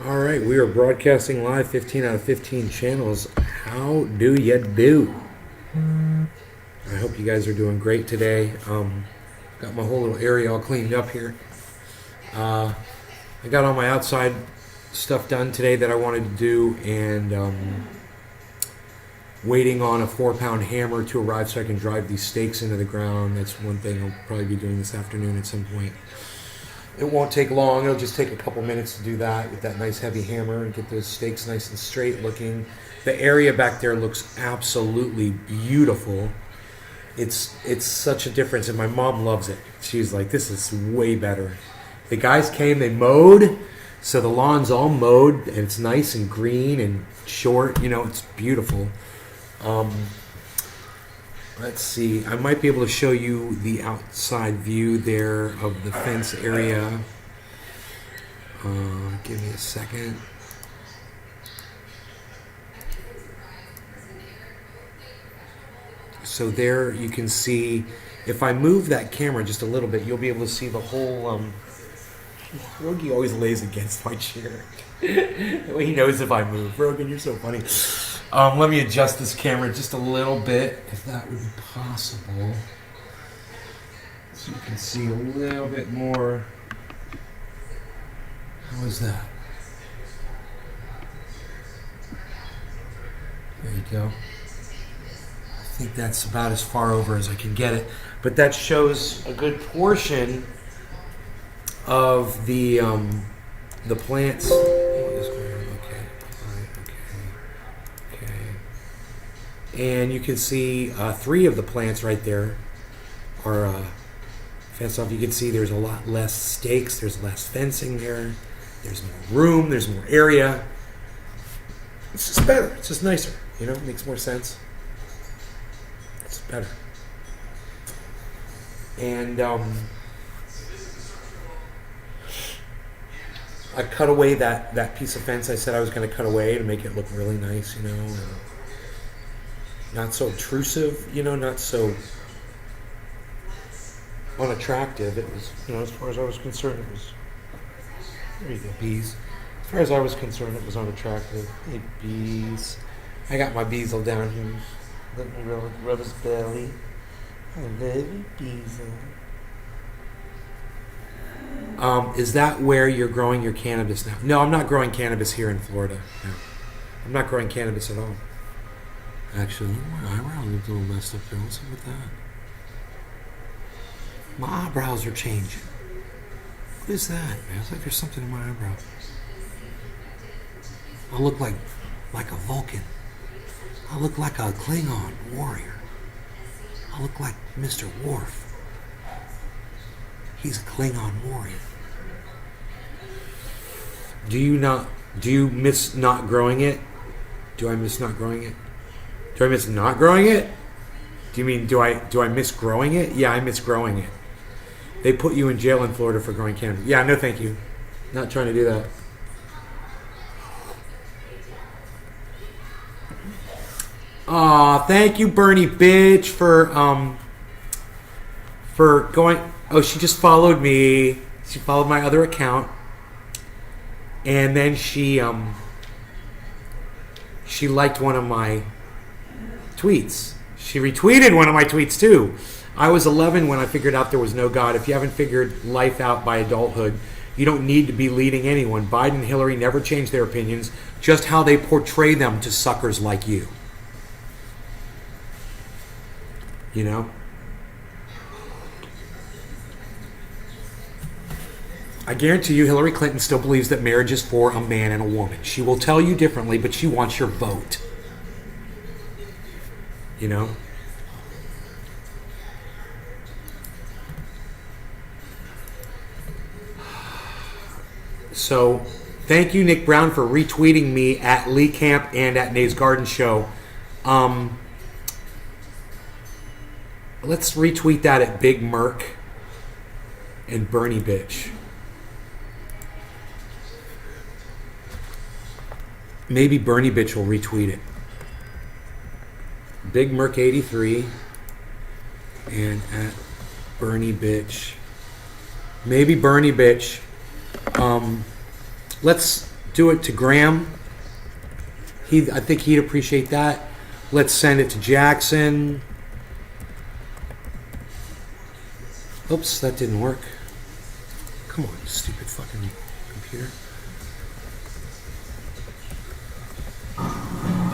All right, we are broadcasting live 15 out of 15 channels. How do you do? I hope you guys are doing great today. Got my whole little area all cleaned up here. I got all my outside stuff done today that I wanted to do, and waiting on a 4-pound hammer to arrive so I can drive these stakes into the ground. That's one thing I'll probably be doing this afternoon at some point. It won't take long. It'll just take a couple minutes to do that with that nice heavy hammer and get those stakes nice and straight looking. The area back there looks absolutely beautiful. It's such a difference, and my mom loves it. She's like, this is way better. The guys came, they mowed, so the lawn's all mowed, and it's nice and green and short. You know, it's beautiful. Let's see. I might be able to show you the outside view there of the fence area. Give me a second. So there you can see, if I move that camera just a little bit, you'll be able to see the whole... Rogie always lays against my chair. He knows if I move. Rogan, you're so funny. Let me adjust this camera just a little bit, if that would be possible. So you can see a little bit more. How is that? There you go. I think that's about as far over as I can get it. But that shows a good portion of the plants. And you can see 3 of the plants right there are fenced off. You can see there's a lot less stakes. There's less fencing there. There's more room. There's more area. It's just better. It's just nicer. You know, it makes more sense. It's better. And I cut away that piece of fence I said I was going to cut away to make it look really nice, you know. And not so obtrusive, you know, not so unattractive. It was, you know, as far as I was concerned, it was... There you go, bees. As far as I was concerned, it was unattractive. Hey, bees. I got my beezel down here. Let me rub his belly. I love you, beezel. Is that where you're growing your cannabis now? No, I'm not growing cannabis here in Florida. No. I'm not growing cannabis at all. Actually, my eyebrows look a little messed up there. What's up with that? My eyebrows are changing. What is that, man? It's like there's something in my eyebrow. I look like a Vulcan. I look like a Klingon warrior. I look like Mr. Worf. He's a Klingon warrior. Do you miss not growing it? Do I miss not growing it? Do I miss not growing it? Do you mean, do I miss growing it? Yeah, I miss growing it. They put you in jail in Florida for growing cannabis. Yeah, no thank you. Not trying to do that. Aw, thank you, Bernie bitch, for going... Oh, she just followed me. She followed my other account. And then she liked one of my tweets. She retweeted one of my tweets too. I was 11 when I figured out there was no God. If you haven't figured life out by adulthood, you don't need to be leading anyone. Biden and Hillary never changed their opinions, just how they portray them to suckers like you. You know? I guarantee you Hillary Clinton still believes that marriage is for a man and a woman. She will tell you differently, but she wants your vote. You know? So, thank you, Nick Brown, for retweeting me at Lee Camp and at Nays Garden Show. Let's retweet that at Big Merc and Bernie Bitch. Maybe Bernie Bitch will retweet it. Big Merc 83 and at Bernie Bitch Maybe Bernie bitch. Let's do it to Graham. I think he'd appreciate that. Let's send it to Jackson. Oops, that didn't work. Come on, stupid fucking computer.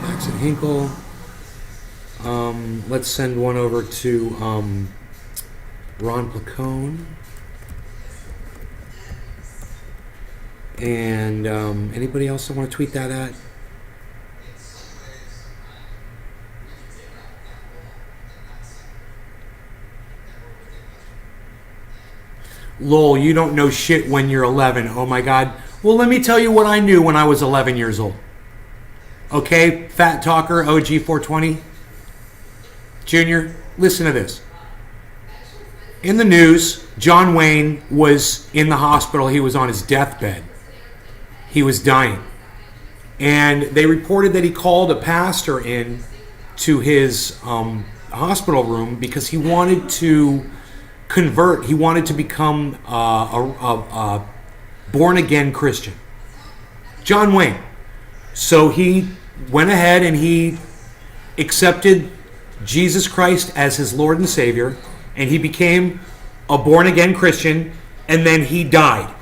Jackson Hinkle. Let's send one over to Ron Placone. And anybody else I want to tweet that at? Lol, you don't know shit when you're 11. Oh my God. Well, let me tell you what I knew when I was 11 years old. Okay, Fat Talker, OG 420. Junior, listen to this. In the news, John Wayne was in the hospital. He was on his deathbed. He was dying. And they reported that he called a pastor in to his hospital room because he wanted to convert. He wanted to become a born-again Christian. John Wayne. So he went ahead and he accepted Jesus Christ as his Lord and Savior, and he became a born-again Christian, and then he died.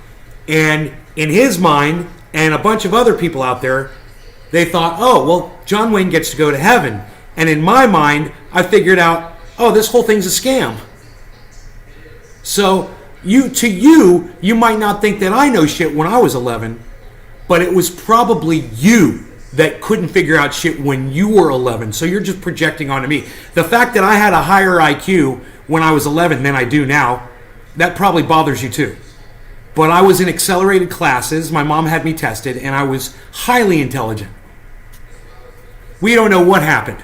And in his mind, and a bunch of other people out there, they thought, oh, well, John Wayne gets to go to heaven. And in my mind, I figured out, oh, this whole thing's a scam. So you might not think that I know shit when I was 11, but it was probably you that couldn't figure out shit when you were 11. So you're just projecting onto me. The fact that I had a higher IQ when I was 11 than I do now, that probably bothers you too. But I was in accelerated classes. My mom had me tested, and I was highly intelligent. We don't know what happened.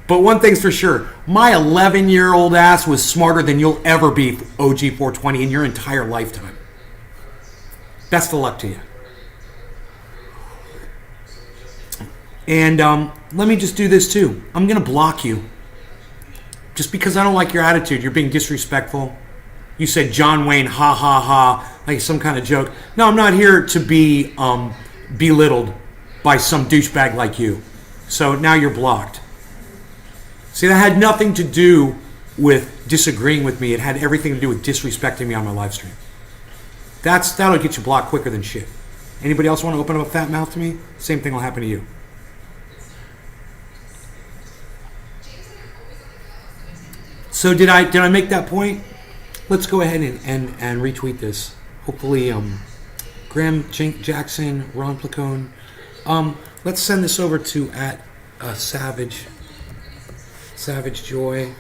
But one thing's for sure, my 11-year-old ass was smarter than you'll ever be, OG 420, in your entire lifetime. Best of luck to you. And let me just do this too. I'm going to block you. Just because I don't like your attitude. You're being disrespectful. You said John Wayne, ha ha ha, like some kind of joke. No, I'm not here to be belittled by some douchebag like you. So now you're blocked. See, that had nothing to do with disagreeing with me. It had everything to do with disrespecting me on my live stream. That'll get you blocked quicker than shit. Anybody else want to open up a fat mouth to me? Same thing will happen to you. So did I make that point? Let's go ahead and retweet this. Hopefully, Graham Jackson, Ron Placone. Let's send this over to at Savage Joy.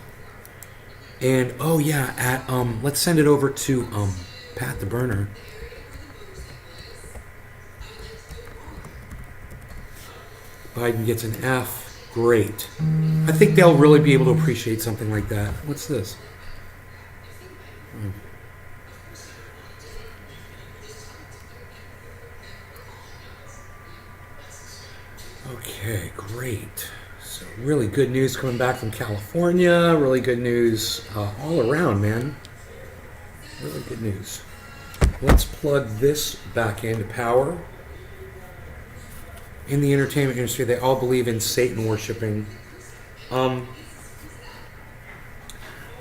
And oh yeah, at let's send it over to Pat the Burner. Biden gets an F. Great. I think they'll really be able to appreciate something like that. What's this? Okay, great. So really good news coming back from California. Really good news all around, man. Really good news. Let's plug this back into power. In the entertainment industry, they all believe in Satan worshiping.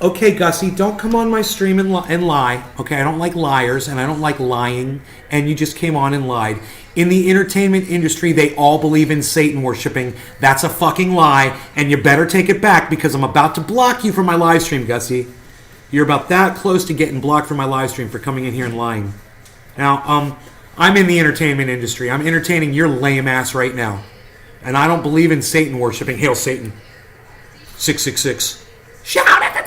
Okay, Gussie, don't come on my stream and lie. Okay, I don't like liars, and I don't like lying, and you just came on and lied. In the entertainment industry, they all believe in Satan worshiping. That's a fucking lie, and you better take it back because I'm about to block you from my live stream, Gussie. You're about that close to getting blocked from my live stream for coming in here and lying. Now, I'm in the entertainment industry. I'm entertaining your lame ass right now. And I don't believe in Satan worshiping. Hail Satan. 666. Shout at the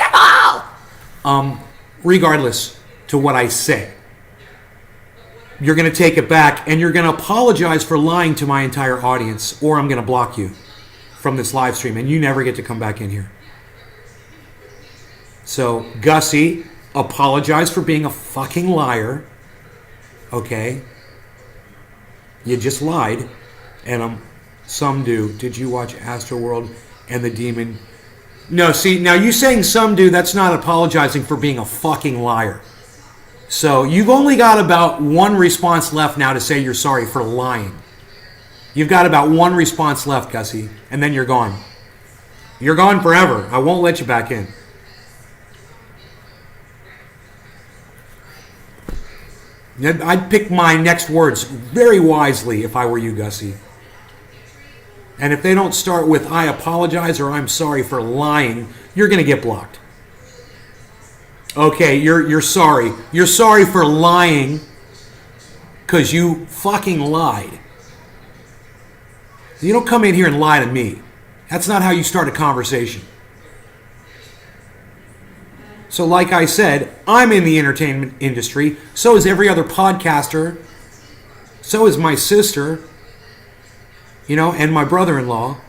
devil! Regardless to what I say, you're going to take it back and you're going to apologize for lying to my entire audience, or I'm going to block you from this live stream and you never get to come back in here. So, Gussie, apologize for being a fucking liar. Okay? You just lied, and some do. Did you watch Astroworld and the Demon No, see, now you saying some do, that's not apologizing for being a fucking liar. So you've only got about one response left now to say you're sorry for lying. You've got about one response left, Gussie, and then you're gone. You're gone forever. I won't let you back in. I'd pick my next words very wisely if I were you, Gussie. And if they don't start with I apologize or I'm sorry for lying, you're going to get blocked. Okay, you're sorry. You're sorry for lying because you fucking lied. You don't come in here and lie to me. That's not how you start a conversation. So like I said, I'm in the entertainment industry. So is every other podcaster. So is my sister. And my brother-in-law.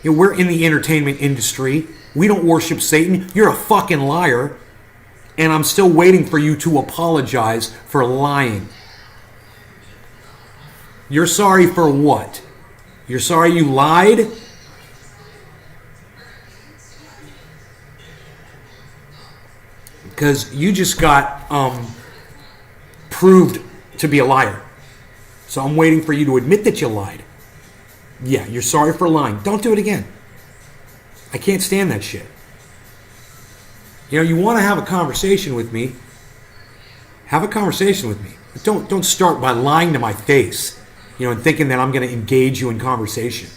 We're in the entertainment industry. We don't worship Satan. You're a fucking liar. And I'm still waiting for you to apologize for lying. You're sorry for what? You're sorry you lied? Because you just got proved to be a liar. So I'm waiting for you to admit that you lied. Yeah, you're sorry for lying. Don't do it again. I can't stand that shit. You want to have a conversation with me. Have a conversation with me. But don't start by lying to my face, and thinking that I'm going to engage you in conversation.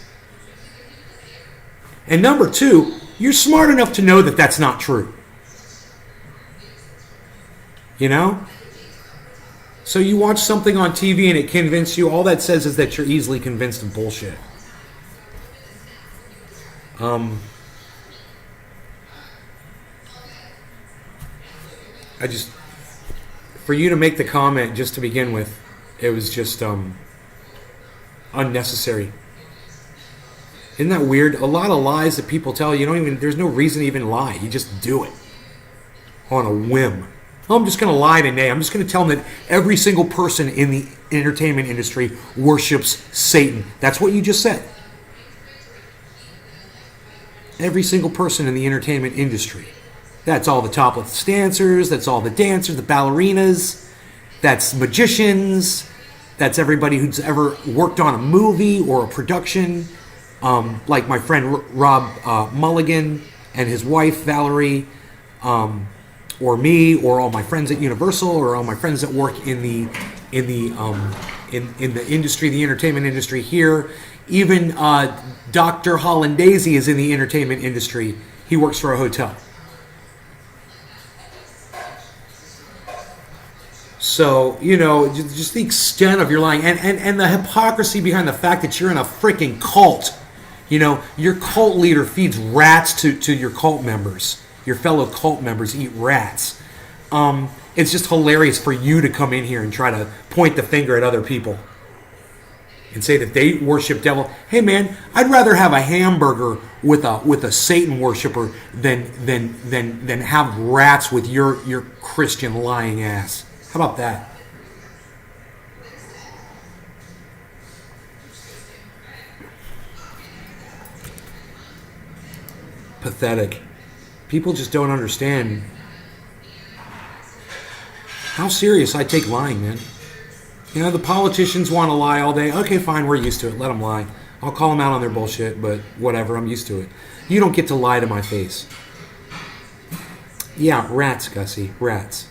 And number two, you're smart enough to know that that's not true. So you watch something on TV and it convinces you, all that says is that you're easily convinced of bullshit. For you to make the comment just to begin with, it was just unnecessary. Isn't that weird? A lot of lies that people tell you, there's no reason to even lie. You just do it on a whim. I'm just going to lie today. I'm just going to tell them that every single person in the entertainment industry worships Satan. That's what you just said. Every single person in the entertainment industry. That's all the topless dancers. That's all the dancers, the ballerinas. That's magicians. That's everybody who's ever worked on a movie or a production. Like my friend Rob Mulligan and his wife Valerie. Or me, or all my friends at Universal, or all my friends that work in the industry, the entertainment industry here. Even Dr. Hollandaise is in the entertainment industry. He works for a hotel. So, just the extent of your lying and the hypocrisy behind the fact that you're in a freaking cult. Your cult leader feeds rats to your cult members. Your fellow cult members eat rats. It's just hilarious for you to come in here and try to point the finger at other people and say that they worship devil. Hey man, I'd rather have a hamburger with a Satan worshiper than have rats with your Christian lying ass. How about that? Pathetic. People just don't understand how serious I take lying, man. The politicians want to lie all day. Okay, fine, we're used to it. Let them lie. I'll call them out on their bullshit, but whatever, I'm used to it. You don't get to lie to my face. Yeah, rats, Gussie, rats.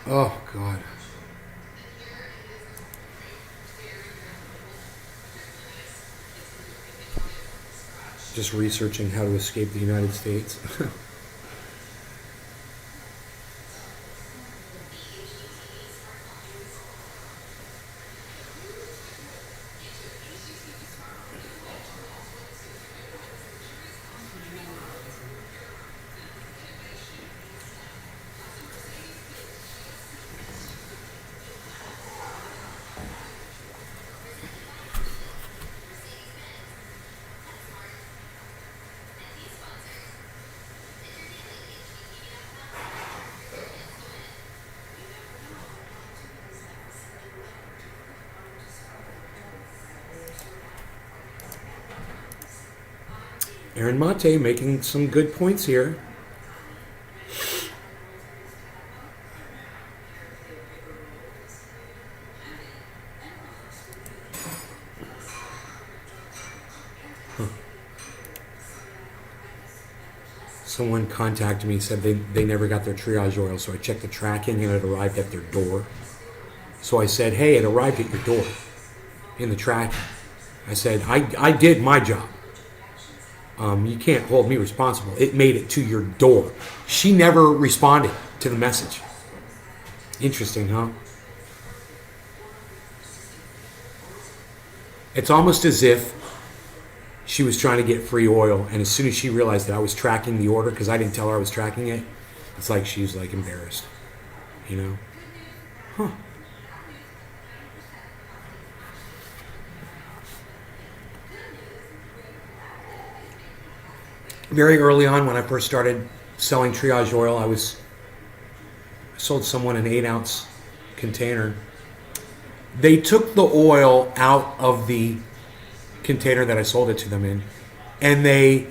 Oh, God. Just researching how to escape the United States. Aaron Mate making some good points here. Someone contacted me, said they never got their triage oil, so I checked the tracking and it arrived at their door. So I said, hey, it arrived at your door in the tracking. I said, I did my job. You can't hold me responsible. It made it to your door. She never responded to the message. Interesting, huh? It's almost as if she was trying to get free oil, and as soon as she realized that I was tracking the order, because I didn't tell her I was tracking it, it's like she was like embarrassed, you know? Huh. Very early on, when I first started selling triage oil, I sold someone an 8-ounce container. They took the oil out of the container that I sold it to them in, and they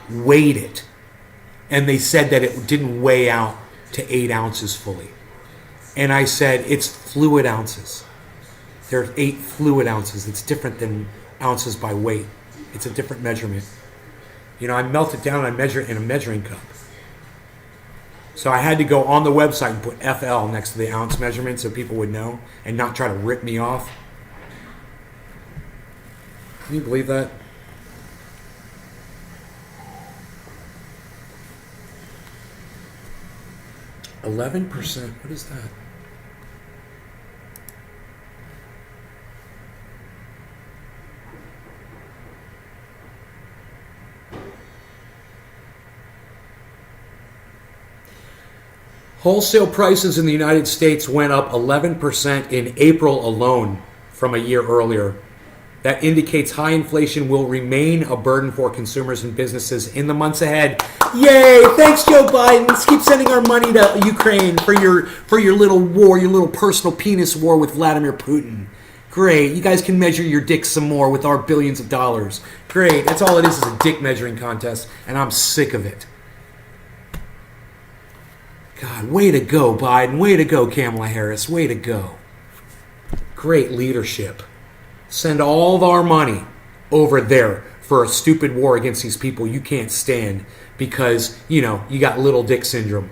weighed it, and they said that it didn't weigh out to 8 ounces fully. And I said, it's fluid ounces. There are 8 fluid ounces. It's different than ounces by weight. It's a different measurement. You know, I melt it down and I measure it in a measuring cup. So I had to go on the website and put FL next to the ounce measurement so people would know and not try to rip me off. Can you believe that? %. What is that? Wholesale prices in the United States went up 11% in April alone from a year earlier. That indicates high inflation will remain a burden for consumers and businesses in the months ahead. Yay! Thanks, Joe Biden. Let's keep sending our money to Ukraine for your little war, your little personal penis war with Vladimir Putin. Great. You guys can measure your dick some more with our billions of dollars. Great. That's all it is a dick measuring contest, and I'm sick of it. God, way to go, Biden. Way to go, Kamala Harris. Way to go. Great leadership. Send all of our money over there for a stupid war against these people you can't stand because, you got little dick syndrome.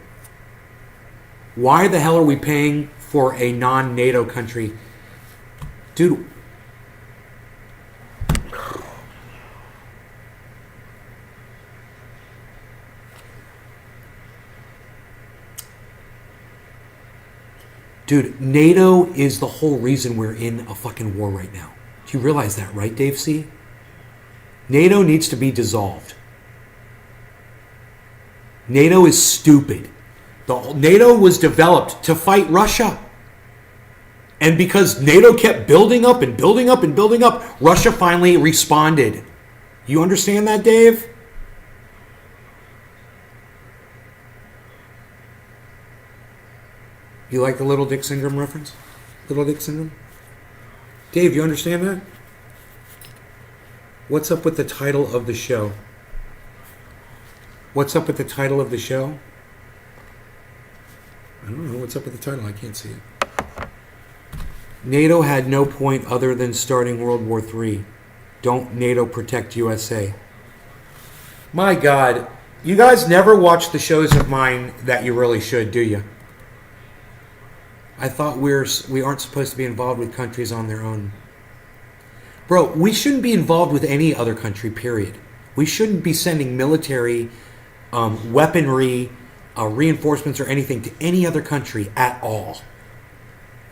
Why the hell are we paying for a non-NATO country? Dude. Dude, NATO is the whole reason we're in a fucking war right now. Do you realize that, right, Dave C? NATO needs to be dissolved. NATO is stupid. NATO was developed to fight Russia. And because NATO kept building up and building up and building up, Russia finally responded. You understand that, Dave? You like the Little Dick Syndrome reference? Little Dick Syndrome? Dave, you understand that? What's up with the title of the show? What's up with the title of the show? I don't know. What's up with the title? I can't see it. NATO had no point other than starting World War III. Don't NATO protect USA. My God. You guys never watch the shows of mine that you really should, do you? I thought we aren't supposed to be involved with countries on their own. Bro, we shouldn't be involved with any other country, period. We shouldn't be sending military, weaponry, reinforcements or anything to any other country at all.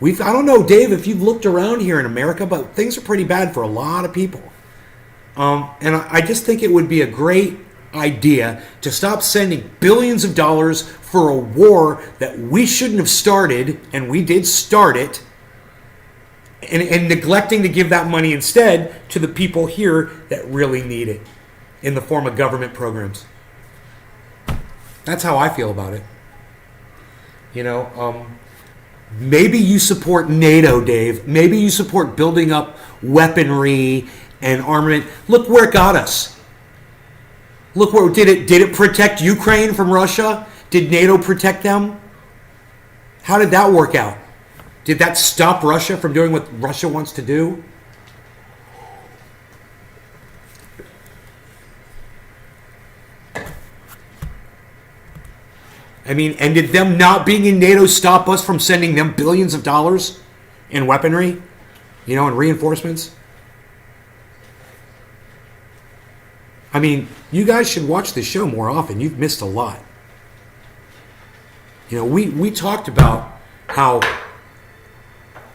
I don't know, Dave, if you've looked around here in America, but things are pretty bad for a lot of people. And I just think it would be a great idea to stop sending billions of dollars for a war that we shouldn't have started, and we did start it, and neglecting to give that money instead to the people here that really need it in the form of government programs. That's how I feel about it. Maybe you support NATO, Dave. Maybe you support building up weaponry and armament. Look where it got us. Look where did it protect Ukraine from Russia? Did NATO protect them? How did that work out? Did that stop Russia from doing what Russia wants to do? I mean, and did them not being in NATO stop us from sending them billions of dollars in weaponry, and reinforcements? I mean, you guys should watch this show more often. You've missed a lot. We talked about how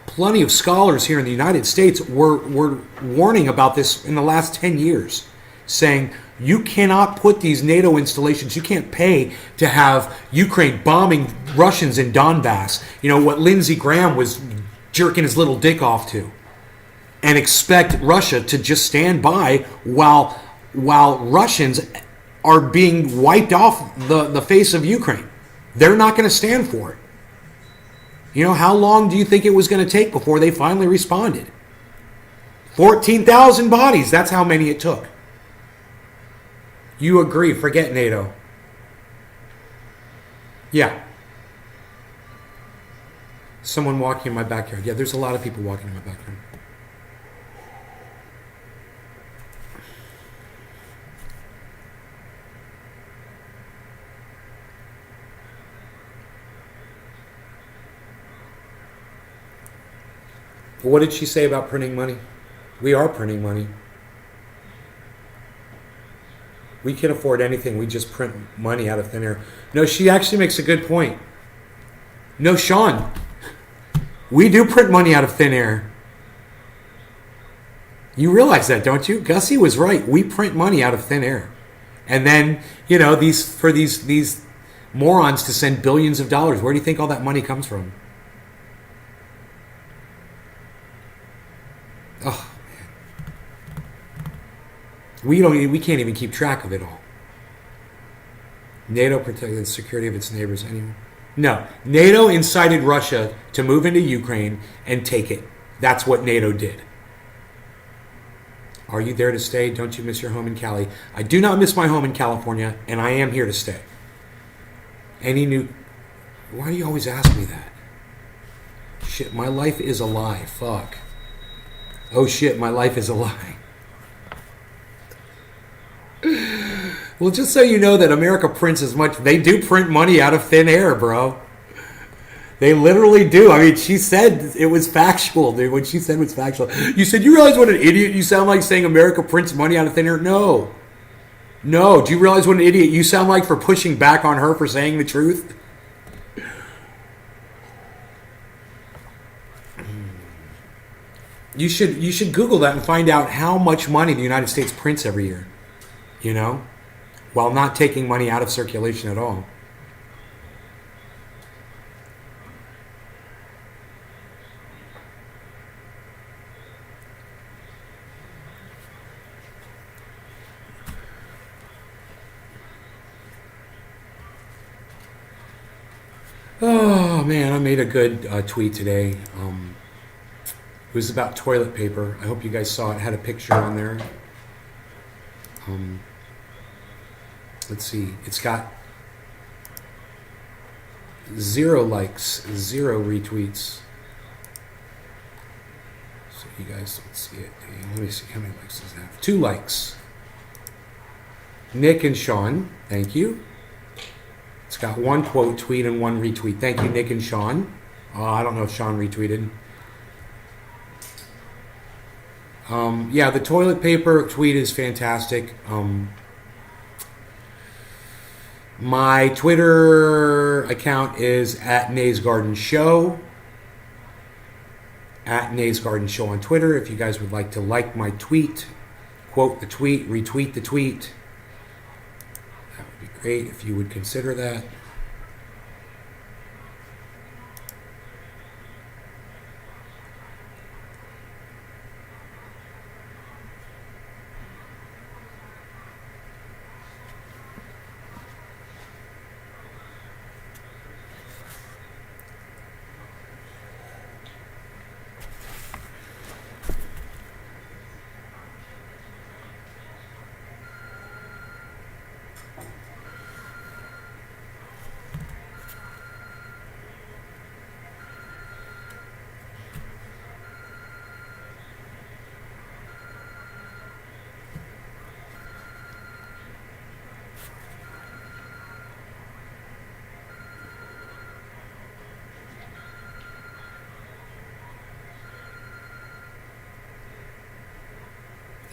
plenty of scholars here in the United States were warning about this in the last 10 years, saying you cannot put these NATO installations, you can't pay to have Ukraine bombing Russians in Donbass, what Lindsey Graham was jerking his little dick off to, and expect Russia to just stand by while Russians are being wiped off the face of Ukraine. They're not going to stand for it. How long do you think it was going to take before they finally responded? 14,000 bodies, that's how many it took. You agree, forget NATO. Yeah. Someone walking in my backyard. Yeah, there's a lot of people walking in my backyard. What did she say about printing money? We are printing money. We can afford anything. We just print money out of thin air. No, she actually makes a good point. No, Sean, we do print money out of thin air. You realize that, don't you? Gussie was right. We print money out of thin air. And then, these morons to send billions of dollars. Where do you think all that money comes from? Oh, man. We can't even keep track of it all. NATO protected the security of its neighbors anyway. No. NATO incited Russia to move into Ukraine and take it. That's what NATO did. Are you there to stay? Don't you miss your home in Cali? I do not miss my home in California, and I am here to stay. Why do you always ask me that? Shit, my life is a lie. Fuck. Oh shit, my life is a lie. Well, just so you know that America prints as much, they do print money out of thin air, bro. They literally do. I mean, she said it was factual, dude. What she said was factual. You said, you realize what an idiot you sound like saying America prints money out of thin air? No. No. Do you realize what an idiot you sound like for pushing back on her for saying the truth? You should Google that and find out how much money the United States prints every year. While not taking money out of circulation at all. Oh man, I made a good tweet today. It was about toilet paper. I hope you guys saw it. It had a picture on there. Let's see. It's got 0 likes, 0 retweets. So you guys don't see it. Let me see. How many likes does it have? 2 likes. Nick and Sean, thank you. It's got 1 quote tweet and 1 retweet. Thank you, Nick and Sean. I don't know if Sean retweeted. Yeah, the toilet paper tweet is fantastic. My Twitter account is @NaysGardenShow. @NaysGardenShow on Twitter. If you guys would like to like my tweet, quote the tweet, retweet the tweet, that would be great if you would consider that.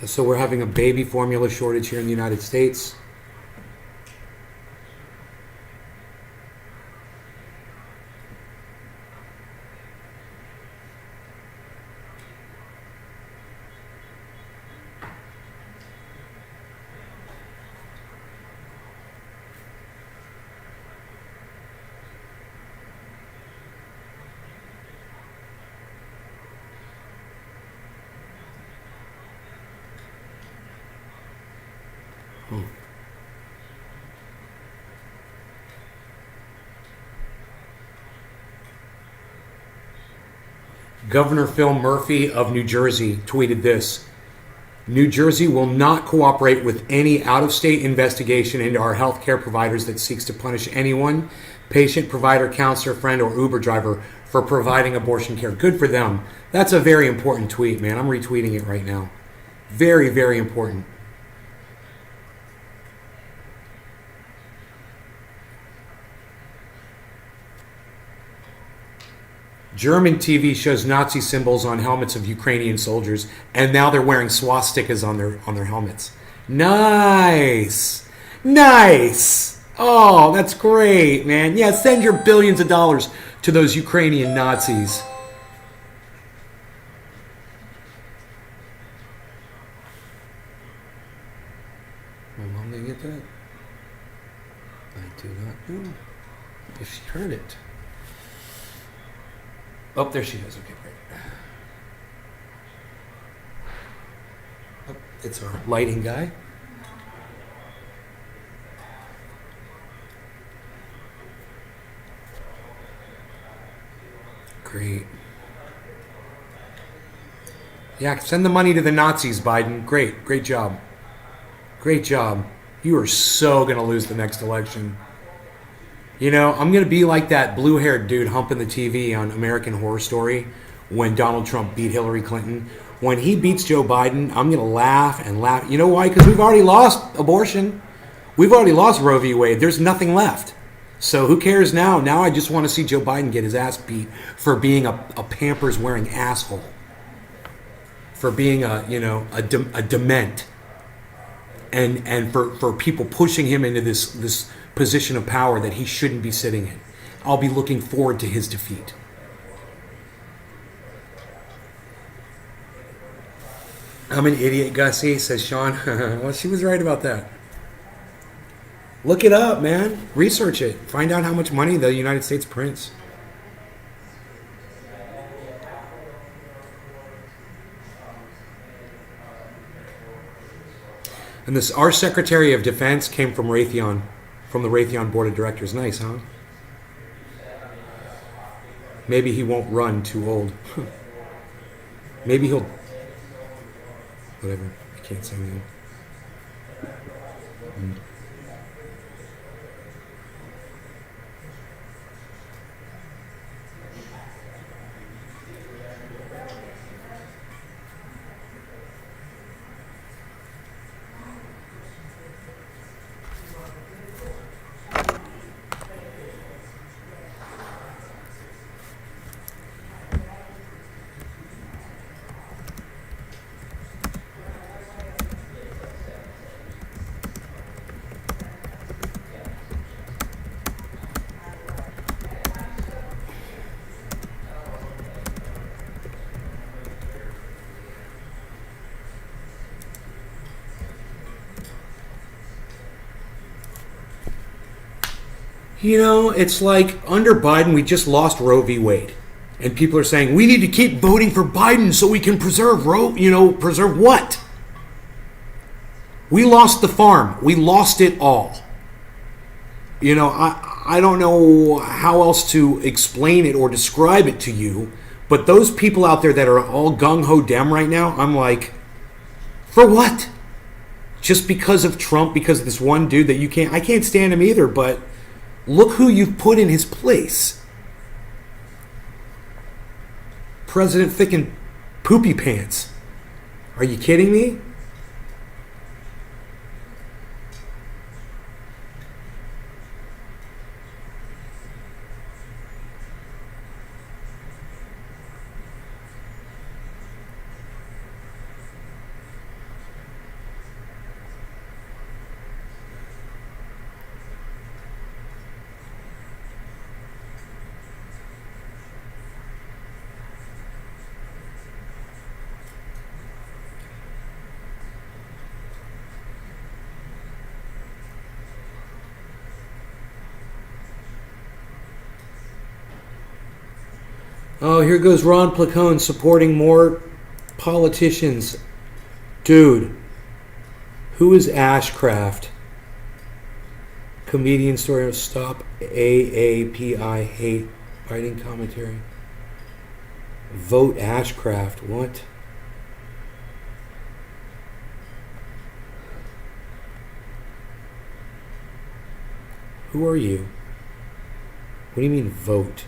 So we're having a baby formula shortage here in the United States. Governor Phil Murphy of New Jersey tweeted this: New Jersey will not cooperate with any out-of-state investigation into our healthcare providers that seeks to punish anyone, patient, provider, counselor, friend, or Uber driver for providing abortion care. Good for them. That's a very important tweet, man. I'm retweeting it right now. Very, very important. German TV shows Nazi symbols on helmets of Ukrainian soldiers, and now they're wearing swastikas on their helmets. Nice. Nice. Oh, that's great, man. Yeah, send your billions of dollars to those Ukrainian Nazis. My mom didn't get that? I do not know if she heard it. Oh, there she is. Okay, great. Oh, it's our lighting guy. Great. Yeah, send the money to the Nazis, Biden. Great. Great job. Great job. You are so going to lose the next election. You know, I'm going to be like that blue-haired dude humping the TV on American Horror Story when Donald Trump beat Hillary Clinton. When he beats Joe Biden, I'm going to laugh and laugh. You know why? Because we've already lost abortion. We've already lost Roe v. Wade. There's nothing left. So who cares now? Now I just want to see Joe Biden get his ass beat for being a Pampers-wearing asshole. For being a dement. And for people pushing him into this position of power that he shouldn't be sitting in. I'll be looking forward to his defeat. I'm an idiot, Gussie, says Sean. Well, she was right about that. Look it up, man. Research it. Find out how much money the United States prints. And our Secretary of Defense came from Raytheon. From the Raytheon Board of Directors. Nice, huh? Maybe he won't run too old. Maybe he'll... Whatever. I can't say anything. You know, it's like under Biden, we just lost Roe v. Wade. And people are saying, we need to keep voting for Biden so we can preserve Roe. You know, preserve what? We lost the farm. We lost it all. You know, I don't know how else to explain it or describe it to you. But those people out there that are all gung-ho Dem right now, I'm like, for what? Just because of Trump, because of this one dude that I can't stand him either, but look who you've put in his place. President Thickin' Poopy Pants. Are you kidding me? Oh, here goes Ron Placone supporting more politicians. Dude, who is Ashcraft? Comedian story of Stop AAPI Hate Writing Commentary. Vote Ashcraft. What? Who are you? What do you mean vote?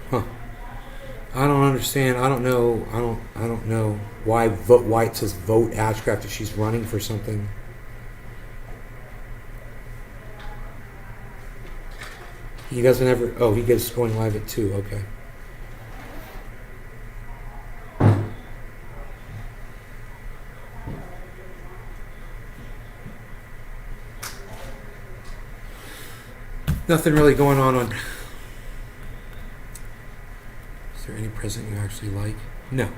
Huh. I don't understand. I don't know. I don't know why it says vote Ashcraft if she's running for something. He doesn't ever. Oh, he gets going live at 2. Okay. Nothing really going on. Is there any president you actually like? No.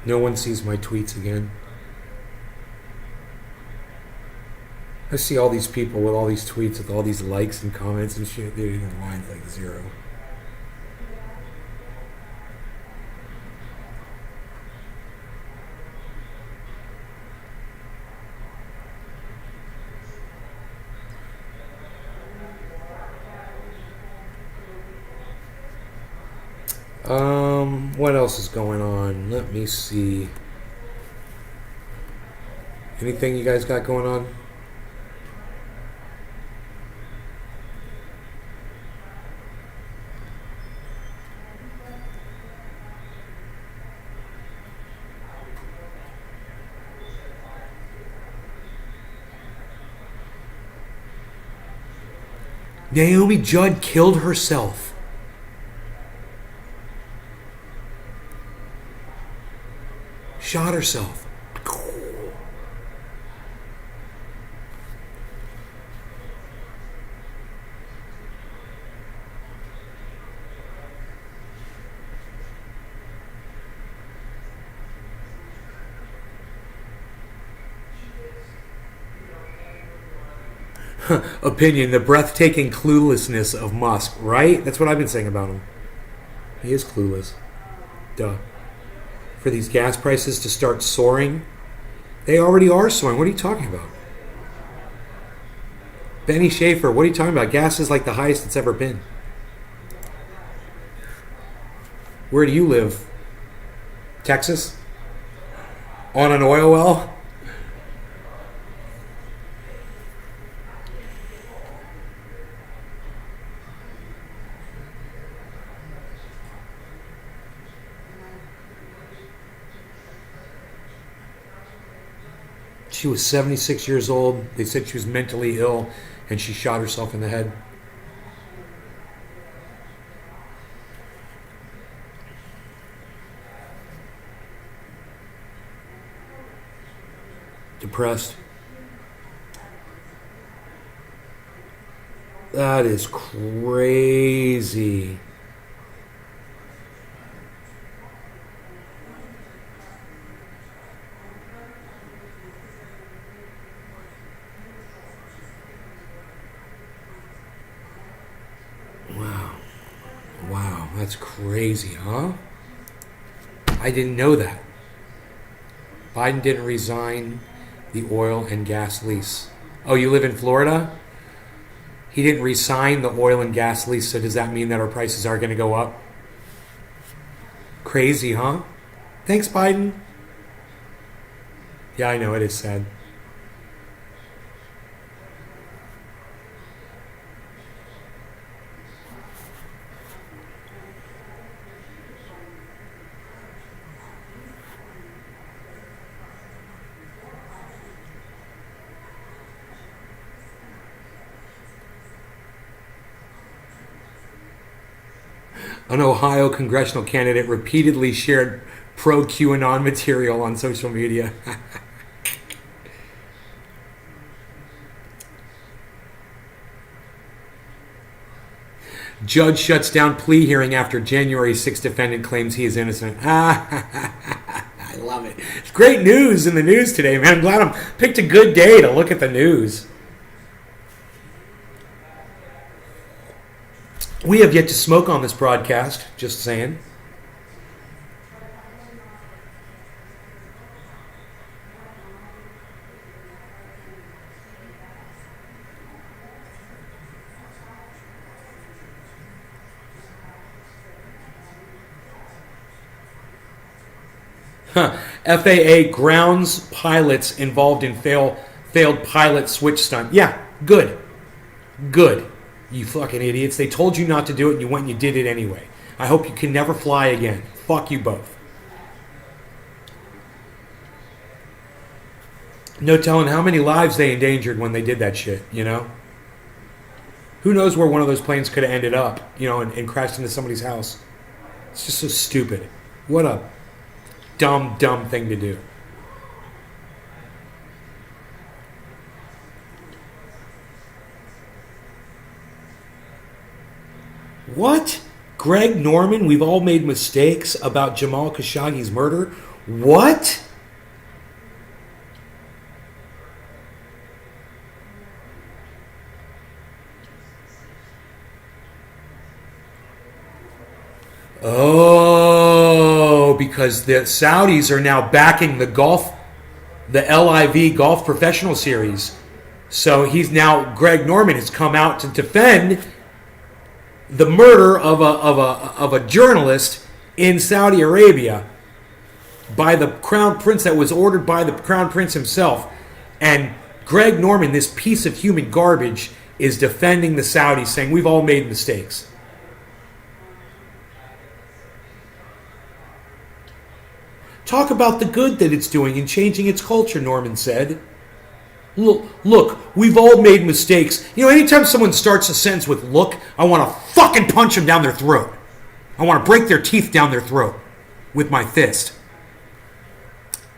No one sees my tweets again. I see all these people with all these tweets with all these likes and comments and shit. Dude, even mine's like 0. What else is going on? Let me see. Anything you guys got going on? Naomi Judd killed herself. Shot herself. Opinion, the breathtaking cluelessness of Musk, right? That's what I've been saying about him. He is clueless. Duh. For these gas prices to start soaring. They already are soaring. What are you talking about? Benny Schaefer, what are you talking about? Gas is like the highest it's ever been. Where do you live? Texas? On an oil well? She was 76 years old. They said she was mentally ill, and she shot herself in the head. Depressed. That is crazy. Wow. Wow, that's crazy, huh? I didn't know that. Biden didn't resign the oil and gas lease. Oh, you live in Florida? He didn't resign the oil and gas lease, so does that mean that our prices are going to go up? Crazy, huh? Thanks, Biden. Yeah, I know, it is sad. An Ohio congressional candidate repeatedly shared pro QAnon material on social media. Judge shuts down plea hearing after January 6th defendant claims he is innocent. I love it. It's great news in the news today, man. I'm glad I picked a good day to look at the news. We have yet to smoke on this broadcast, just saying. FAA grounds pilots involved in failed pilot switch stunt. Yeah, good. Good. You fucking idiots. They told you not to do it and you went and you did it anyway. I hope you can never fly again. Fuck you both. No telling how many lives they endangered when they did that shit, you know? Who knows where one of those planes could have ended up, you know, and crashed into somebody's house. It's just so stupid. What a dumb thing to do. What? Greg Norman, we've all made mistakes about Jamal Khashoggi's murder? What? Oh, because the Saudis are now backing the LIV Golf Professional Series. So Greg Norman has come out to defend the murder of a journalist in Saudi Arabia by the Crown Prince, that was ordered by the Crown Prince himself. And Greg Norman, this piece of human garbage, is defending the Saudis, saying we've all made mistakes. Talk about the good that it's doing and changing its culture, Norman said. Look, we've all made mistakes. You know, anytime someone starts a sentence with look, I want to fucking punch them down their throat. I want to break their teeth down their throat with my fist.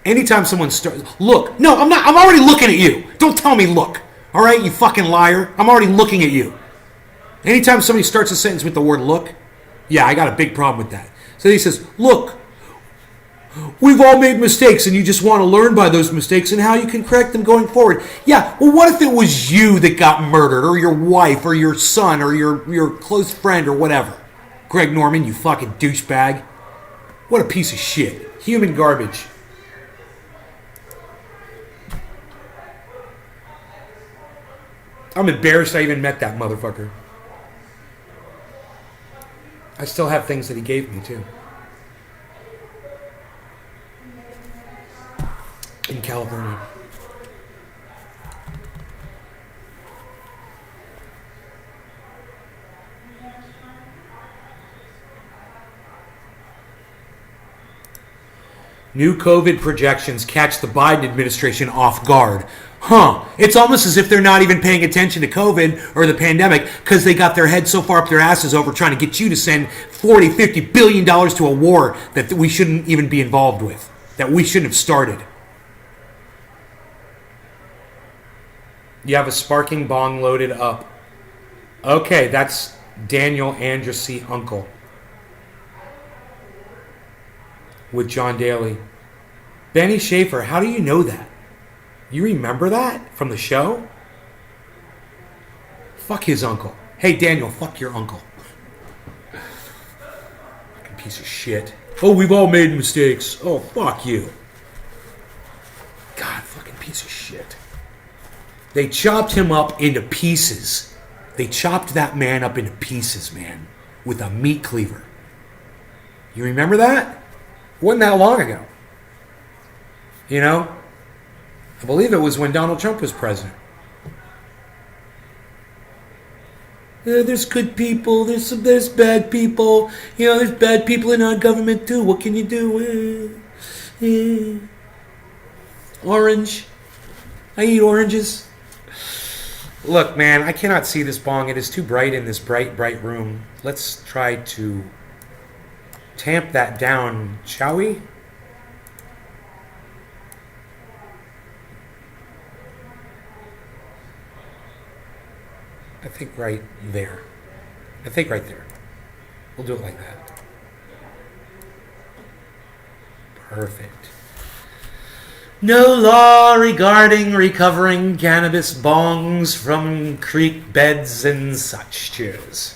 Anytime someone starts, look, no, I'm not, I'm already looking at you. Don't tell me look. All right, you fucking liar. I'm already looking at you. Anytime somebody starts a sentence with the word look, yeah, I got a big problem with that. So he says, look, we've all made mistakes and you just want to learn by those mistakes and how you can correct them going forward. Yeah, well, what if it was you that got murdered, or your wife, or your son, or your close friend, or whatever? Greg Norman, you fucking douchebag. What a piece of shit. Human garbage. I'm embarrassed I even met that motherfucker. I still have things that he gave me, too. In California. New COVID projections catch the Biden administration off guard. It's almost as if they're not even paying attention to COVID or the pandemic because they got their heads so far up their asses over trying to get you to send $40, $50 billion to a war that we shouldn't even be involved with, that we shouldn't have started. You have a sparking bong loaded up. Okay, that's Daniel Andrusy uncle with John Daly. Benny Schaefer, how do you know that? You remember that from the show? Fuck his uncle. Hey, Daniel, fuck your uncle. Fucking piece of shit. Oh, we've all made mistakes. Oh, fuck you. God, fucking piece of shit. They chopped him up into pieces. They chopped that man up into pieces, man, with a meat cleaver. You remember that? It wasn't that long ago. You know? I believe it was when Donald Trump was president. There's good people, there's bad people. You know, there's bad people in our government too. What can you do? Orange. I eat oranges. Look, man, I cannot see this bong. It is too bright in this bright room. Let's try to tamp that down, shall we? I think right there. I think right there. We'll do it like that. Perfect. No law regarding recovering cannabis bongs from creek beds and such. Cheers.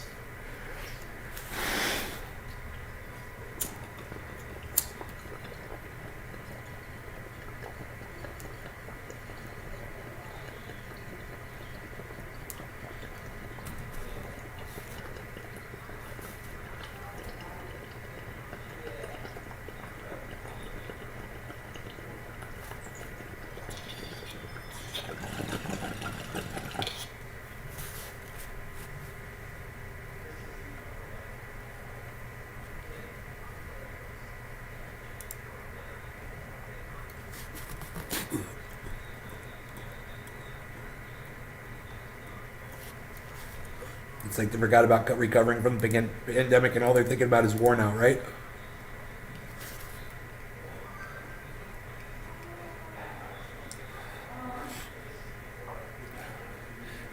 It's like they forgot about recovering from the pandemic and all they're thinking about is war now, right?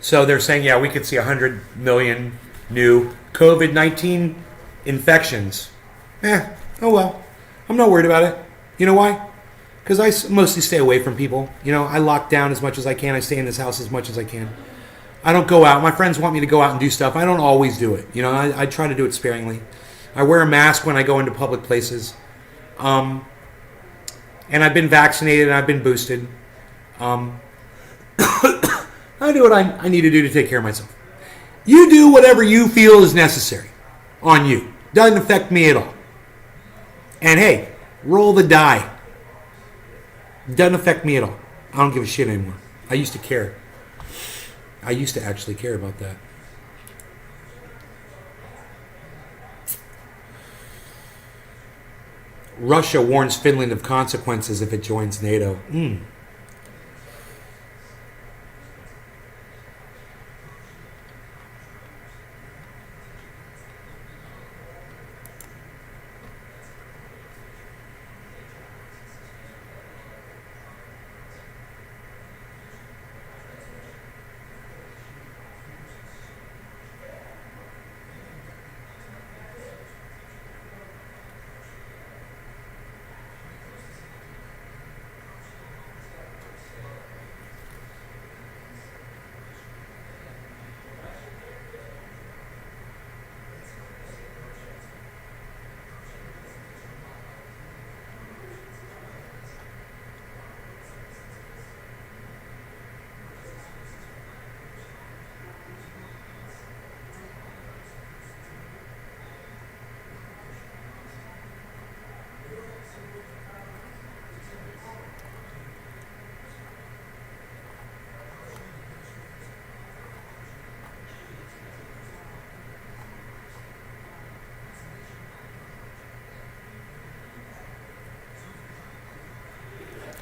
So they're saying, yeah, we could see 100 million new COVID-19 infections. Oh well. I'm not worried about it. You know why? Because I mostly stay away from people. You know, I lock down as much as I can. I stay in this house as much as I can. I don't go out. My friends want me to go out and do stuff. I don't always do it. You know, I try to do it sparingly. I wear a mask when I go into public places. And I've been vaccinated and I've been boosted. I do what I need to do to take care of myself. You do whatever you feel is necessary on you. Doesn't affect me at all. And hey, roll the die. Doesn't affect me at all. I don't give a shit anymore. I used to care. I used to actually care about that. Russia warns Finland of consequences if it joins NATO.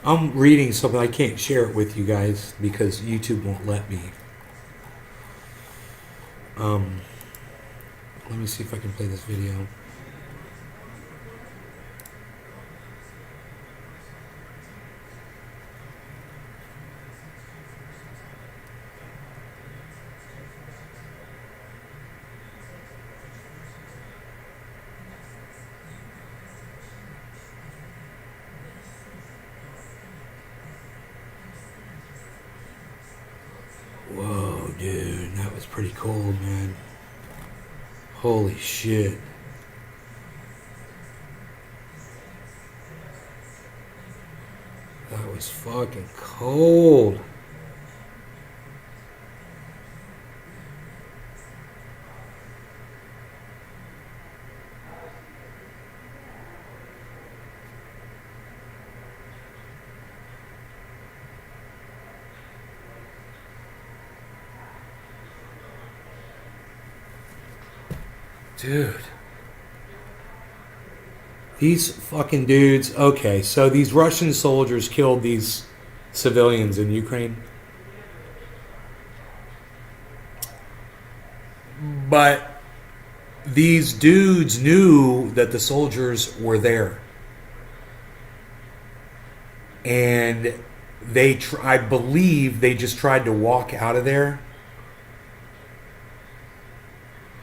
I'm reading something. I can't share it with you guys because YouTube won't let me. Let me see if I can play this video. Whoa, dude, that was pretty cold, man. Holy shit. That was fucking cold. Dude. These fucking dudes. Okay, so these Russian soldiers killed these civilians in Ukraine. But these dudes knew that the soldiers were there. And I believe they just tried to walk out of there.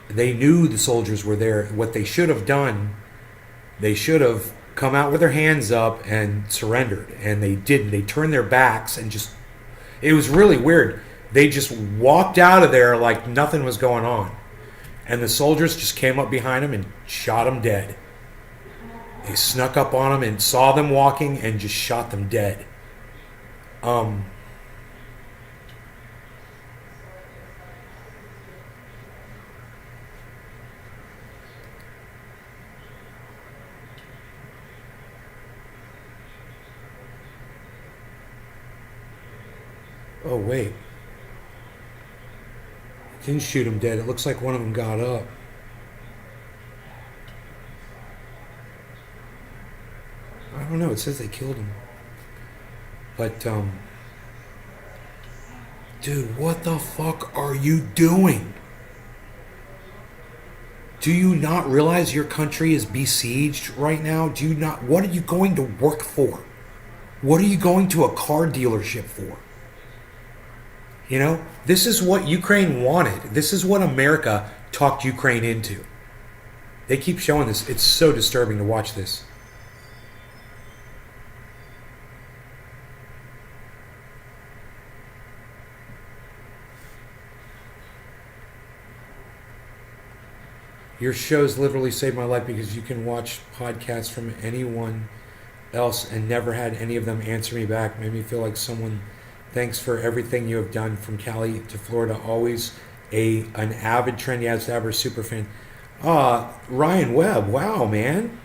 They knew the soldiers were there. What they should have done, they should have come out with their hands up and surrendered. And they didn't. They turned their backs and just... It was really weird. They just walked out of there like nothing was going on. And the soldiers just came up behind them and shot them dead. They snuck up on them and saw them walking and just shot them dead. Oh, wait. It didn't shoot him dead. It looks like one of them got up. I don't know. It says they killed him. But, dude, what the fuck are you doing? Do you not realize your country is besieged right now? Do you not? What are you going to work for? What are you going to a car dealership for? You know, this is what Ukraine wanted. This is what America talked Ukraine into. They keep showing this. It's so disturbing to watch this. Your shows literally saved my life because you can watch podcasts from anyone else and never had any of them answer me back. Made me feel like someone. Thanks for everything you have done from Cali to Florida. Always an avid Trend Yaz Dabber super fan. Ryan Webb. Wow, man.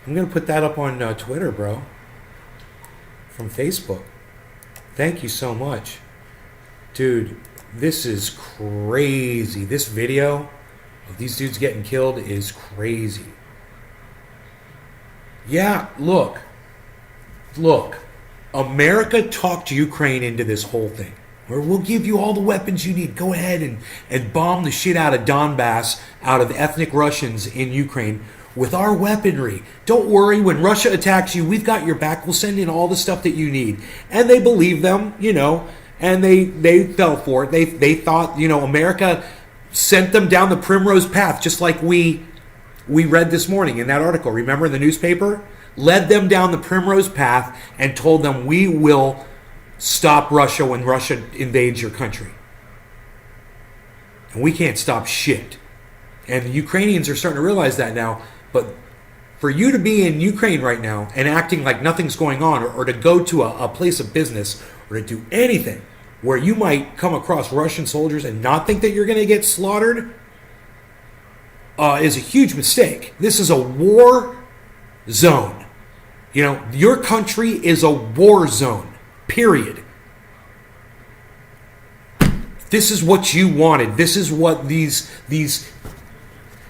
I'm going to put that up on Twitter, bro. From Facebook. Thank you so much. Dude, this is crazy. This video of these dudes getting killed is crazy. Yeah, look. America talked Ukraine into this whole thing. Where we'll give you all the weapons you need. Go ahead and bomb the shit out of Donbass, out of ethnic Russians in Ukraine with our weaponry. Don't worry, when Russia attacks you, we've got your back. We'll send in all the stuff that you need. And they believed them, you know, and they fell for it. They thought, you know, America sent them down the primrose path, just like we read this morning in that article. Remember in the newspaper? Led them down the primrose path and told them, we will stop Russia when Russia invades your country. And we can't stop shit. And the Ukrainians are starting to realize that now. But for you to be in Ukraine right now and acting like nothing's going on, or to go to a place of business, or to do anything where you might come across Russian soldiers and not think that you're going to get slaughtered, is a huge mistake. This is a war zone. You know, your country is a war zone, period. This is what you wanted. This is what these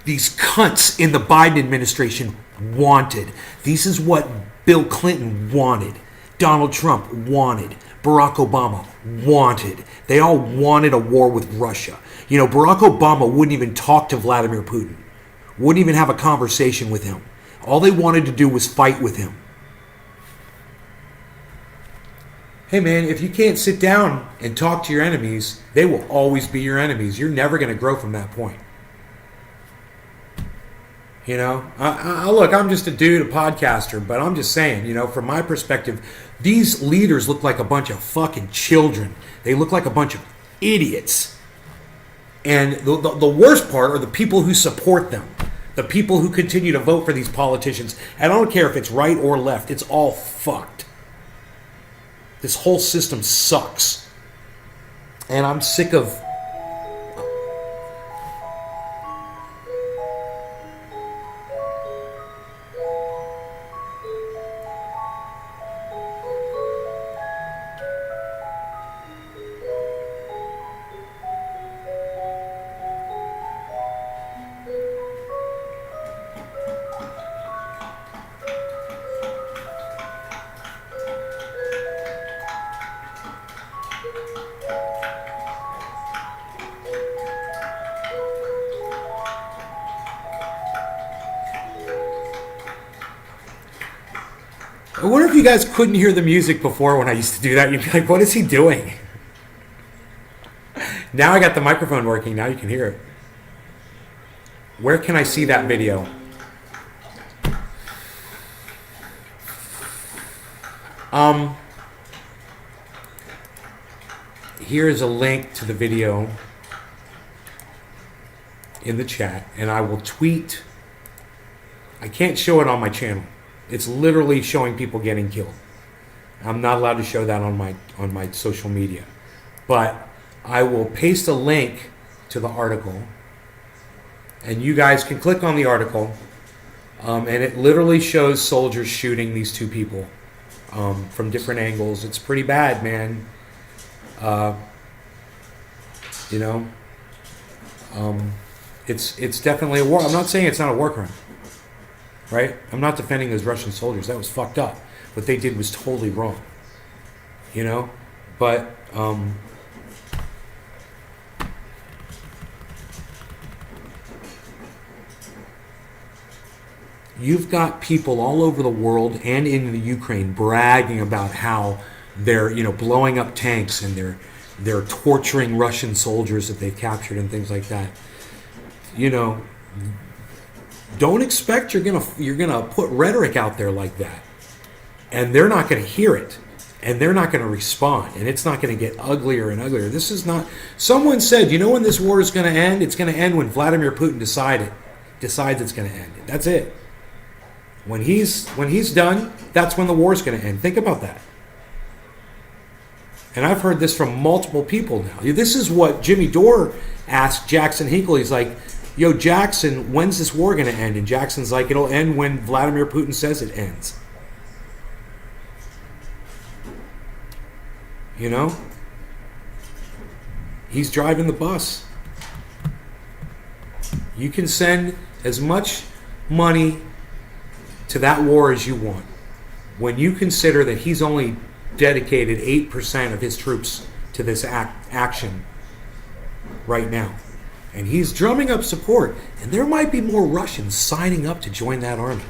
cunts in the Biden administration wanted. This is what Bill Clinton wanted. Donald Trump wanted. Barack Obama wanted. They all wanted a war with Russia. You know, Barack Obama wouldn't even talk to Vladimir Putin. Wouldn't even have a conversation with him. All they wanted to do was fight with him. Hey man, if you can't sit down and talk to your enemies, they will always be your enemies. You're never going to grow from that point. You know, look, I'm just a dude, a podcaster, but I'm just saying, you know, from my perspective, these leaders look like a bunch of fucking children. They look like a bunch of Idiots. And the worst part are the people who support them. The people who continue to vote for these politicians. And I don't care if it's right or left. It's all fucked. This whole system sucks. And I'm sick of... I wonder if you guys couldn't hear the music before when I used to do that. You'd be like, what is he doing? Now I got the microphone working. Now you can hear it. Where can I see that video? Here is a link to the video in the chat, and I will tweet. I can't show it on my channel. It's literally showing people getting killed. I'm not allowed to show that on my social media. But I will paste a link to the article, and you guys can click on the article, and it literally shows soldiers shooting these two people from different angles. It's pretty bad, man. It's definitely a war. I'm not saying it's not a war crime. Right? I'm not defending those Russian soldiers. That was fucked up. What they did was totally wrong. But you've got people all over the world and in the Ukraine bragging about how they're, blowing up tanks and they're torturing Russian soldiers that they've captured and things like that. Don't expect you're gonna put rhetoric out there like that, and they're not gonna hear it, and they're not gonna respond, and it's not gonna get uglier and uglier. This is not. Someone said, when this war is gonna end? It's gonna end when Vladimir Putin decides it's gonna end. That's it. When he's done, that's when the war is gonna end. Think about that. And I've heard this from multiple people now. This is what Jimmy Dore asked Jackson Hinkle. He's like, yo, Jackson, when's this war going to end? And Jackson's like, it'll end when Vladimir Putin says it ends. He's driving the bus. You can send as much money to that war as you want. When you consider that he's only dedicated 8% of his troops to this action right now. And he's drumming up support. And there might be more Russians signing up to join that army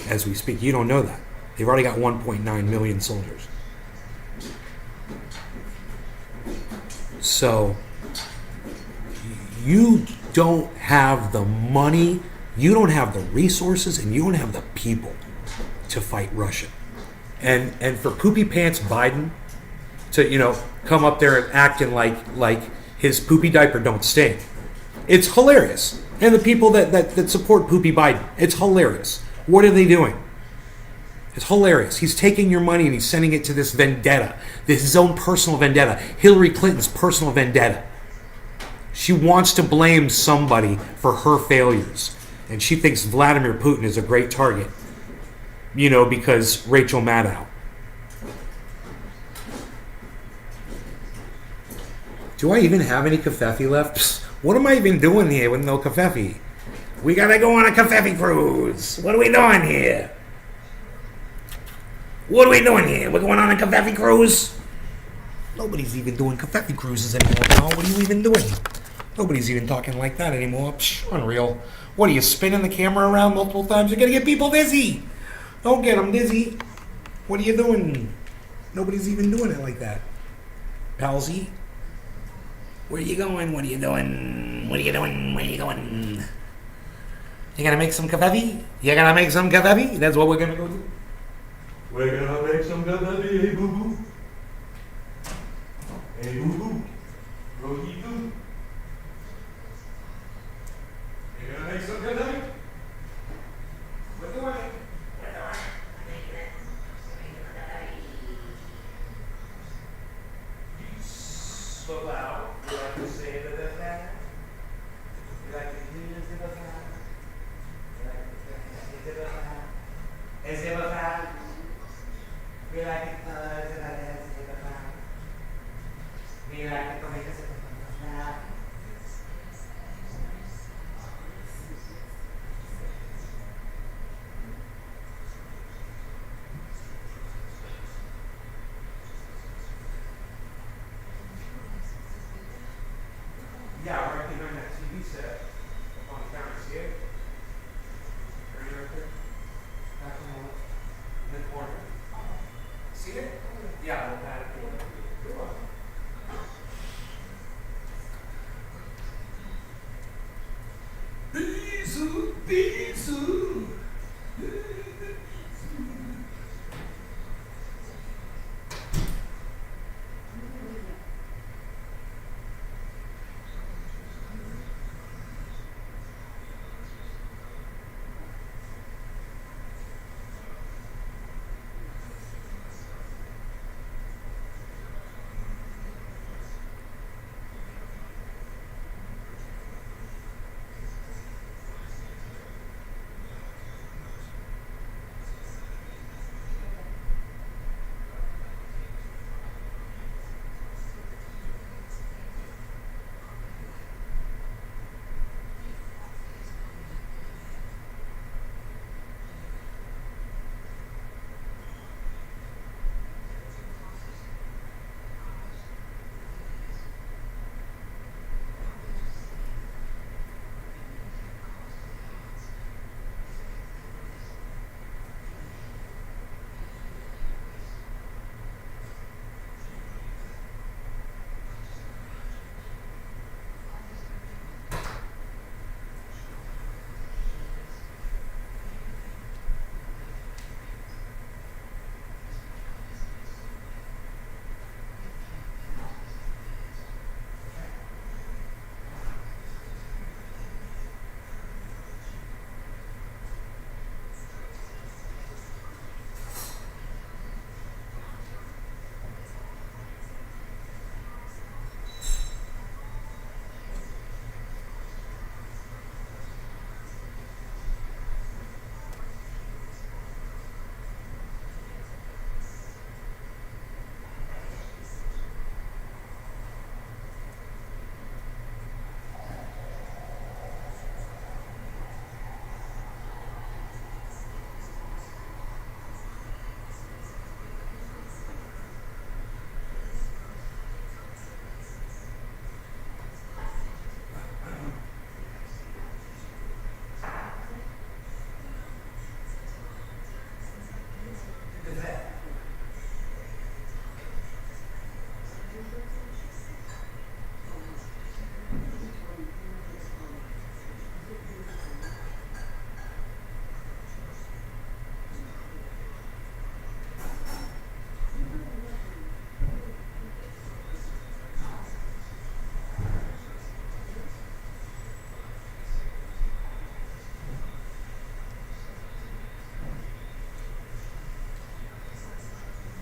as we speak. You don't know that. They've already got 1.9 million soldiers. So, you don't have the money, you don't have the resources, and you don't have the people to fight Russia. And for Poopy Pants Biden to, come up there and acting like his poopy diaper don't stink. It's hilarious. And the people that support Poopy Biden, it's hilarious. What are they doing? It's hilarious. He's taking your money and he's sending it to this vendetta. This his own personal vendetta. Hillary Clinton's personal vendetta. She wants to blame somebody for her failures. And she thinks Vladimir Putin is a great target. Because Rachel Maddow. Do I even have any kafefe left? What am I even doing here with no kafefe? We gotta go on a kafefe cruise. What are we doing here? What are we doing here? We're going on a kafefe cruise? Nobody's even doing kafefe cruises anymore now. What are you even doing? Nobody's even talking like that anymore. Unreal. What are you, spinning the camera around multiple times? You're gonna get people dizzy. Don't get them dizzy. What are you doing? Nobody's even doing it like that. Palsy? Where are you going? What are you doing? What are you doing? Where are you going? You gonna make some kafefe? You gonna make some kafefe? That's what we're gonna go do. We're gonna make some kafefe, hey boo boo. Hey boo boo. Yeah, right behind that TV set up on the counter. See it? Right there? Back in the corner. See it? Yeah, we'll pat it. Go on. Bisu, bisu.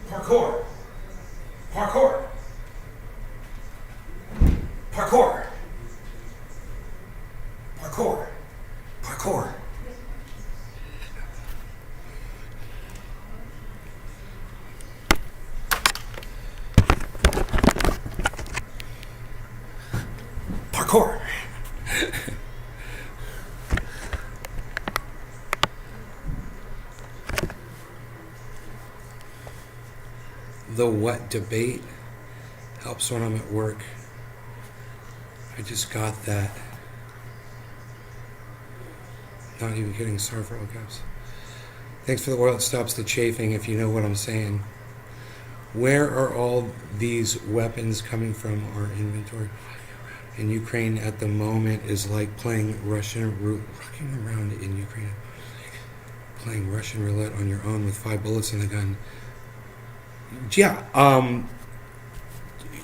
Parkour. Parkour. Parkour. Parkour. Parkour. Parkour. The what debate helps when I'm at work. I just got that. Not even kidding, sorry for all caps. Thanks for the oil that stops the chafing, if you know what I'm saying. Where are all these weapons coming from? Our inventory in Ukraine at the moment is like playing rocking around in Ukraine, playing Russian roulette on your own with 5 bullets in the gun. Yeah,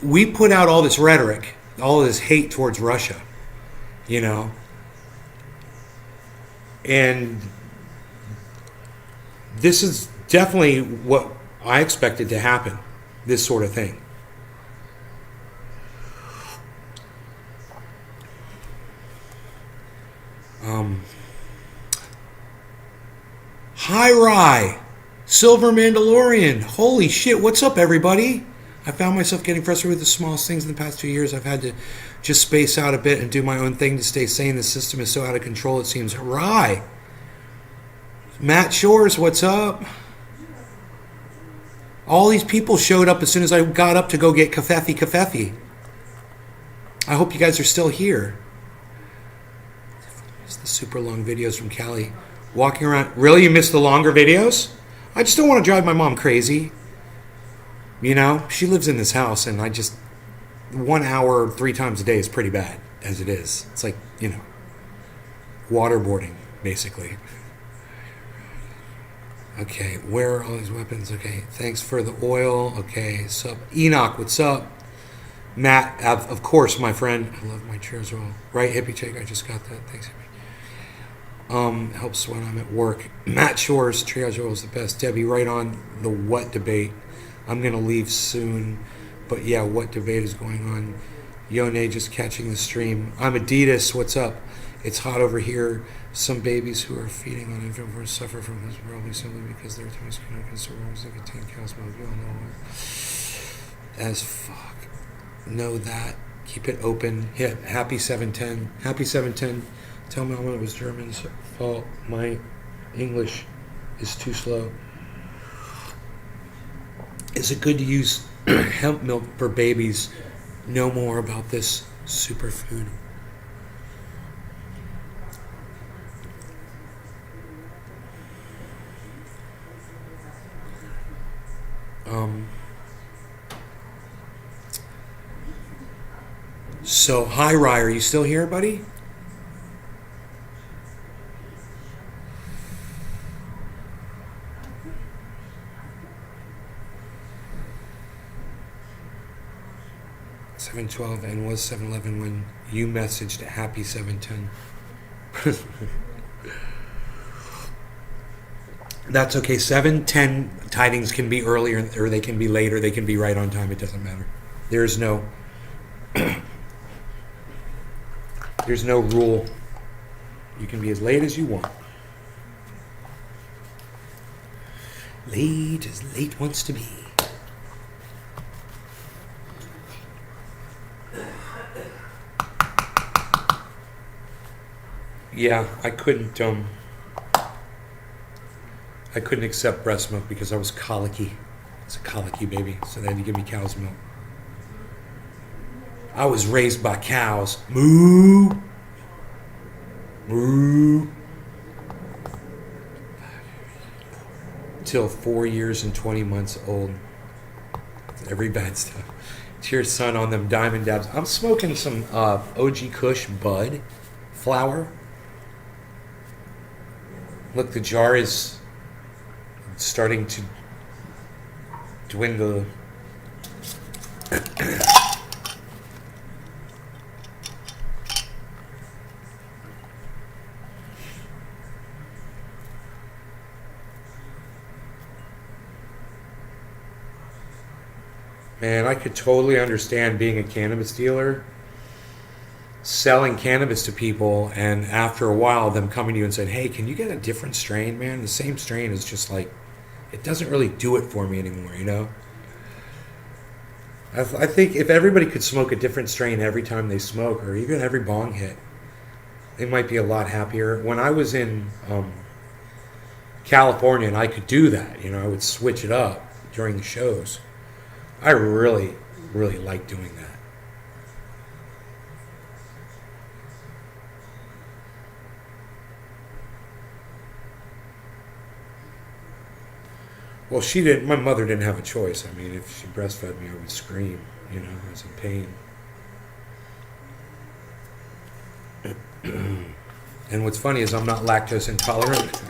we put out all this rhetoric, all this hate towards Russia, you know, and this is definitely what I expected to happen, this sort of thing. Hi, Rye. Silver Mandalorian. Holy shit, what's up, everybody? I found myself getting frustrated with the smallest things in the past 2 years. I've had to just space out a bit and do my own thing to stay sane. The system is so out of control, it seems. Rye. Matt Shores, what's up? All these people showed up as soon as I got up to go get kafefi. I hope you guys are still here. It's the super long videos from Cali. Walking around. Really? You missed the longer videos? I just don't want to drive my mom crazy. You know, she lives in this house, and 1 hour 3 times a day is pretty bad as it is. It's like, waterboarding, basically. Okay, where are all these weapons? Okay, thanks for the oil. Okay, sup. Enoch, what's up? Matt, of course, my friend. I love my chair as well. Right, hippie chick, I just got that. Thanks, hippie. Helps when I'm at work. Matt Shores, triage oil is the best. Debbie, right on the what debate. I'm going to leave soon. But yeah, what debate is going on? Yone just catching the stream. I'm Adidas, what's up? It's hot over here. Some babies who are feeding on infant formula suffer from this probably simply because their tummies cannot consume hormones that contain cow's milk. You all know as fuck. Know that. Keep it open. Hit happy 710. Happy 710. Tell me it was German's fault. My English is too slow. Is it good to use hemp milk for babies? Know more about this superfood. So, hi, Rye, are you still here, buddy? $7.12 and was $7.11 when you messaged happy 7:10. That's okay. 7:10 tidings can be earlier or they can be later. They can be right on time. It doesn't matter. There's no rule. You can be as late as you want. Late as late wants to be. Yeah, I couldn't accept breast milk because I was colicky. It's a colicky baby, so they had to give me cow's milk. I was raised by cows. Moo. Moo. Till 4 years and 20 months old. Every bad stuff. Cheers, son, on them diamond dabs. I'm smoking some OG Kush Bud flower. Look, the jar is starting to dwindle. Man, I could totally understand being a cannabis dealer, selling cannabis to people, and after a while them coming to you and saying, hey, can you get a different strain, man? The same strain is just like, it doesn't really do it for me anymore, you know? I think if everybody could smoke a different strain every time they smoke, or even every bong hit, they might be a lot happier. When I was in California and I could do that, you know, I would switch it up during the shows. I really, really like doing that. Well, my mother didn't have a choice. I mean, if she breastfed me, I would scream, you know, I was in pain. And what's funny is I'm not lactose intolerant.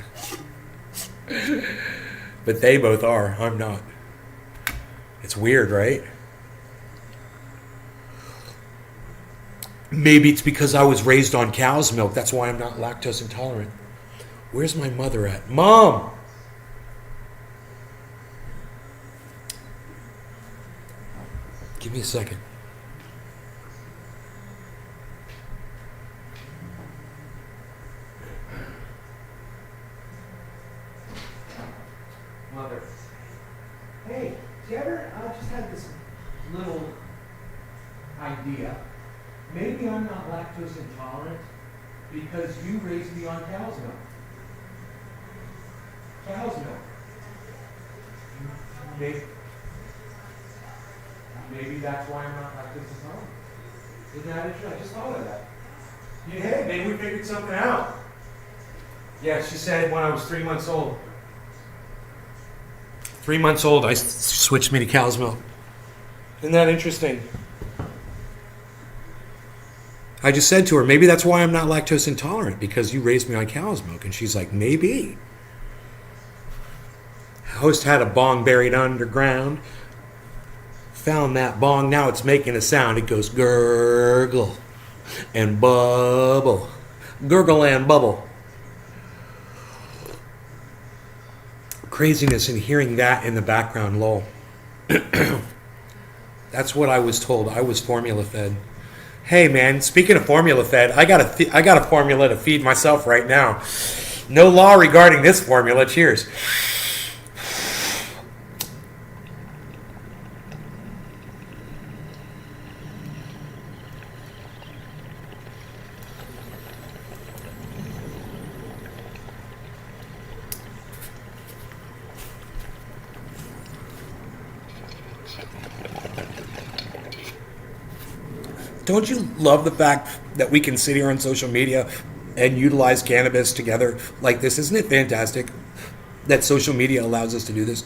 But they both are. I'm not. It's weird, right? Maybe it's because I was raised on cow's milk. That's why I'm not lactose intolerant. Where's my mother at? Mom! Give me a second. idea. Maybe I'm not lactose intolerant because you raised me on cow's milk. Cow's milk. Maybe that's why I'm not lactose intolerant. Isn't that interesting? I just thought of that. Yeah, hey, maybe we figured something out. Yeah, she said when I was 3 months old. 3 months old, I switched me to cow's milk. Isn't that interesting? I just said to her, maybe that's why I'm not lactose intolerant, because you raised me on cow's milk. And she's like, maybe. Host had a bong buried underground. Found that bong. Now it's making a sound. It goes gurgle and bubble. Gurgle and bubble. Craziness in hearing that in the background, lol. That's what I was told. I was formula fed. Hey man, speaking of formula fed, I got a formula to feed myself right now. No law regarding this formula. Cheers. Don't you love the fact that we can sit here on social media and utilize cannabis together like this? Isn't it fantastic that social media allows us to do this?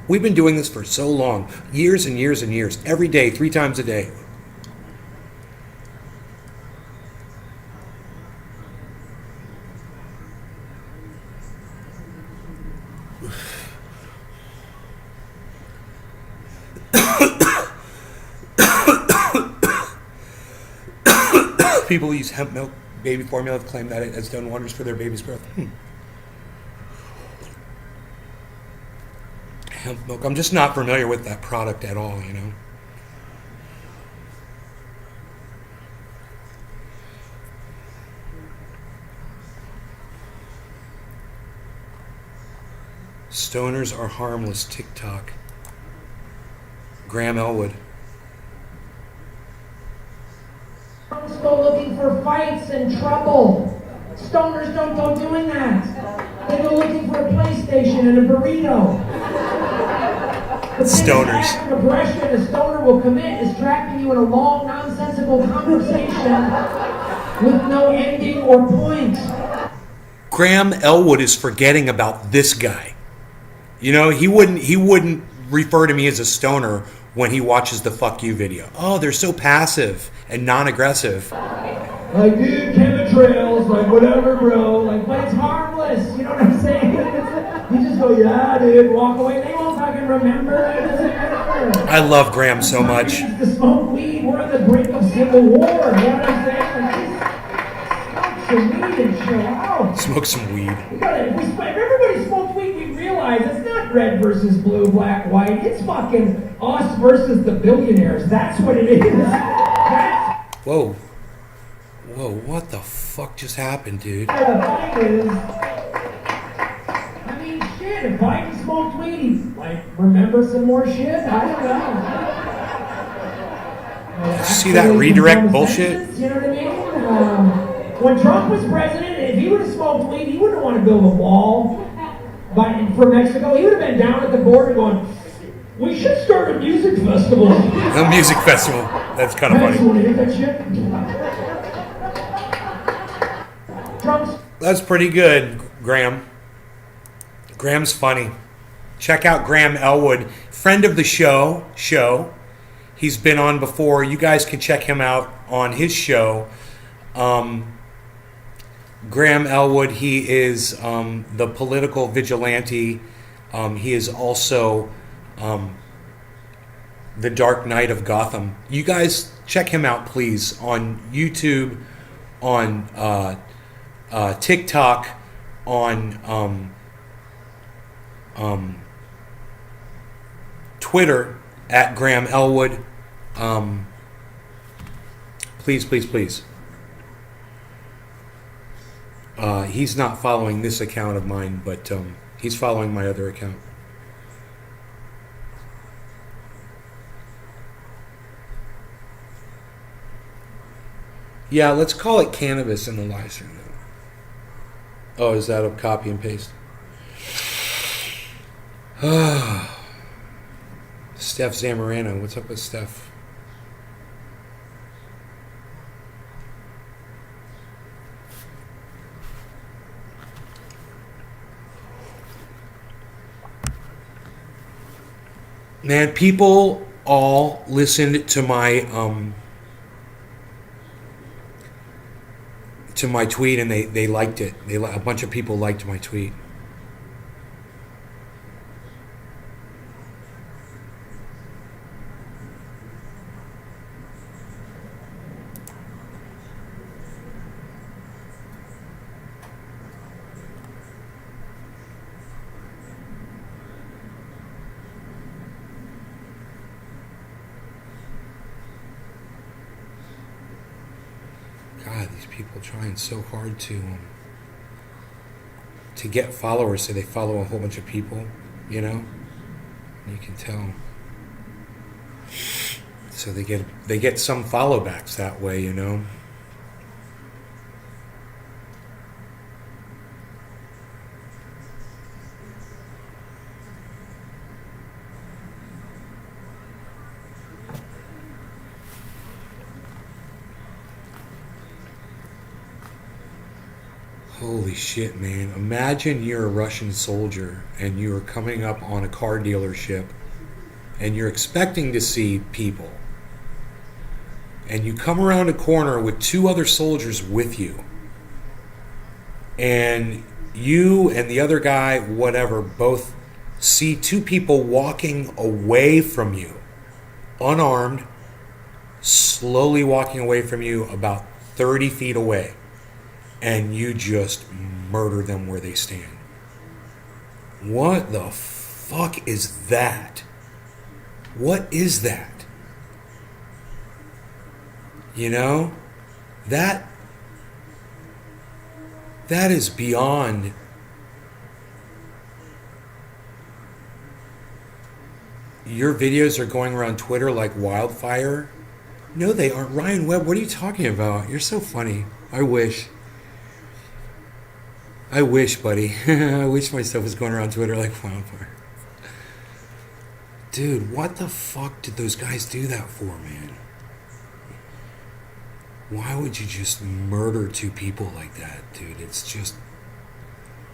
We've been doing this for so long, years and years and years, every day, 3 times a day. People who use hemp milk baby formula have claimed that it has done wonders for their baby's growth. Hemp milk. I'm just not familiar with that product at all, you know. Stoners are harmless. TikTok. Graham Elwood. Go looking for fights and trouble. Stoners don't go doing that. They go looking for a PlayStation and a burrito. The Stoners. act of aggression a stoner will commit is trapping you in a long, nonsensical conversation with no ending or point. Graham Elwood is forgetting about this guy. You know, he wouldn't refer to me as a stoner when he watches the fuck you video. Oh, they're so passive and non-aggressive. Like, dude, chemtrails, like, whatever, bro. Like, but it's harmless. You know what I'm saying? You just go, yeah, dude, walk away. They won't fucking remember. It doesn't matter. I love Graham so much. To smoke weed, we're on the brink of civil war. You know what I'm saying? Like, smoke some weed and chill out. Smoke some weed. If everybody smoked weed, we realize it's not red versus blue, black, white. It's fucking us versus the billionaires. That's what it is. Whoa. Whoa, what the fuck just happened, dude? The thing is, I mean, shit, if Biden smoked weed, he'd, like, remember some more shit? I don't know. See that redirect bullshit? You know what I mean? When Trump was president, if he would have smoked weed, he wouldn't want to build a wall for Mexico. He would have been down at the border going, we should start a music festival. A music festival. That's kind of funny. Want to hit that shit? That's pretty good, Graham. Graham's funny. Check out Graham Elwood, friend of the show. He's been on before. You guys can check him out on his show. Graham Elwood, he is the political vigilante. He is also the Dark Knight of Gotham. You guys check him out, please, on YouTube, on TikTok, on Twitter at Graham Elwood. Please. He's not following this account of mine, but he's following my other account. Yeah, let's call it cannabis in the live stream. Oh, is that a copy and paste? Steph Zamorano. What's up with Steph? Man, people all listened to my tweet, and they liked it. A bunch of people liked my tweet. God, these people trying so hard to get followers, so they follow a whole bunch of people, you know. You can tell. So they get some follow backs that way, you know. Holy shit, man. Imagine you're a Russian soldier and you're coming up on a car dealership and you're expecting to see people. And you come around a corner with two other soldiers with you. And you and the other guy, whatever, both see two people walking away from you, unarmed, slowly walking away from you about 30 feet away. And you just murder them where they stand. What the fuck is that? What is that? You know? That is beyond. Your videos are going around Twitter like wildfire? No, they aren't. Ryan Webb, what are you talking about? You're so funny. I wish, buddy. I wish my stuff was going around Twitter like wildfire. Dude, what the fuck did those guys do that for, man? Why would you just murder two people like that, dude? It's just...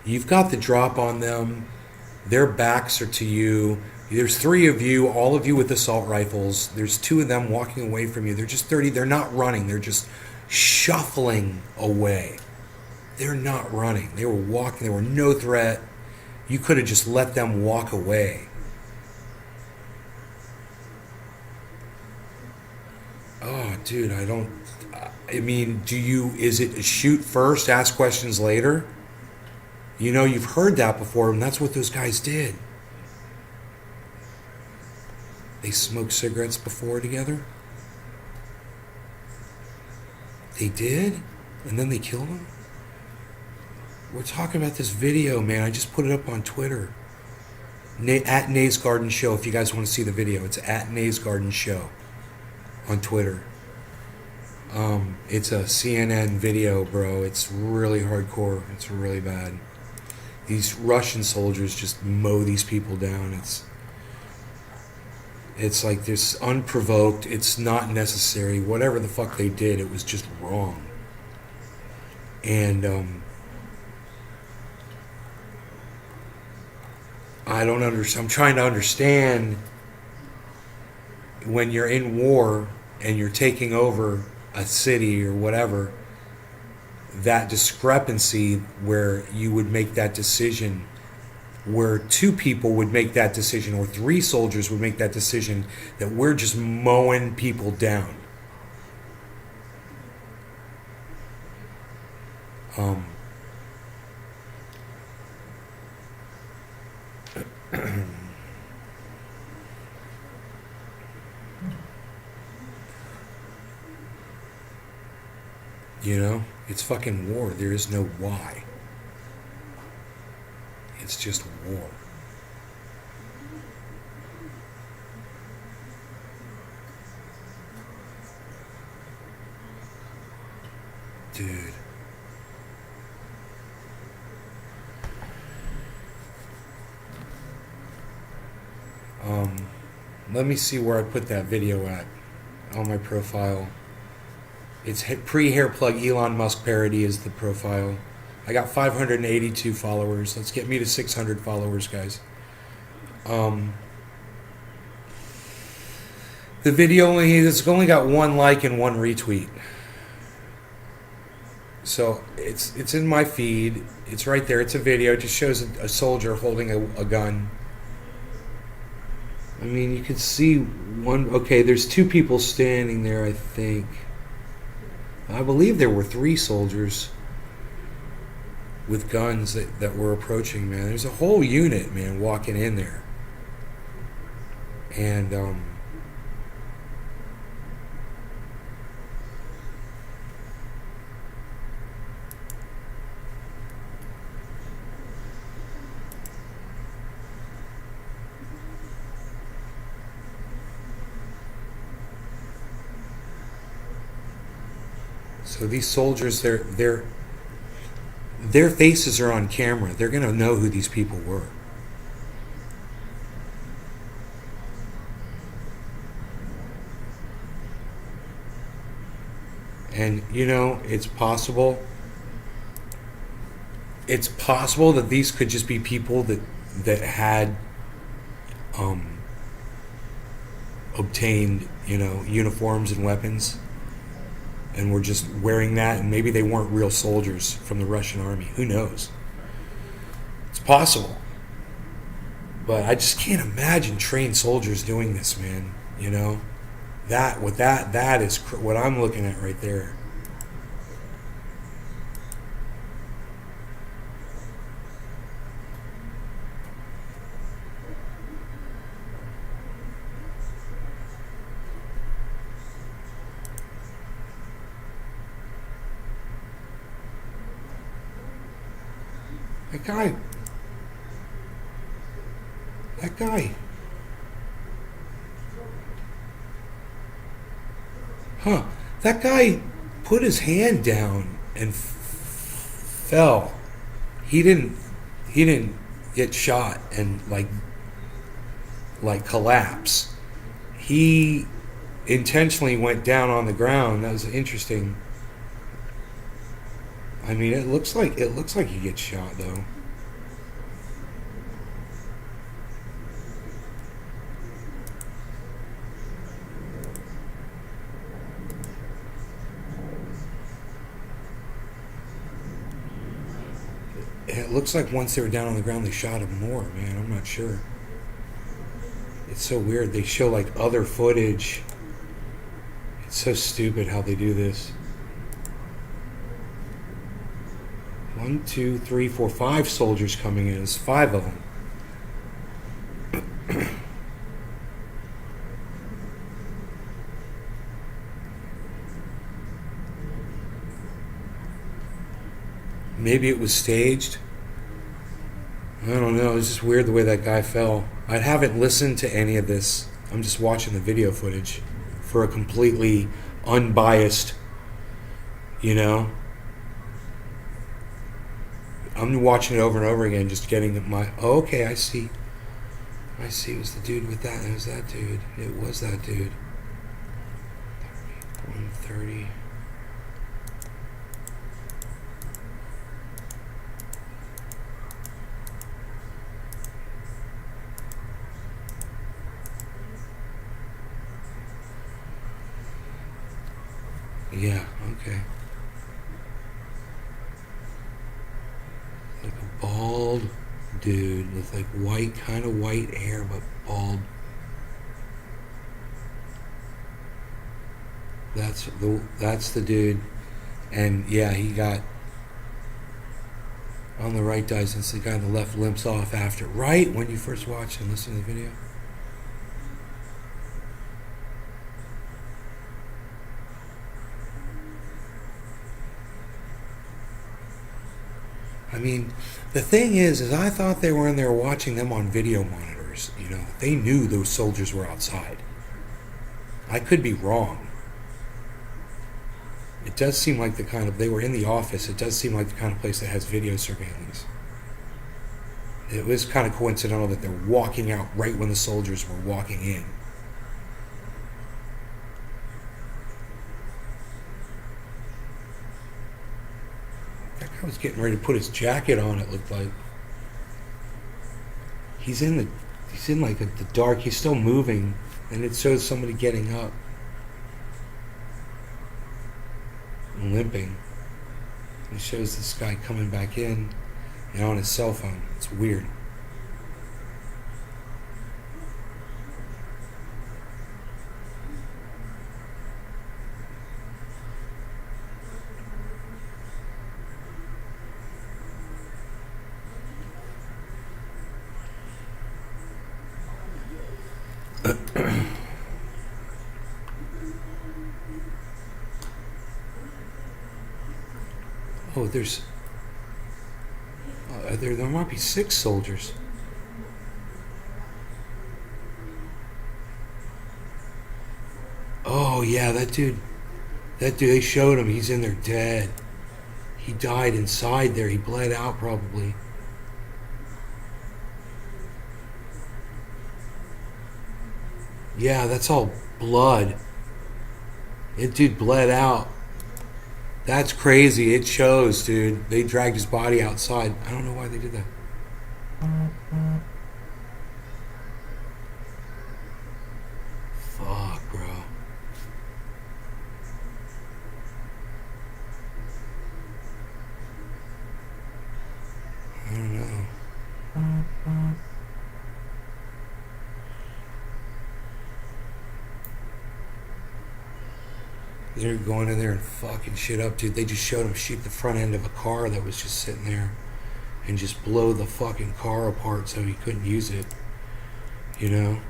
You've got the drop on them. Their backs are to you. There's three of you, all of you with assault rifles. There's two of them walking away from you. They're just 30. They're not running. They're just shuffling away. They're not running. They were walking. They were no threat. You could have just let them walk away. Oh, dude, I mean, is it shoot first, ask questions later? You know, you've heard that before, and that's what those guys did. They smoked cigarettes before together? They did? And then they killed him? We're talking about this video, man. I just put it up on Twitter. At Nays Garden Show, if you guys want to see the video. It's at Nays Garden Show on Twitter. It's a CNN video, bro. It's really hardcore. It's really bad. These Russian soldiers just mow these people down. It's like this unprovoked. It's not necessary. Whatever the fuck they did, it was just wrong. And I don't understand. I'm trying to understand when you're in war and you're taking over a city or whatever, that discrepancy where you would make that decision, where two people would make that decision or three soldiers would make that decision, that we're just mowing people down. You know, it's fucking war. There is no why. It's just war. Dude. Let me see where I put that video at on my profile. It's pre-hair plug Elon Musk parody is the profile. I got 582 followers. Let's get me to 600 followers, guys. The video it's only got 1 like and 1 retweet. So it's in my feed. It's right there. It's a video. It just shows a soldier holding a gun. I mean, you can see one. Okay, there's 2 people standing there, I think. I believe there were 3 soldiers with guns that were approaching, man. There's a whole unit, man, walking in there. And, so these soldiers, their faces are on camera. They're going to know who these people were. And, you know, it's possible that these could just be people that had obtained, you know, uniforms and weapons and were just wearing that, and maybe they weren't real soldiers from the Russian army. Who knows? It's possible. But I just can't imagine trained soldiers doing this, man. You know? That is what I'm looking at right there. That guy. Huh. That guy put his hand down and fell. He didn't get shot and like collapse. He intentionally went down on the ground. That was interesting. I mean, it looks like he gets shot though. It looks like once they were down on the ground, they shot him more, man. I'm not sure. It's so weird. They show like other footage. It's so stupid how they do this. 1, 2, 3, 4, 5 soldiers coming in. There's 5 of them. Maybe it was staged. I don't know. It's just weird the way that guy fell. I haven't listened to any of this. I'm just watching the video footage for a completely unbiased, you know. I'm watching it over and over again, just getting my. Oh, okay, I see. It was the dude with that. It was that dude. It was that dude. 130. Yeah, okay. Like a bald dude with like white, kind of white hair, but bald. That's the dude. And yeah, he got on the right dies, and the guy on the left limps off after. Right when you first watch and listen to the video. I mean, the thing is I thought they were in there watching them on video monitors. You know, they knew those soldiers were outside. I could be wrong. It does seem like they were in the office. It does seem like the kind of place that has video surveillance. It was kind of coincidental that they're walking out right when the soldiers were walking in. That guy was getting ready to put his jacket on, it looked like. He's in like the dark. He's still moving, and it shows somebody getting up and limping. It shows this guy coming back in and on his cell phone. It's weird. Oh, there might be 6 soldiers. Oh yeah, that dude, they showed him. He's in there dead. He died inside there. He bled out probably. Yeah, that's all blood. That dude bled out. That's crazy. It shows, dude. They dragged his body outside. I don't know why they did that. Fuck, bro. I don't know. They're going in there and fucking shit up, dude. They just showed him shoot the front end of a car that was just sitting there and just blow the fucking car apart so he couldn't use it. You know?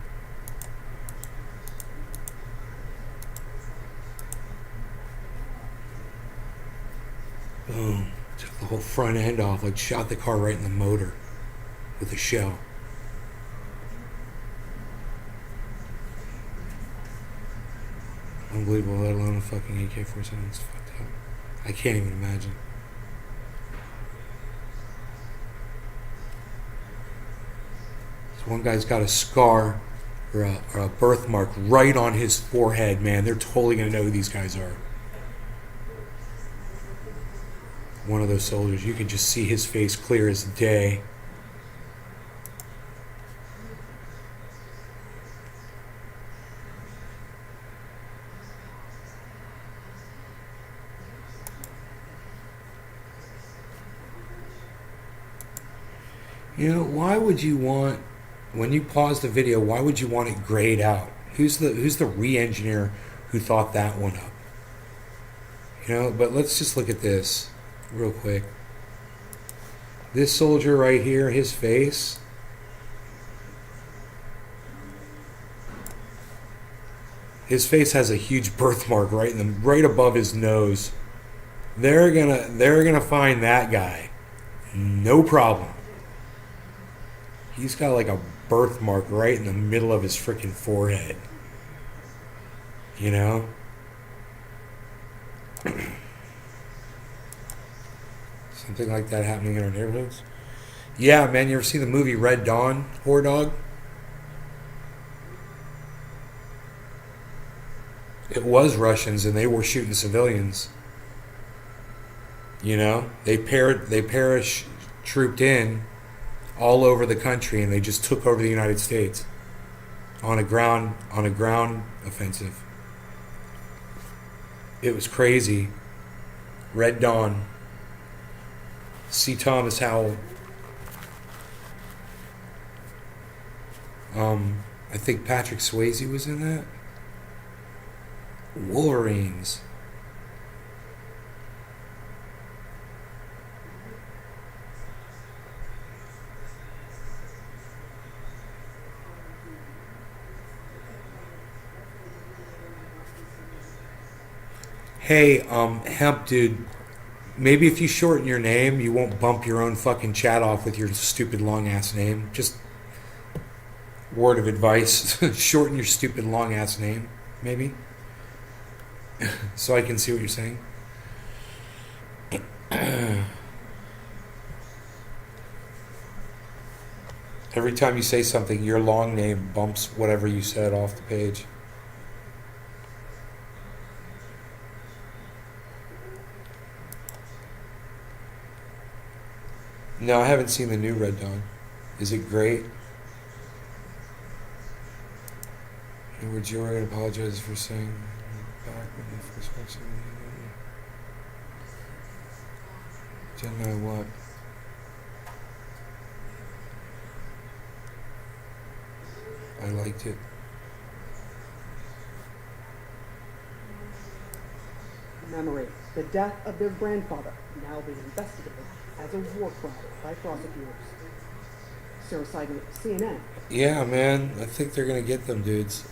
Boom. Took the whole front end off, like shot the car right in the motor with a shell. Unbelievable, let alone a fucking AK-47. It's fucked up. I can't even imagine. This one guy's got a scar or a birthmark right on his forehead, man. They're totally going to know who these guys are. One of those soldiers, you can just see his face clear as day. You know, why would you want, when you pause the video, why would you want it grayed out? Who's the re-engineer who thought that one up? You know, but let's just look at this real quick. This soldier right here, his face. His face has a huge birthmark right above his nose. They're gonna find that guy. No problem. He's got like a birthmark right in the middle of his freaking forehead. You know? Something like that happening in our neighborhoods. Yeah, man, you ever see the movie Red Dawn, Whore Dog? It was Russians and they were shooting civilians. You know? They paratrooped in all over the country and they just took over the United States on a ground offensive. It was crazy. Red Dawn. C. Thomas Howell. I think Patrick Swayze was in that. Wolverines. Hey, Hemp Dude, maybe if you shorten your name, you won't bump your own fucking chat off with your stupid long ass name. Just word of advice. Shorten your stupid long ass name, maybe. So I can see what you're saying. Every time you say something, your long name bumps whatever you said off the page. No, I haven't seen the new Red Dawn. Is it great? Edward Jordan apologizes for saying back when he first mentioned it. Didn't know what. I liked it. Commemorate the death of their grandfather, now being investigated as a war crime by prosecutors. Sarah Seidel, CNN. Yeah, man. I think they're going to get them dudes.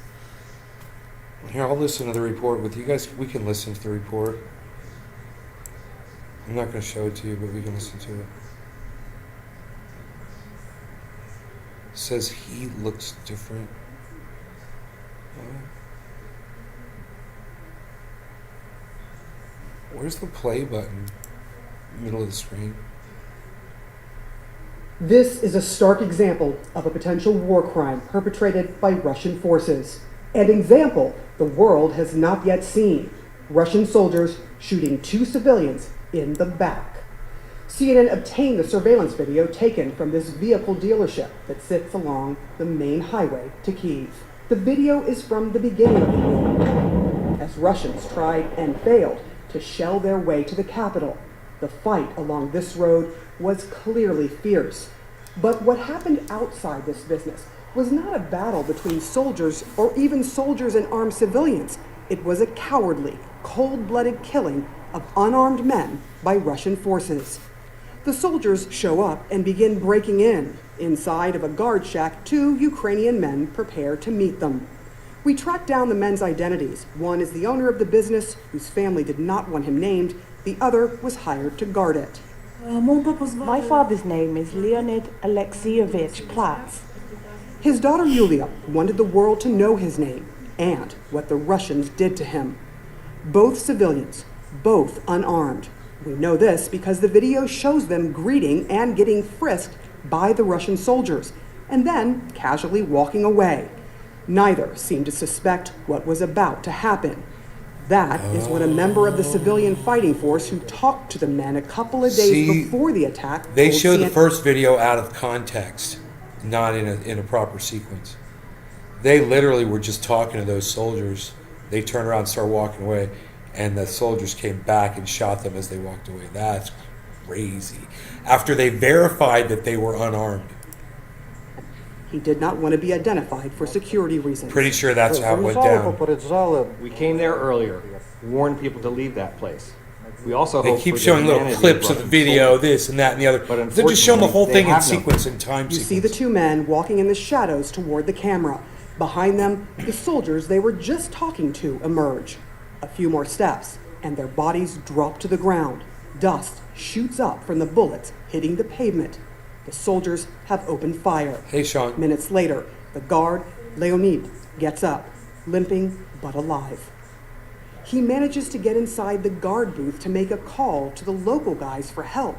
Here, I'll listen to the report with you guys. We can listen to the report. I'm not going to show it to you, but we can listen to it. It says he looks different. Where's the play button? Middle of the screen. This is a stark example of a potential war crime perpetrated by Russian forces. An example the world has not yet seen. Russian soldiers shooting 2 civilians in the back. CNN obtained the surveillance video taken from this vehicle dealership that sits along the main highway to Kyiv. The video is from the beginning of the war, as Russians tried and failed to shell their way to the capital. The fight along this road was clearly fierce. But what happened outside this business was not a battle between soldiers or even soldiers and armed civilians. It was a cowardly, cold-blooded killing of unarmed men by Russian forces. The soldiers show up and begin breaking in. Inside of a guard shack, 2 Ukrainian men prepare to meet them. We track down the men's identities. One is the owner of the business, whose family did not want him named. The other was hired to guard it. My father's name is Leonid Alexeyevich Platz. His daughter Yulia wanted the world to know his name and what the Russians did to him. Both civilians, both unarmed. We know this because the video shows them greeting and getting frisked by the Russian soldiers, and then casually walking away. Neither seemed to suspect what was about to happen. That is what a member of the civilian fighting force who talked to the men a couple of days before the attack. They showed the first video out of context, not in a proper sequence. They literally were just talking to those soldiers. They turned around and started walking away, and the soldiers came back and shot them as they walked away. That's crazy. After they verified that they were unarmed. He did not want to be identified for security reasons. Pretty sure that's how it went down. We came there earlier, warned people to leave that place. We also They hope keep for the showing little humanity clips of the Russian video, soldiers. this and that and the other. But They're just showing the whole thing unfortunately, in they have no sequence, in time You sequence. see the 2 men walking in the shadows toward the camera. Behind them, the soldiers they were just talking to emerge. A few more steps, and their bodies drop to the ground. Dust shoots up from the bullets hitting the pavement. The soldiers have opened fire. Hey, Sean. Minutes later, the guard, Leonid, gets up, limping but alive. He manages to get inside the guard booth to make a call to the local guys for help.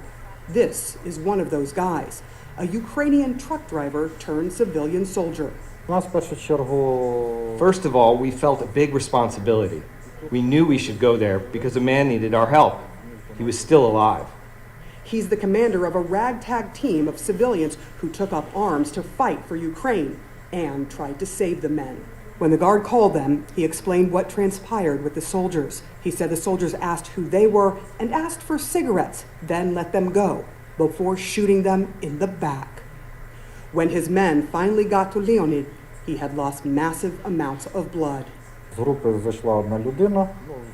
This is one of those guys, a Ukrainian truck driver turned civilian soldier. First of all, we felt a big responsibility. We knew we should go there because a man needed our help. He was still alive. He's the commander of a ragtag team of civilians who took up arms to fight for Ukraine and tried to save the men. When the guard called them, he explained what transpired with the soldiers. He said the soldiers asked who they were and asked for cigarettes, then let them go before shooting them in the back. When his men finally got to Leonid, he had lost massive amounts of blood.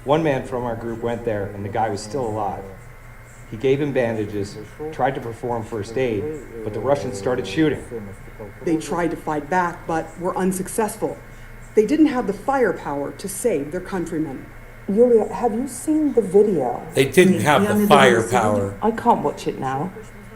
One man from our group went there and the guy was still alive. He gave him bandages, tried to perform first aid, but the Russians started shooting. They tried to fight back, but were unsuccessful. They didn't have the firepower to save their countrymen. Yulia, have you seen the video? They didn't have the firepower. I can't watch it now.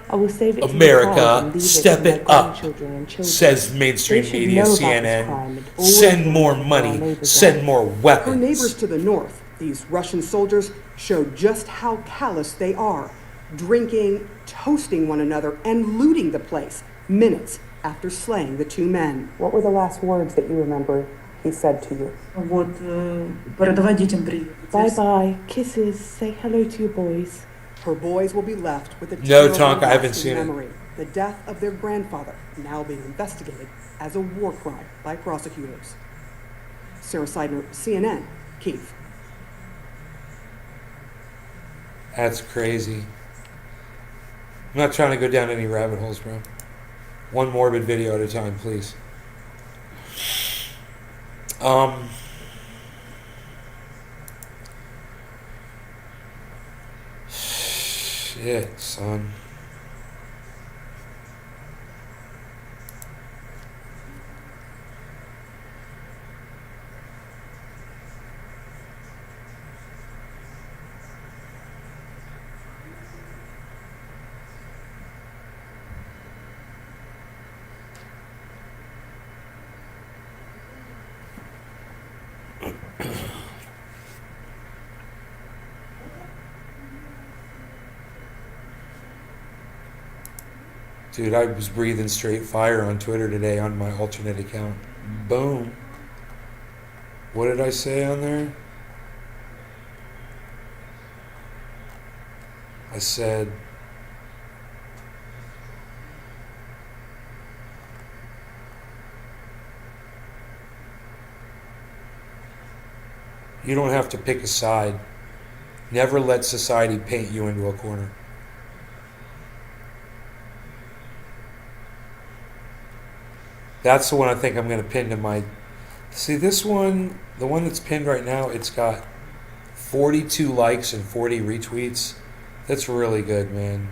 I will save it to the America, child and leave step to my it up, grandchildren and children. says mainstream They should media, know about this CNN. crime and all Send the more things our money, neighbors send are. more Her weapons. neighbors to the north, these Russian soldiers, showed just how callous they are. drinking, toasting one another, and looting the place minutes after slaying the two men. What were the last words that you remember he said to you? Вот, передавай дітям привіт. Bye bye, kisses, say hello to your boys. Her boys will be left with a No, terrible Tonka, I haven't lasting seen it. memory. The death of their grandfather now being investigated as a war crime by prosecutors. Sarah Seidner, CNN, Kiev. That's crazy. I'm not trying to go down any rabbit holes, bro. One morbid video at a time, please. Shit, son. Dude, I was breathing straight fire on Twitter today on my alternate account. Boom. What did I say on there? I said, you don't have to pick a side. Never let society paint you into a corner. That's the one I think I'm going to pin to my... See, this one, the one that's pinned right now, it's got 42 likes and 40 retweets. That's really good, man.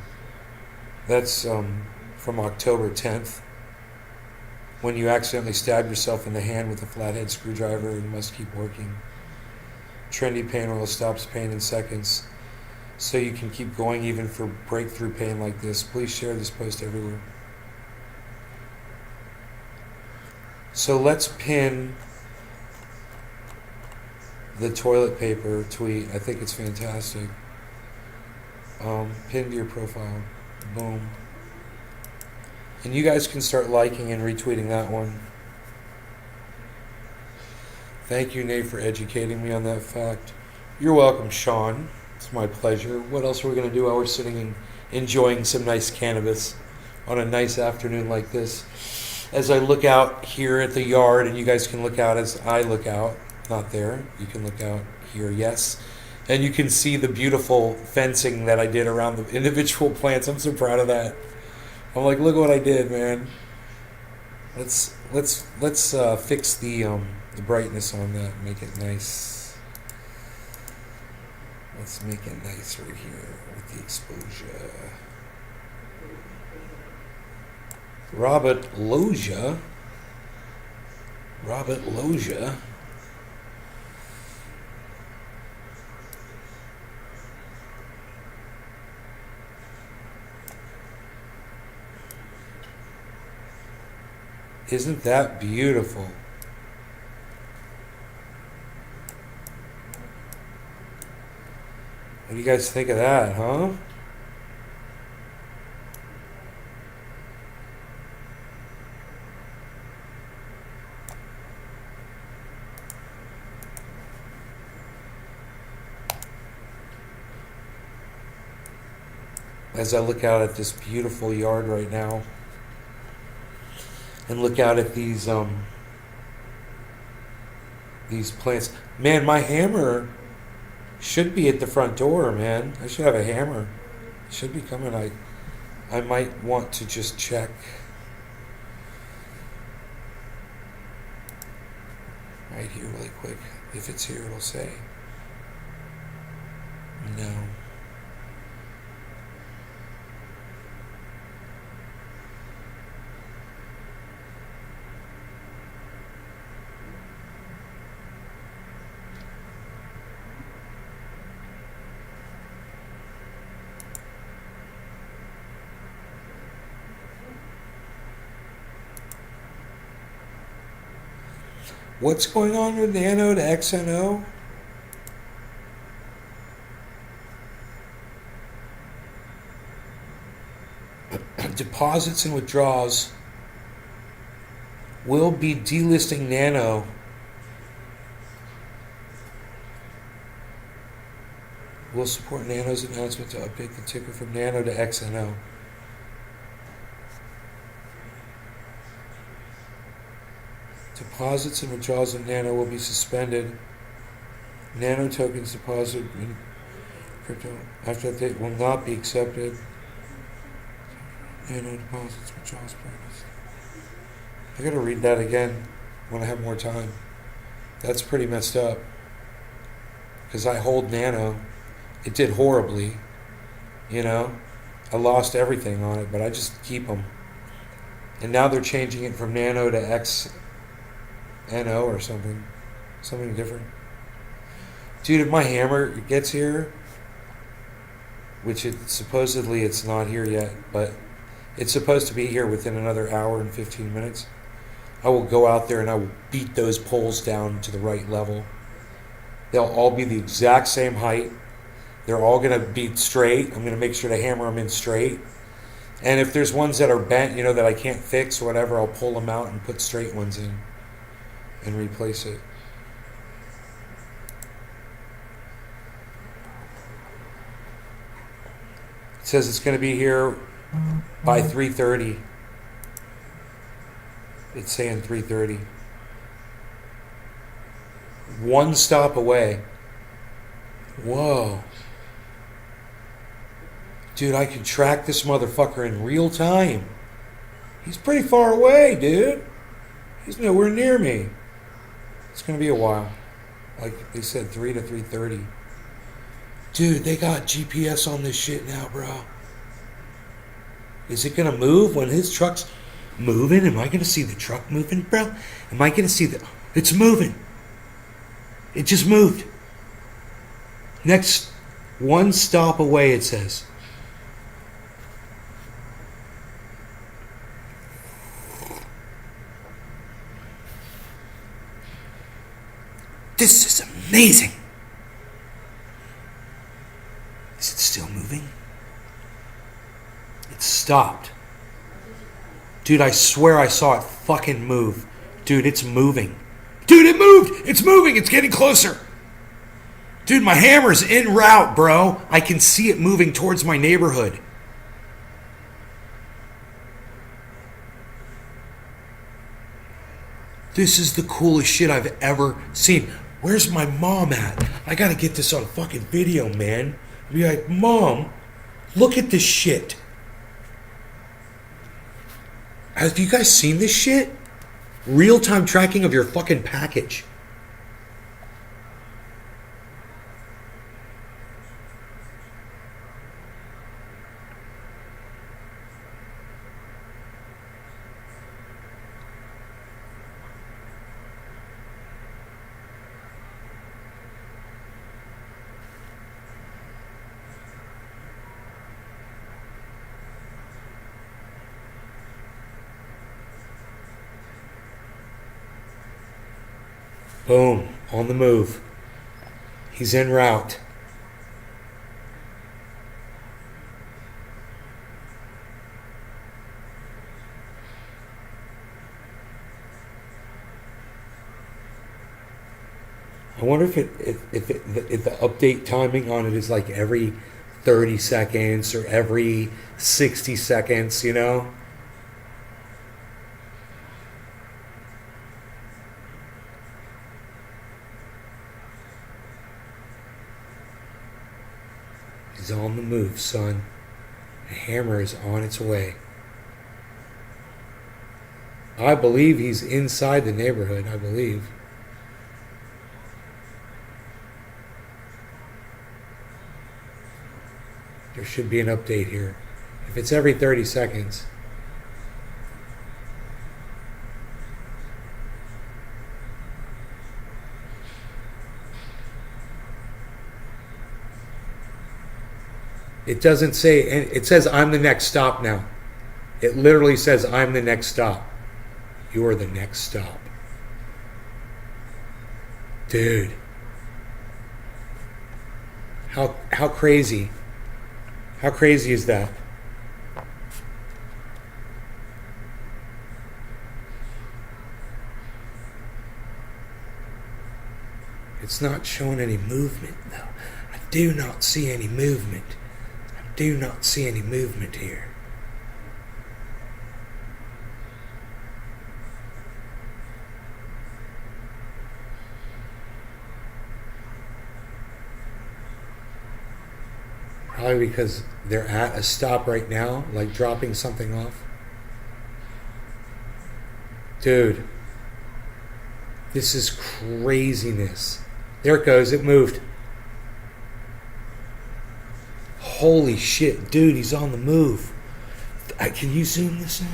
That's from October 10th. When you accidentally stab yourself in the hand with a flathead screwdriver and must keep working. Trendy pain oil stops pain in seconds. So you can keep going even for breakthrough pain like this. Please share this post everywhere. So let's pin the toilet paper tweet. I think it's fantastic. Pin to your profile. Boom. And you guys can start liking and retweeting that one. Thank you, Nate, for educating me on that fact. You're welcome, Sean. It's my pleasure. What else are we going to do while we're sitting and enjoying some nice cannabis on a nice afternoon like this? As I look out here at the yard, and you guys can look out as I look out. Not there. You can look out here, yes. And you can see the beautiful fencing that I did around the individual plants. I'm so proud of that. I'm like, look what I did, man. Let's fix the brightness on that, make it nice. Let's make it nice right here with the exposure. Robert Loggia. Isn't that beautiful? What do you guys think of that, huh? As I look out at this beautiful yard right now, and look out at these plants. Man, my hammer should be at the front door, man. I should have a hammer. It should be coming. I might want to just check. Right here really quick. If it's here, it'll say. No. What's going on with Nano to XNO? Deposits and withdrawals will be delisting Nano. Will support Nano's announcement to update the ticker from Nano to XNO. Deposits and withdrawals of Nano will be suspended. Nano tokens deposit in crypto after that date will not be accepted. Nano deposits, withdrawals, practice. I gotta read that again when I have more time. That's pretty messed up. Because I hold Nano. It did horribly. You know? I lost everything on it, but I just keep them. And now they're changing it from Nano to XNO or something. Something different. Dude, if my hammer gets here, which supposedly it's not here yet, but it's supposed to be here within another hour and 15 minutes, I will go out there and I will beat those poles down to the right level. They'll all be the exact same height. They're all going to be straight. I'm going to make sure to hammer them in straight. And if there's ones that are bent, you know, that I can't fix or whatever, I'll pull them out and put straight ones in and replace it. It says it's going to be here by 3:30. It's saying 3:30. One stop away. Whoa. Dude, I can track this motherfucker in real time. He's pretty far away, dude. He's nowhere near me. It's going to be a while. Like they said, 3 to 3:30. Dude, they got GPS on this shit now, bro. Is it going to move when his truck's moving? Am I going to see the truck moving, bro? Am I going to see the... It's moving. It just moved. Next, one stop away, it says. This is amazing. Is it still moving? It stopped. Dude, I swear I saw it fucking move. Dude, it's moving. Dude, it moved! It's moving! It's getting closer! Dude, my hammer's en route, bro. I can see it moving towards my neighborhood. This is the coolest shit I've ever seen. Where's my mom at? I gotta get this on fucking video, man. Be like, Mom, look at this shit. Have you guys seen this shit? Real-time tracking of your fucking package. Boom, on the move. He's en route. I wonder if the update timing on it is like every 30 seconds or every 60 seconds, you know? He's on the move, son. The hammer is on its way. I believe he's inside the neighborhood, I believe. There should be an update here. If it's every 30 seconds. It doesn't say, it says I'm the next stop now. It literally says I'm the next stop. You're the next stop. Dude. How crazy. How crazy is that? It's not showing any movement, though. I do not see any movement. I do not see any movement here. Probably because they're at a stop right now, like dropping something off. Dude, this is craziness. There it goes. It moved. Holy shit, dude, he's on the move. Can you zoom this in?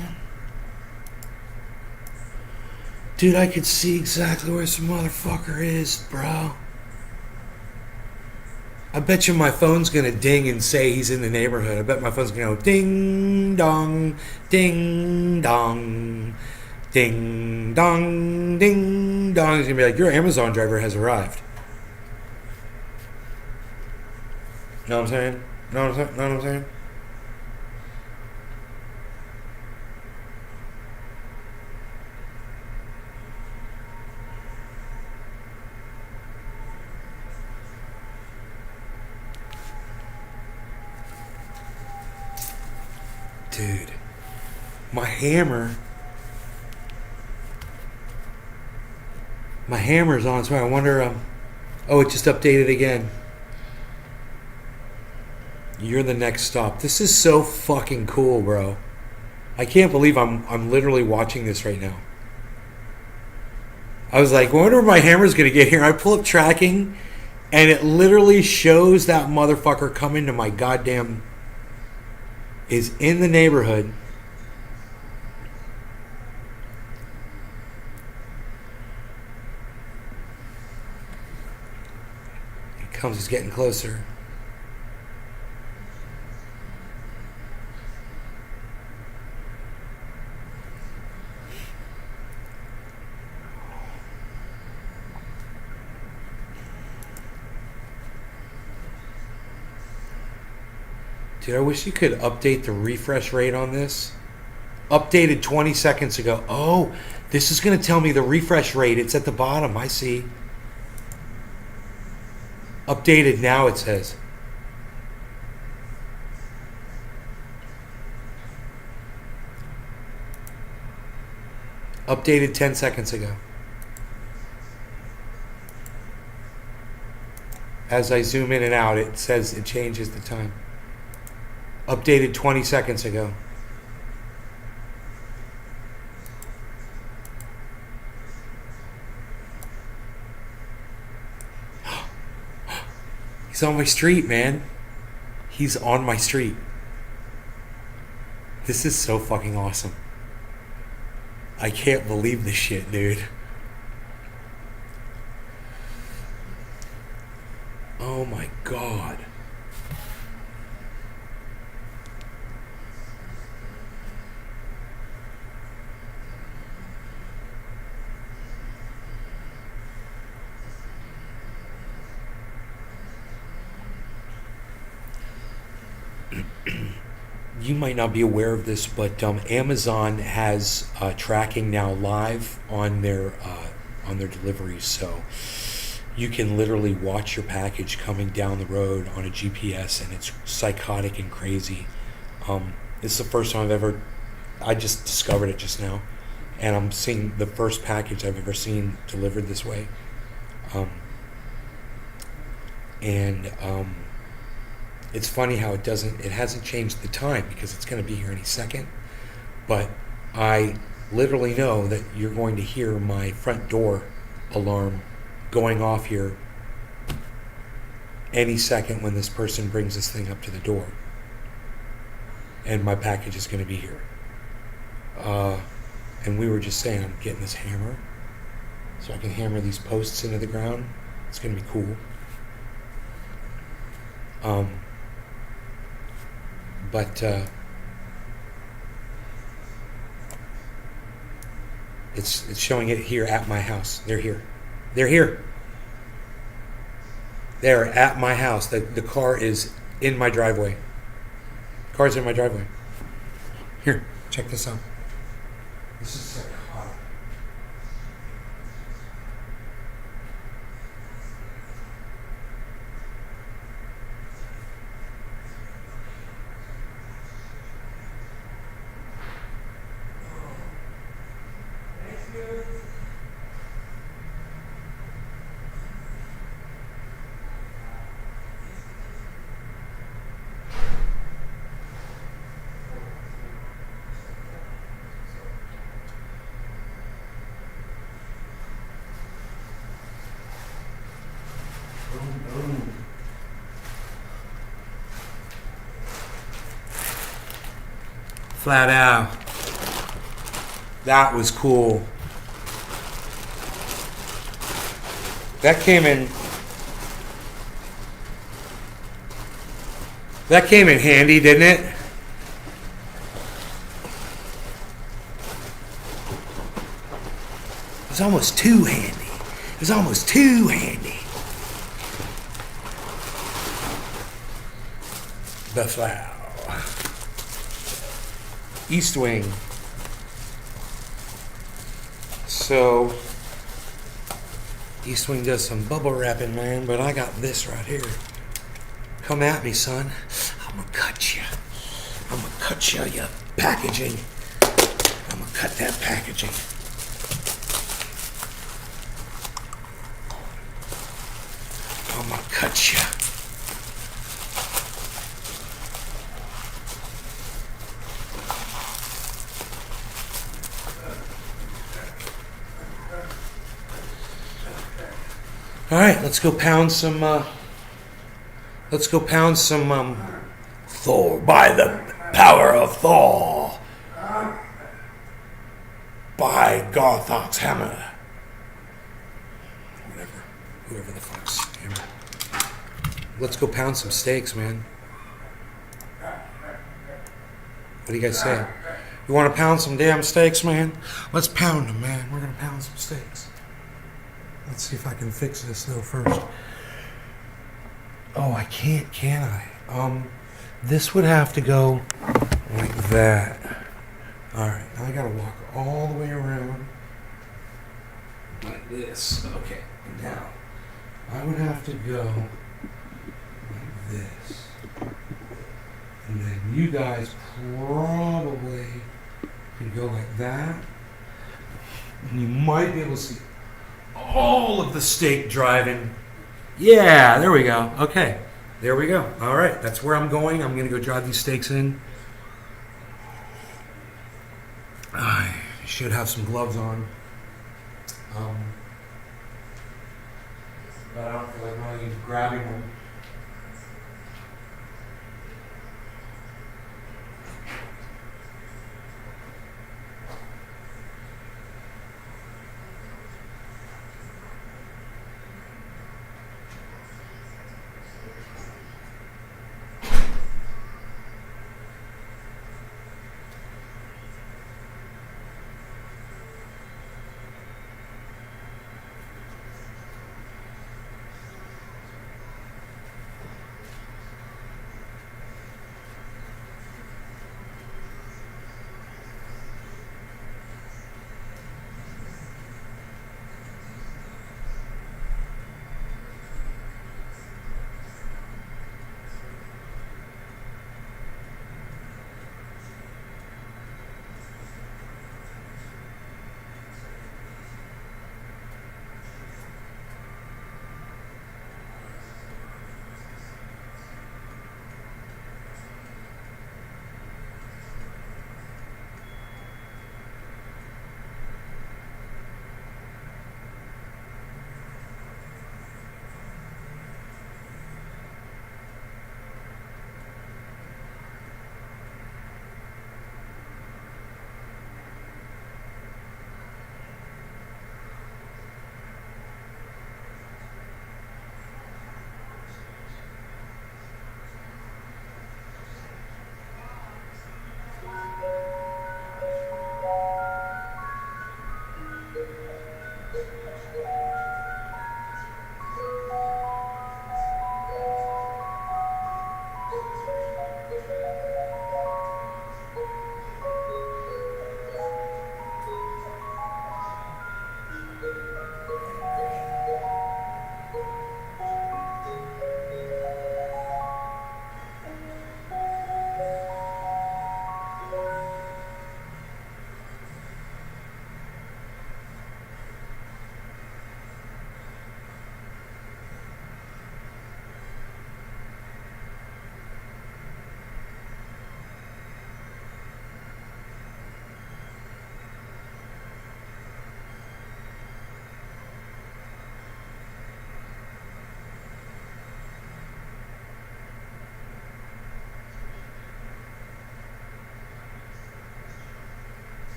Dude, I could see exactly where this motherfucker is, bro. I bet you my phone's gonna ding and say he's in the neighborhood. I bet my phone's gonna go ding dong, ding dong, ding dong, ding dong. He's gonna be like, your Amazon driver has arrived. Know what I'm saying? Know what I'm saying? Dude, my hammer's on its way. I wonder, oh, it just updated again. You're the next stop. This is so fucking cool, bro. I can't believe I'm literally watching this right now. I was like, I wonder where my hammer's gonna get here. I pull up tracking, and it literally shows that motherfucker coming to my goddamn... is in the neighborhood. It comes, it's getting closer. Dude, I wish you could update the refresh rate on this. Updated 20 seconds ago. Oh, this is going to tell me the refresh rate. It's at the bottom. I see. Updated now, it says. Updated 10 seconds ago. As I zoom in and out, it says it changes the time. Updated 20 seconds ago. He's on my street, man. He's on my street. This is so fucking awesome. I can't believe this shit, dude. Oh my god. You might not be aware of this, but Amazon has tracking now live on their deliveries, so you can literally watch your package coming down the road on a GPS, and it's psychotic and crazy. This is the first time I just discovered it just now, and I'm seeing the first package I've ever seen delivered this way. It's funny how it hasn't changed the time, because it's going to be here any second. But I literally know that you're going to hear my front door alarm going off here any second when this person brings this thing up to the door. And my package is going to be here. And we were just saying, I'm getting this hammer so I can hammer these posts into the ground. It's going to be cool. But it's showing it here at my house. They're here. They're here. They're at my house. The car is in my driveway. The car's in my driveway. Here, check this out. This is psychotic. Flat out. That was cool. That came in handy, didn't it? It was almost too handy. It was almost too handy. The flower. East Wing. So, East Wing does some bubble wrapping, man, but I got this right here. Come at me, son. I'm gonna cut you. I'm gonna cut you, you packaging. I'm gonna cut that packaging. I'm gonna cut you. All right, let's go pound some. Thor by the power of Thor. By Garthok's hammer. Whoever the fuck's hammer. Let's go pound some steaks, man. What do you guys say? You want to pound some damn steaks, man? Let's pound them, man. We're gonna pound some steaks. Let's see if I can fix this though first. Oh, I can't, can I? This would have to go like that. Alright, now I gotta walk all the way around like this. Okay, and now I would have to go like this. And then you guys probably could go like that. And you might be able to see all of the steak driving. Yeah, there we go. Okay, there we go. All right, that's where I'm going. I'm going to go drive these steaks in. I should have some gloves on. But I don't feel like really grabbing them.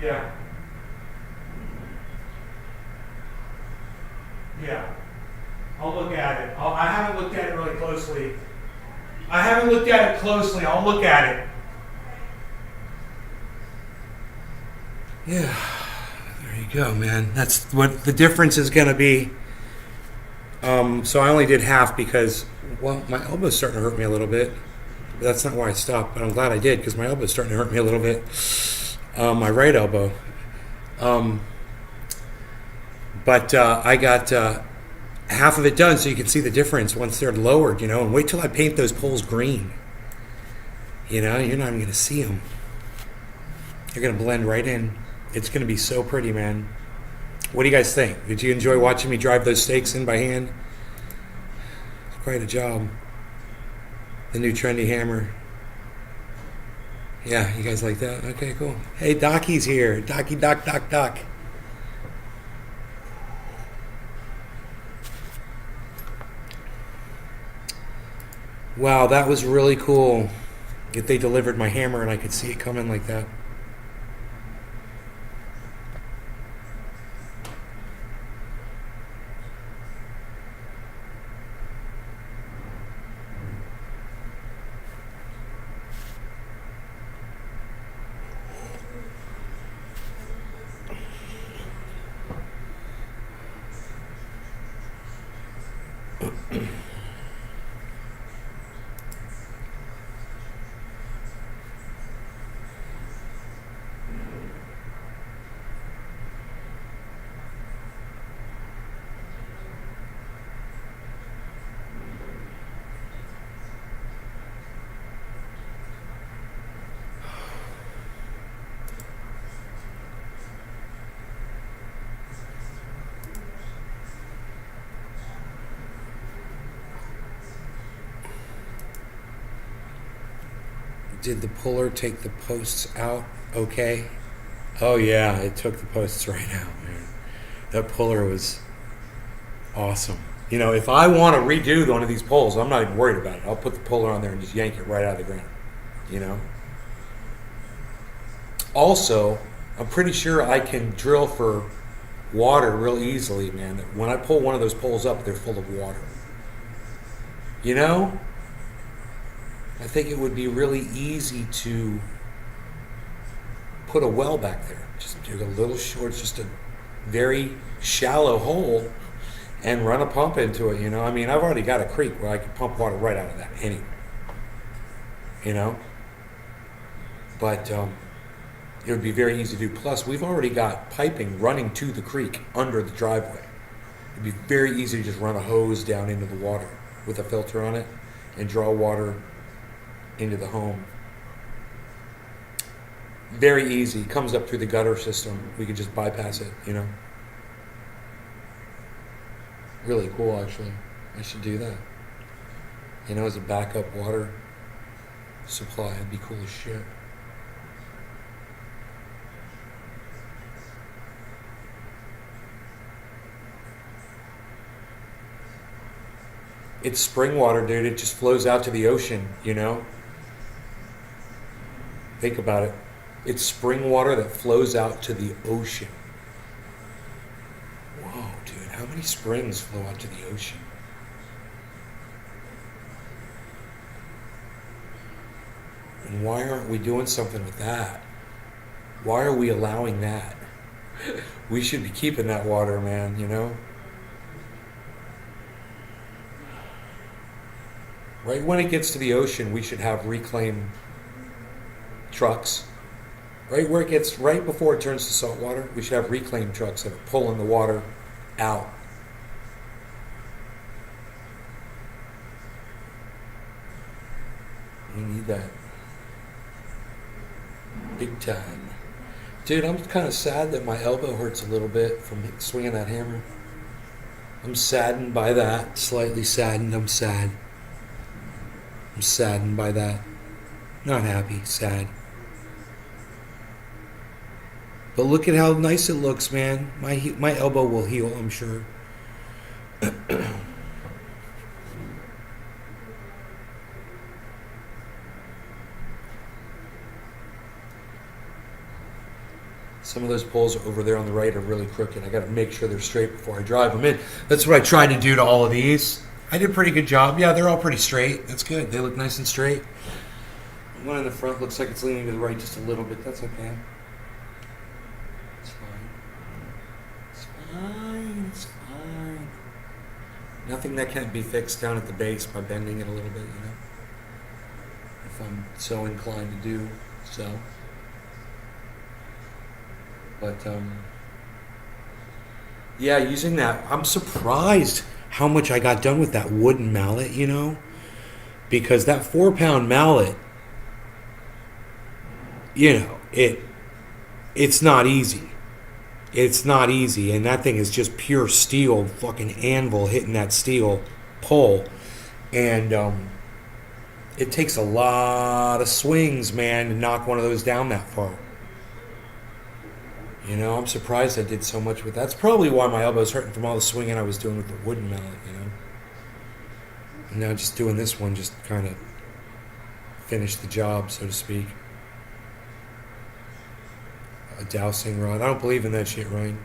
Yeah. Yeah. I'll look at it. I haven't looked at it really closely. I'll look at it. Yeah. There you go, man. That's what the difference is going to be. So I only did half because, well, my elbow's starting to hurt me a little bit. But that's not why I stopped, but I'm glad I did because my elbow's starting to hurt me a little bit. My right elbow. But I got half of it done so you can see the difference once they're lowered, you know. And wait till I paint those poles green. You know, you're not even going to see them. They're going to blend right in. It's going to be so pretty, man. What do you guys think? Did you enjoy watching me drive those stakes in by hand? It's quite a job. The new trendy hammer. Yeah, you guys like that? Okay, cool. Hey, Docky's here. Doc. Wow, that was really cool. If they delivered my hammer and I could see it coming like that. Did the puller take the posts out okay? Oh yeah, it took the posts right out, man. That puller was awesome. You know, if I want to redo one of these poles, I'm not even worried about it. I'll put the puller on there and just yank it right out of the ground. You know? Also, I'm pretty sure I can drill for water real easily, man. When I pull one of those poles up, they're full of water. You know? I think it would be really easy to put a well back there. Just do a little short, just a very shallow hole and run a pump into it, you know? I mean, I've already got a creek where I could pump water right out of that anyway. You know? But it would be very easy to do. Plus, we've already got piping running to the creek under the driveway. It'd be very easy to just run a hose down into the water with a filter on it and draw water into the home. Very easy. Comes up through the gutter system. We could just bypass it, you know. Really cool, actually. I should do that. You know, as a backup water supply, it'd be cool as shit. It's spring water, dude. It just flows out to the ocean, you know? Think about it. It's spring water that flows out to the ocean. Whoa, dude. How many springs flow out to the ocean? And why aren't we doing something with that? Why are we allowing that? We should be keeping that water, man, you know? Right when it gets to the ocean, we should have reclaim trucks. Right where it gets, right before it turns to salt water, we should have reclaim trucks that are pulling the water out. We need that. Big time. Dude, I'm kind of sad that my elbow hurts a little bit from swinging that hammer. I'm saddened by that. Slightly saddened. I'm sad. I'm saddened by that. Not happy, sad. But look at how nice it looks, man. My elbow will heal, I'm sure. Some of those poles over there on the right are really crooked. I got to make sure they're straight before I drive them in. That's what I tried to do to all of these. I did a pretty good job. Yeah, they're all pretty straight. That's good. They look nice and straight. One in the front looks like it's leaning to the right just a little bit. That's okay. It's fine. It's fine. It's fine. Nothing that can't be fixed down at the base by bending it a little bit, you know? If I'm so inclined to do so. But, yeah, using that, I'm surprised how much I got done with that wooden mallet, you know? Because that 4-pound mallet, you know, it's not easy. It's not easy, and that thing is just pure steel, fucking anvil hitting that steel pole. And it takes a lot of swings, man, to knock one of those down that far. You know, I'm surprised I did so much with that. That's probably why my elbow's hurting from all the swinging I was doing with the wooden mallet, you know. And now just doing this one just kind of finished the job, so to speak. A dowsing rod. I don't believe in that shit, Ryan.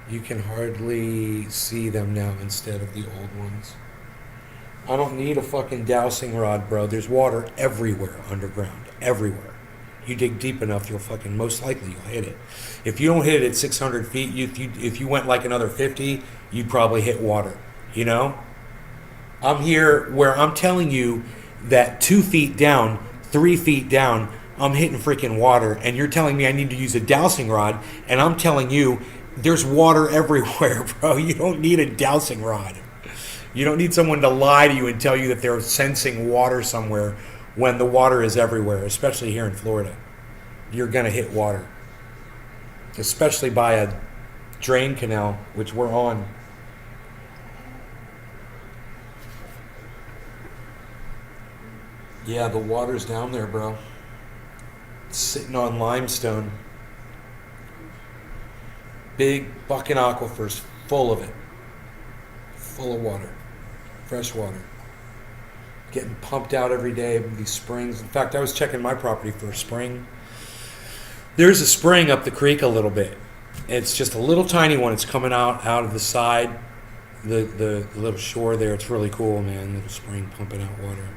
You can hardly see them now instead of the old ones. I don't need a fucking dowsing rod, bro. There's water everywhere underground. Everywhere. You dig deep enough, you'll fucking, most likely you'll hit it. If you don't hit it at 600 feet, if you went like another 50, you'd probably hit water, you know? I'm here where I'm telling you that 2 feet down, 3 feet down, I'm hitting freaking water, and you're telling me I need to use a dowsing rod, and I'm telling you there's water everywhere, bro. You don't need a dowsing rod. You don't need someone to lie to you and tell you that they're sensing water somewhere when the water is everywhere, especially here in Florida. You're going to hit water, especially by a drain canal, which we're on. Yeah, the water's down there, bro. It's sitting on limestone. Big bucket aquifers full of it. Full of water. Fresh water. Getting pumped out every day with these springs. In fact, I was checking my property for a spring. There's a spring up the creek a little bit. It's just a little tiny one. It's coming out of the side, the little shore there. It's really cool, man. Little spring pumping out water.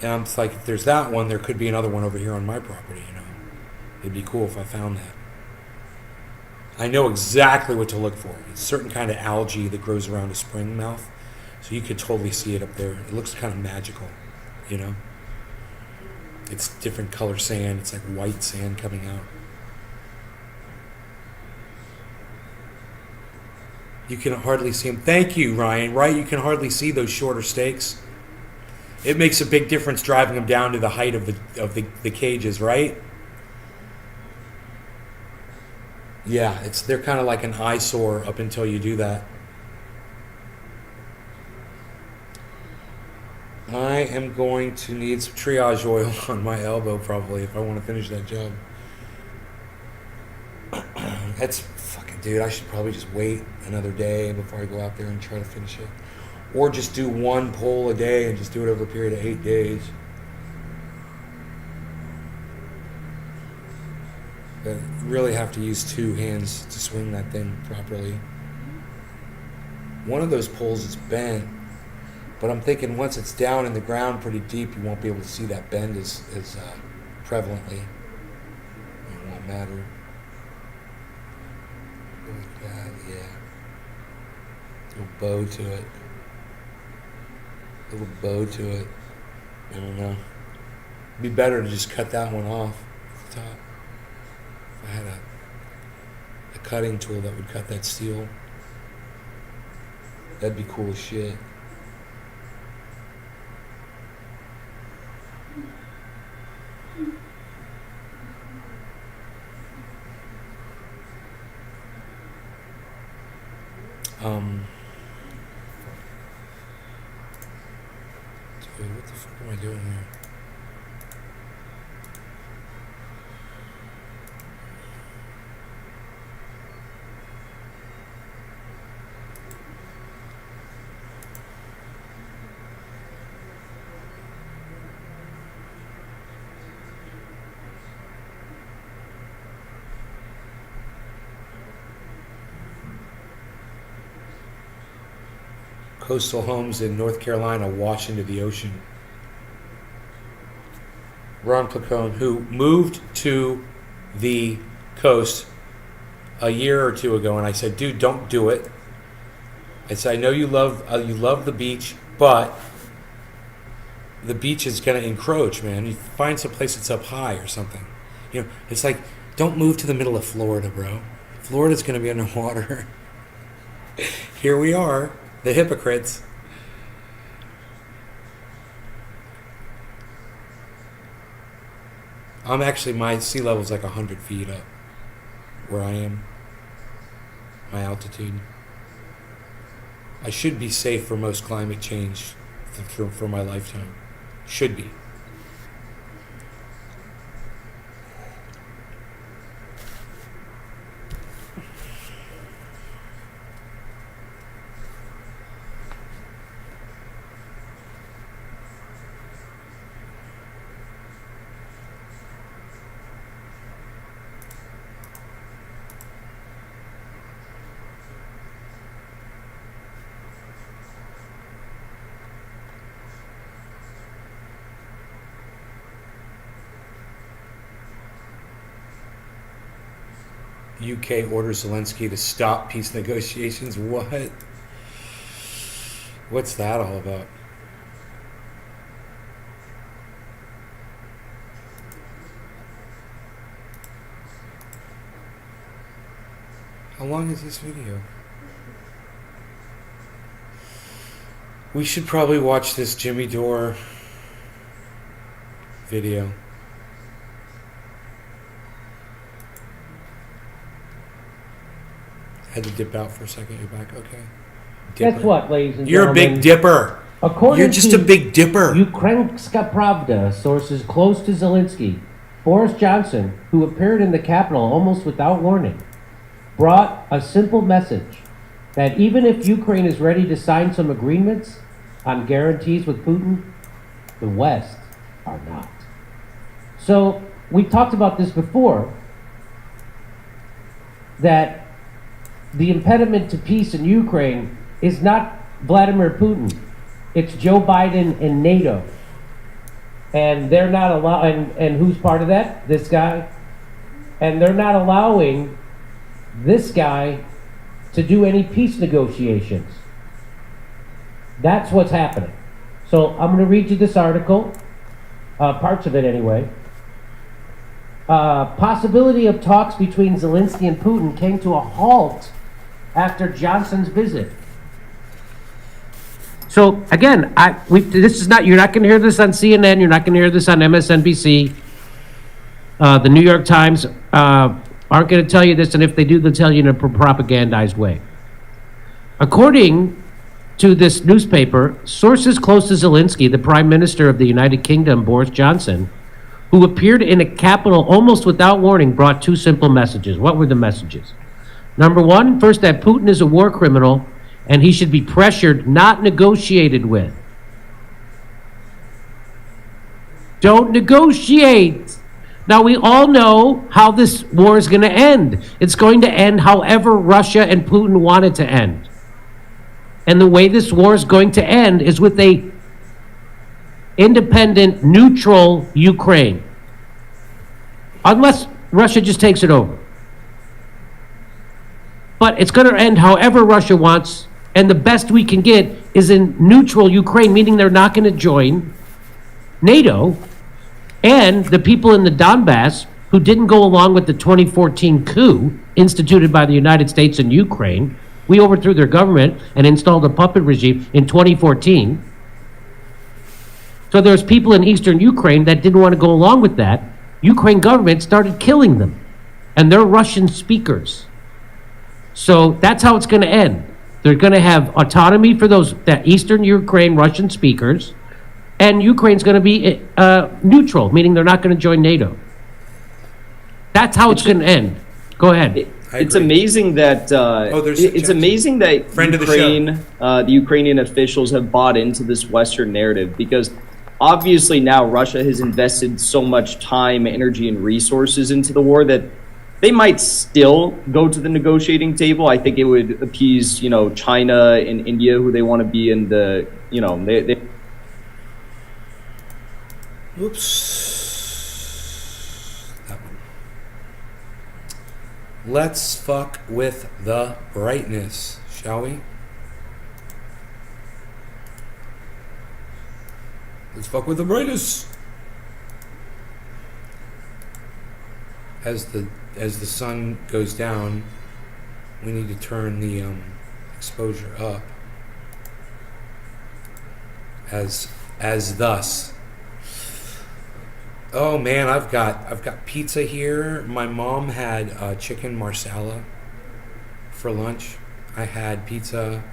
And it's like, if there's that one, there could be another one over here on my property, you know. It'd be cool if I found that. I know exactly what to look for. It's a certain kind of algae that grows around a spring mouth. So you could totally see it up there. It looks kind of magical, you know. It's different color sand. It's like white sand coming out. You can hardly see them. Thank you, Ryan. Right? You can hardly see those shorter stakes. It makes a big difference driving them down to the height of the cages, right? Yeah, they're kind of like an eyesore up until you do that. I am going to need some triage oil on my elbow probably if I want to finish that job. That's fucking, dude, I should probably just wait another day before I go out there and try to finish it. Or just do one pull a day and just do it over a period of 8 days. But you really have to use 2 hands to swing that thing properly. One of those poles is bent, but I'm thinking once it's down in the ground pretty deep, you won't be able to see that bend as prevalently. It won't matter. Like that, yeah. Little bow to it. Little bow to it. I don't know. It'd be better to just cut that one off at the top. If I had a cutting tool that would cut that steel, that'd be cool as shit. Dude, what the fuck am I doing here? coastal homes in North Carolina wash into the ocean. Ron Placone, who moved to the coast a year or two ago, and I said, dude, don't do it. I said, I know you love the beach, but the beach is going to encroach, man. You find some place that's up high or something. You know, it's like, don't move to the middle of Florida, bro. Florida's going to be underwater. Here we are, the hypocrites. My sea level's like 100 feet up where I am. My altitude. I should be safe for most climate change for my lifetime. Should be. UK orders Zelensky to stop peace negotiations. What? What's that all about? How long is this video? We should probably watch this Jimmy Dore video. Had to dip out for a second. You're back. Okay. Guess Dipper. what, ladies and You're a gentlemen? big dipper. According You're just to a big dipper. Ukrainska Pravda, sources close to Zelensky, Boris Johnson, who appeared in the Capitol almost without warning, brought a simple message that even if Ukraine is ready to sign some agreements on guarantees with Putin, the West are not. So we talked about this before, that the impediment to peace in Ukraine is not Vladimir Putin. It's Joe Biden and NATO. And they're not allowing, and who's part of that? This guy. And they're not allowing this guy to do any peace negotiations. That's what's happening. So I'm going to read you this article, parts of it anyway. Possibility of talks between Zelensky and Putin came to a halt after Johnson's visit. So again, this is not. You're not going to hear this on CNN. You're not going to hear this on MSNBC. The New York Times aren't going to tell you this, and if they do, they'll tell you in a propagandized way. According to this newspaper, sources close to Zelensky, the Prime Minister of the United Kingdom, Boris Johnson, who appeared in a Capitol almost without warning, brought two simple messages. What were the messages? Number one, first, that Putin is a war criminal and he should be pressured, not negotiated with. Don't negotiate. Now, we all know how this war is going to end. It's going to end however Russia and Putin want it to end. And the way this war is going to end is with a independent, neutral Ukraine. Unless Russia just takes it over. But it's going to end however Russia wants, and the best we can get is in neutral Ukraine, meaning they're not going to join NATO, and the people in the Donbass who didn't go along with the 2014 coup instituted by the United States and Ukraine. We overthrew their government and installed a puppet regime in 2014. So there's people in eastern Ukraine that didn't want to go along with that. Ukraine government started killing them, and they're Russian speakers. So that's how it's going to end. They're going to have autonomy for that eastern Ukraine Russian speakers, and Ukraine's going to be neutral, meaning they're not going to join NATO. That's how it's going to end. Go ahead. It's amazing that it's amazing that the Ukrainian officials have bought into this Western narrative, because obviously now Russia has invested so much time, energy, and resources into the war that they might still go to the negotiating table. I think it would appease, China and India, who they want to be in the, they Oops. That one. Let's fuck with the brightness, shall we? Let's fuck with the brightness. As the sun goes down, we need to turn the exposure up. As thus. Oh man, I've got pizza here. My mom had chicken marsala for lunch. I had pizza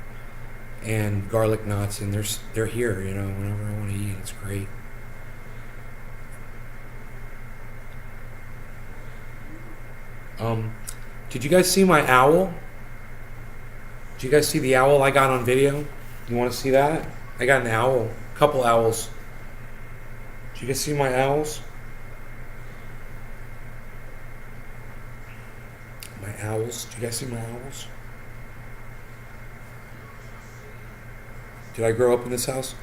and garlic knots, and they're here. Whenever I want to eat, it's great. Did you guys see my owl? Did you guys see the owl I got on video? You want to see that? I got an owl, a couple owls. Did you guys see my owls? My owls. Did you guys see my owls? Did I grow up in this house?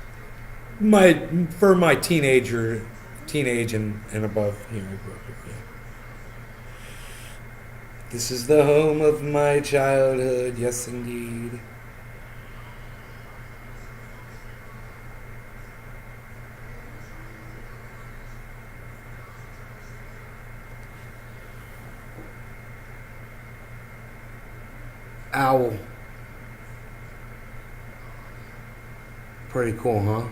For my teenage and above. I grew up here. Yeah. This is the home of my childhood. Yes, indeed. Owl. Pretty cool, huh?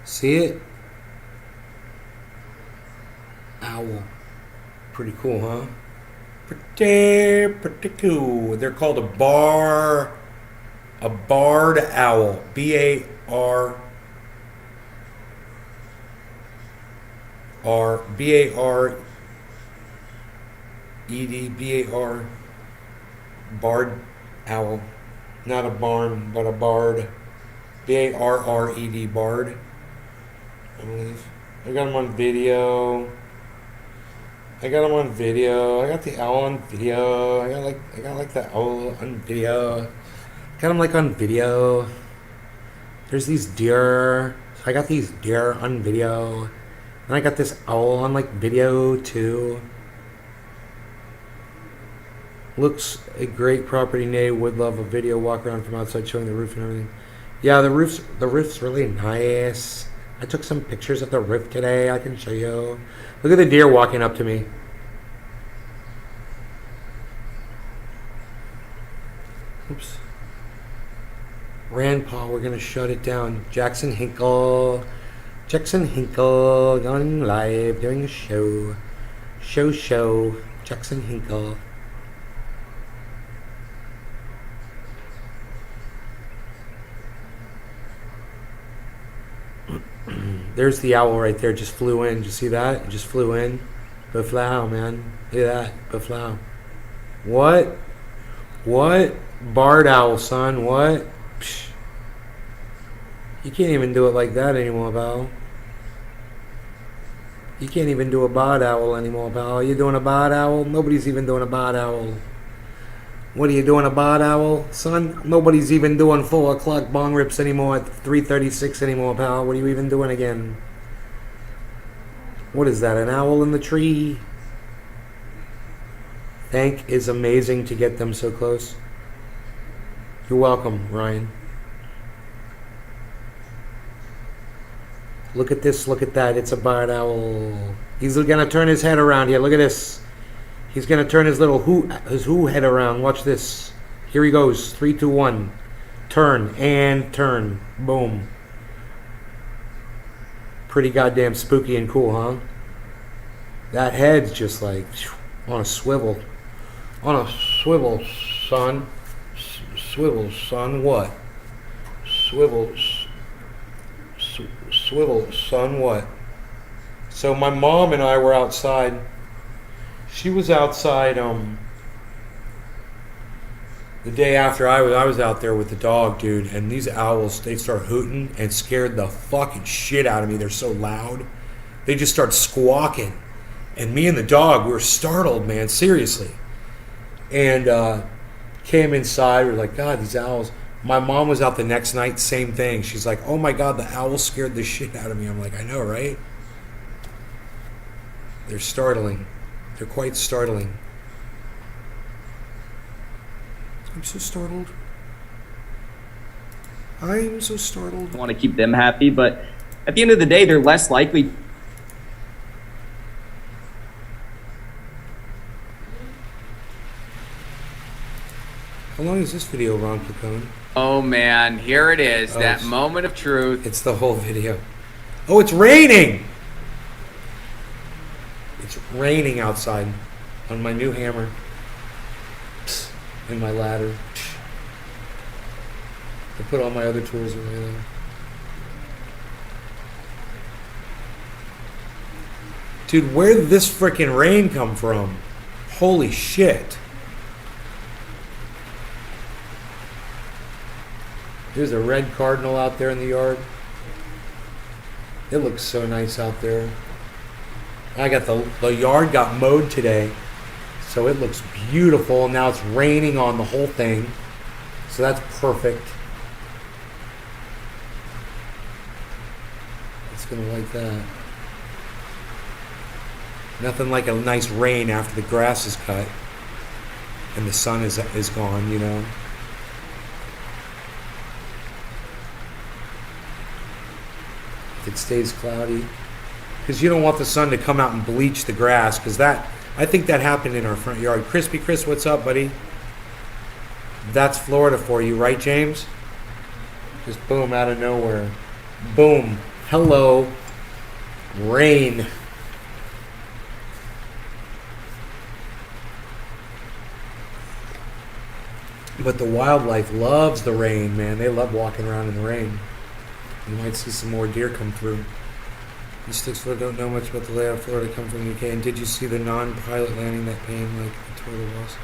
See it? Owl. Pretty cool, huh? Pretty cool. They're called a barred owl. B-A-R-E-D, barred owl. Not a barn, but a bard. B-A-R-R-E-D, bard. I believe. I got him on video. I got the owl on video. I got the owl on video. Got him on video. There's these deer. I got these deer on video. And I got this owl on video too. Looks a great property. Nay would love a video walk around from outside showing the roof and everything. Yeah, the roof's really nice. I took some pictures of the roof today. I can show you. Look at the deer walking up to me. Oops. Rand Paul, we're gonna shut it down. Jackson Hinkle, going live, doing a show. Jackson Hinkle. There's the owl right there. Just flew in. Did you see that? It just flew in. Beflow, man. Look at that. Beflow. What? Barred owl, son. What? Psh. You can't even do it like that anymore, pal. You can't even do a barred owl anymore, pal. You doing a barred owl? Nobody's even doing a barred owl. What are you doing, a barred owl, son? Nobody's even doing 4 o'clock bong rips anymore at 3:36 anymore, pal. What are you even doing again? What is that, an owl in the tree? Thank is amazing to get them so close. You're welcome, Ryan. Look at this, look at that. It's a barred owl. He's going to turn his head around here. Look at this. He's going to turn his little who head around. Watch this. Here he goes. 3, 2, 1. Turn and turn. Boom. Pretty goddamn spooky and cool, huh? That head's just like on a swivel. On a swivel, son. Swivel, son. What? Swivel, son. What? So my mom and I were outside. She was outside the day after I was out there with the dog, dude, and these owls, they start hooting and scared the fucking shit out of me. They're so loud. They just start squawking. And me and the dog, we were startled, man, seriously. and came inside. We're like, God, these owls. My mom was out the next night, same thing. She's like, oh my God, the owl scared the shit out of me. I'm like, I know, right? They're startling. They're quite startling. I'm so startled. I'm so startled. I want to keep them happy, but at the end of the day, they're less likely. How long is this video, Ron Placone? Oh man, here it is, that moment of truth. It's the whole video. Oh, it's raining! It's raining outside on my new hammer and my ladder. I put all my other tools away there. Dude, where did this frickin' rain come from? Holy shit. There's a red cardinal out there in the yard. It looks so nice out there. I got the yard got mowed today, so it looks beautiful. Now it's raining on the whole thing, so that's perfect. It's gonna like that. Nothing like a nice rain after the grass is cut and the sun is gone, you know. If it stays cloudy, because you don't want the sun to come out and bleach the grass, because I think that happened in our front yard. Crispy Chris, what's up, buddy? That's Florida for you, right, James? Just boom, out of nowhere. Boom. Hello. Rain. But the wildlife loves the rain, man. They love walking around in the rain. You might see some more deer come through. The Sticksville don't know much about the layout of Florida, come from the UK. And did you see the non-pilot landing that came like the total was?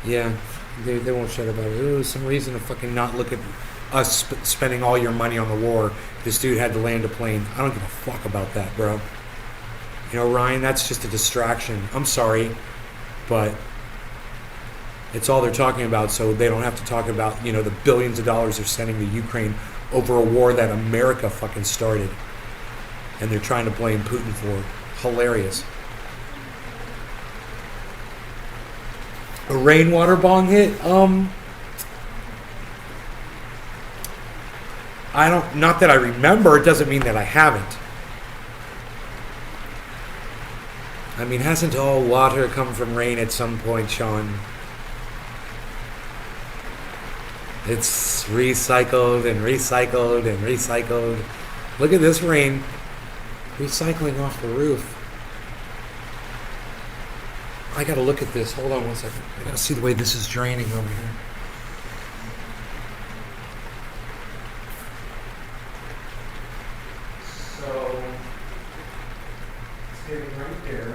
Yeah, they won't shut about it. Ooh, some reason to fucking not look at us spending all your money on the war. This dude had to land a plane. I don't give a fuck about that, bro. You know, Ryan, that's just a distraction. I'm sorry, but it's all they're talking about, so they don't have to talk about, you know, the billions of dollars they're sending to Ukraine over a war that America fucking started. And they're trying to blame Putin for it. Hilarious. A rainwater bong hit? I don't, not that I remember, it doesn't mean that I haven't. I mean, hasn't all water come from rain at some point, Sean? It's recycled and recycled and recycled. Look at this rain recycling off the roof. I gotta look at this. Hold on one second. I gotta see the way this is draining over here. So, it's getting right there.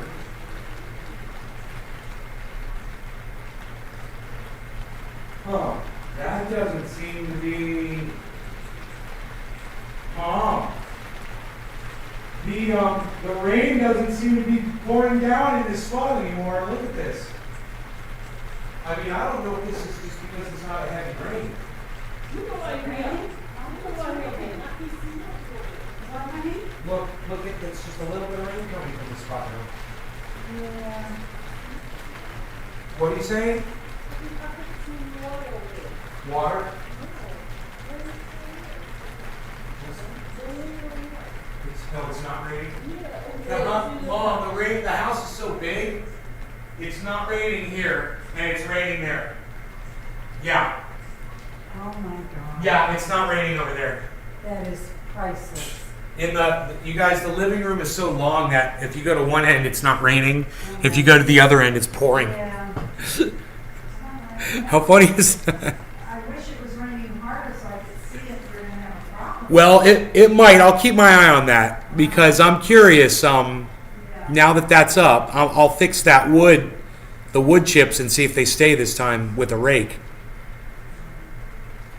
Huh. That doesn't seem to be. The rain doesn't seem to be pouring down in this spot anymore. Look at this. I mean, I don't know if this is just because it's not a heavy rain. Look at this. Just a little bit of rain coming from this spot now. Yeah. What are you saying? Water? No, it's not raining. Mom, the house is so big, it's not raining here, and it's raining there. Yeah. Oh my God. Yeah, it's not raining over there. That is priceless. You guys, the living room is so long that if you go to one end, it's not raining. If you go to the other end, it's pouring. Yeah. How funny is that? I wish it was raining harder so I could see if we're going to have a problem. Well, it might. I'll keep my eye on that because I'm curious. Now that that's up, I'll fix that the wood chips, and see if they stay this time with a rake.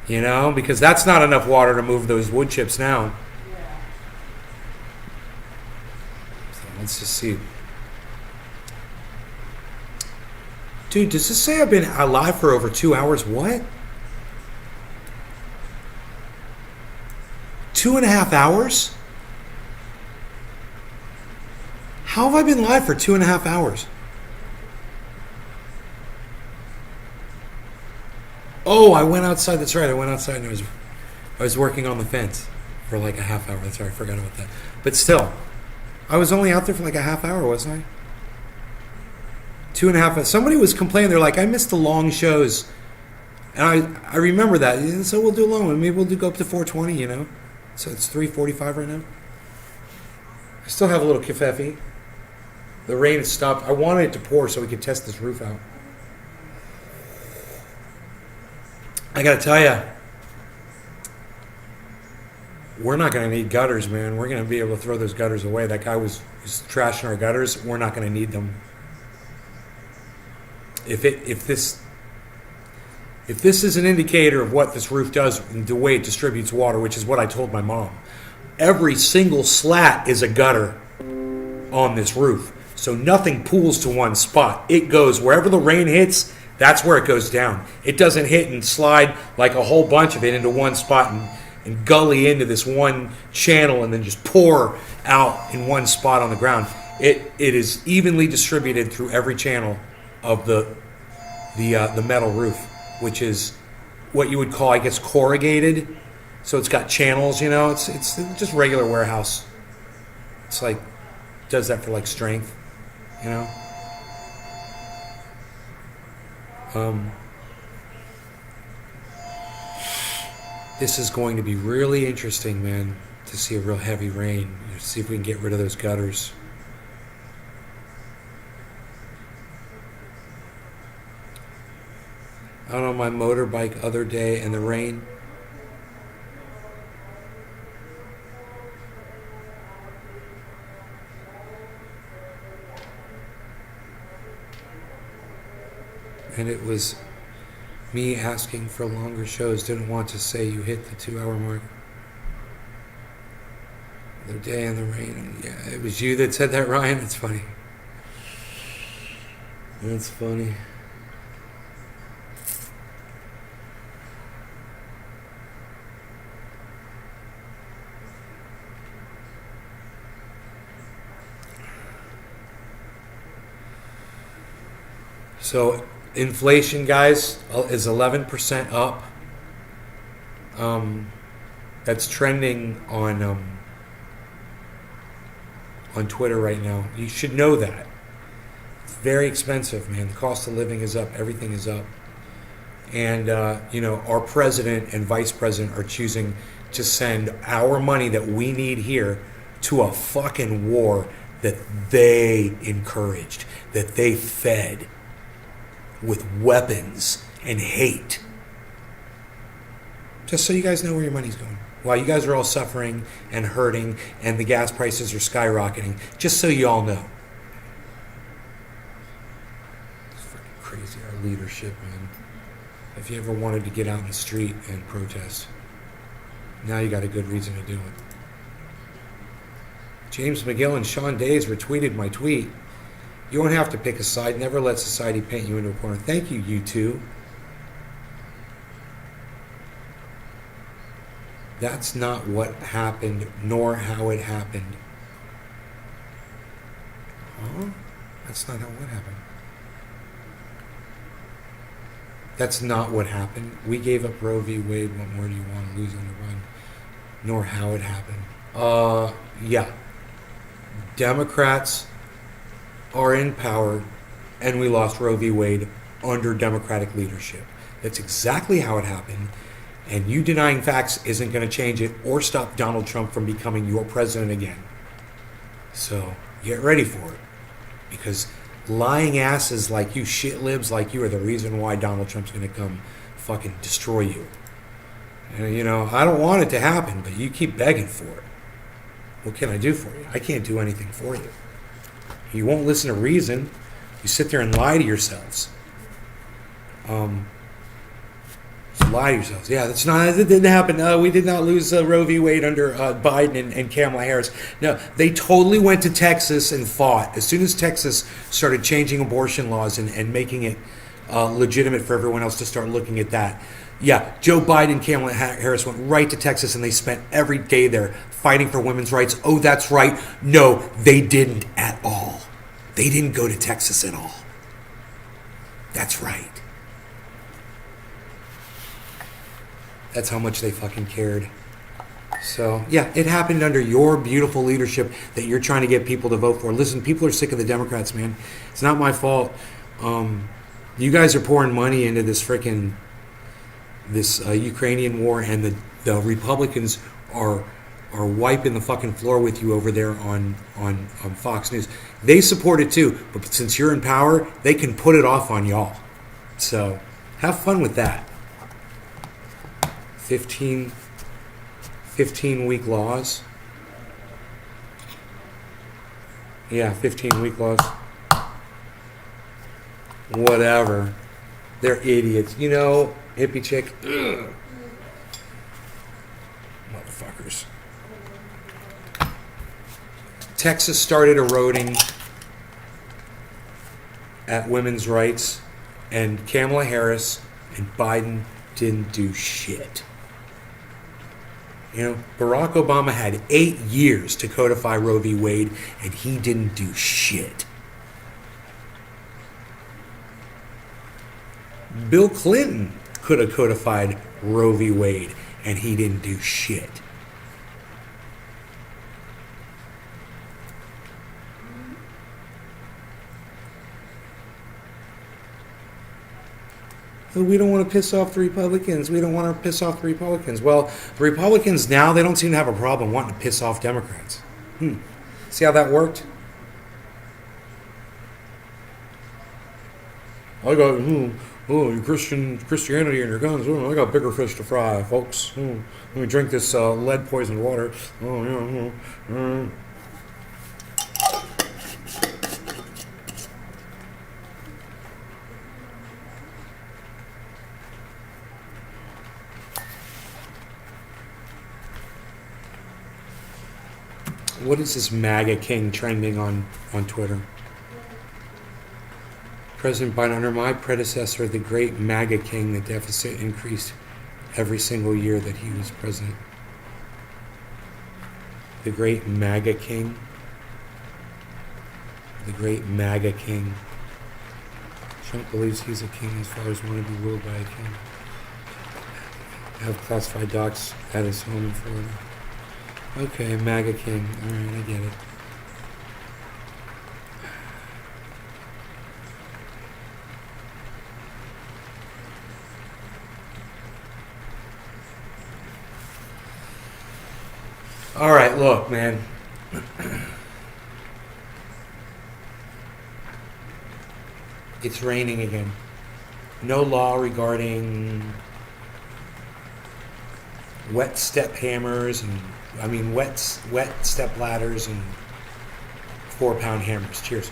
You know, because that's not enough water to move those wood chips now. Yeah. So let's just see. Dude, does this say I've been alive for over 2 hours? What? 2.5 hours? How have I been live for 2.5 hours? Oh, I went outside. That's right. I went outside and I was working on the fence for like a half hour. That's right. I forgot about that. But still, I was only out there for like a half hour, wasn't I? 2.5. Somebody was complaining. They're like, I missed the long shows. And I remember that. And so we'll do a long one. Maybe we'll go up to 420, you know? So it's 3:45 right now. I still have a little kefefe. The rain has stopped. I wanted it to pour so we could test this roof out. I got to tell you, we're not going to need gutters, man. We're going to be able to throw those gutters away. That guy was trashing our gutters. We're not going to need them. If this is an indicator of what this roof does and the way it distributes water, which is what I told my mom, every single slat is a gutter on this roof. So nothing pools to one spot. It goes wherever the rain hits, that's where it goes down. It doesn't hit and slide like a whole bunch of it into one spot and gully into this one channel and then just pour out in one spot on the ground. It is evenly distributed through every channel of the metal roof, which is what you would call, I guess, corrugated. So it's got channels, you know. It's just regular warehouse. It's like does that for like strength, you know. This is going to be really interesting, man, to see a real heavy rain. See if we can get rid of those gutters. Out on my motorbike other day in the rain. And it was me asking for longer shows. Didn't want to say you hit the 2-hour mark. The other day in the rain. Yeah, it was you that said that, Ryan. It's funny. That's funny. So inflation, guys, is 11% up. That's trending on Twitter right now. You should know that. It's very expensive, man. The cost of living is up. Everything is up. And, our president and vice president are choosing to send our money that we need here to a fucking war that they encouraged, that they fed with weapons and hate. Just so you guys know where your money's going. While you guys are all suffering and hurting and the gas prices are skyrocketing, just so you all know. It's fucking crazy, our leadership, man. If you ever wanted to get out in the street and protest, now you got a good reason to do it. James McGill and Sean Days retweeted my tweet. You don't have to pick a side. Never let society paint you into a corner. Thank you, you two. That's not what happened, nor how it happened. Huh? That's not how what happened. That's not what happened. We gave up Roe v. Wade. What more do you want to lose on the run? Nor how it happened. Yeah. Democrats are in power, and we lost Roe v. Wade under Democratic leadership. That's exactly how it happened, and you denying facts isn't going to change it or stop Donald Trump from becoming your president again. So get ready for it, because lying asses like you, shit libs like you, are the reason why Donald Trump's going to come fucking destroy you. And, I don't want it to happen, but you keep begging for it. What can I do for you? I can't do anything for you. You won't listen to reason. You sit there and lie to yourselves. Lie to yourselves. Yeah, it didn't happen. We did not lose Roe v. Wade under Biden and Kamala Harris. No, they totally went to Texas and fought. As soon as Texas started changing abortion laws and making it legitimate for everyone else to start looking at that. Yeah, Joe Biden and Kamala Harris went right to Texas and they spent every day there fighting for women's rights. Oh, that's right. No, they didn't at all. They didn't go to Texas at all. That's right. That's how much they fucking cared. So, yeah, it happened under your beautiful leadership that you're trying to get people to vote for. Listen, people are sick of the Democrats, man. It's not my fault. You guys are pouring money into this freaking Ukrainian war, and the Republicans are wiping the fucking floor with you over there on Fox News. They support it too, but since you're in power, they can put it off on y'all. So, have fun with that. 15-week laws. Yeah, 15-week laws. Whatever. They're idiots. You know, hippie chick. Ugh. Motherfuckers. Texas started eroding at women's rights, and Kamala Harris and Biden didn't do shit. You know, Barack Obama had 8 years to codify Roe v. Wade, and he didn't do shit. Bill Clinton could have codified Roe v. Wade, and he didn't do shit. We don't want to piss off the Republicans. We don't want to piss off the Republicans. Well, the Republicans now, they don't seem to have a problem wanting to piss off Democrats. See how that worked? I got, Christianity and your guns. I got bigger fish to fry, folks. Let me drink this lead poisoned water. What is this MAGA king trending on Twitter? President Biden, under my predecessor, the great MAGA king, the deficit increased every single year that he was president. The great MAGA king. The great MAGA king. Trump believes he's a king. His fathers want to be ruled by a king. Have classified docs at his home in Florida. Okay, MAGA king. All right, I get it. All right, look, man. It's raining again. No law regarding wet step hammers and wet step ladders and 4-pound hammers. Cheers.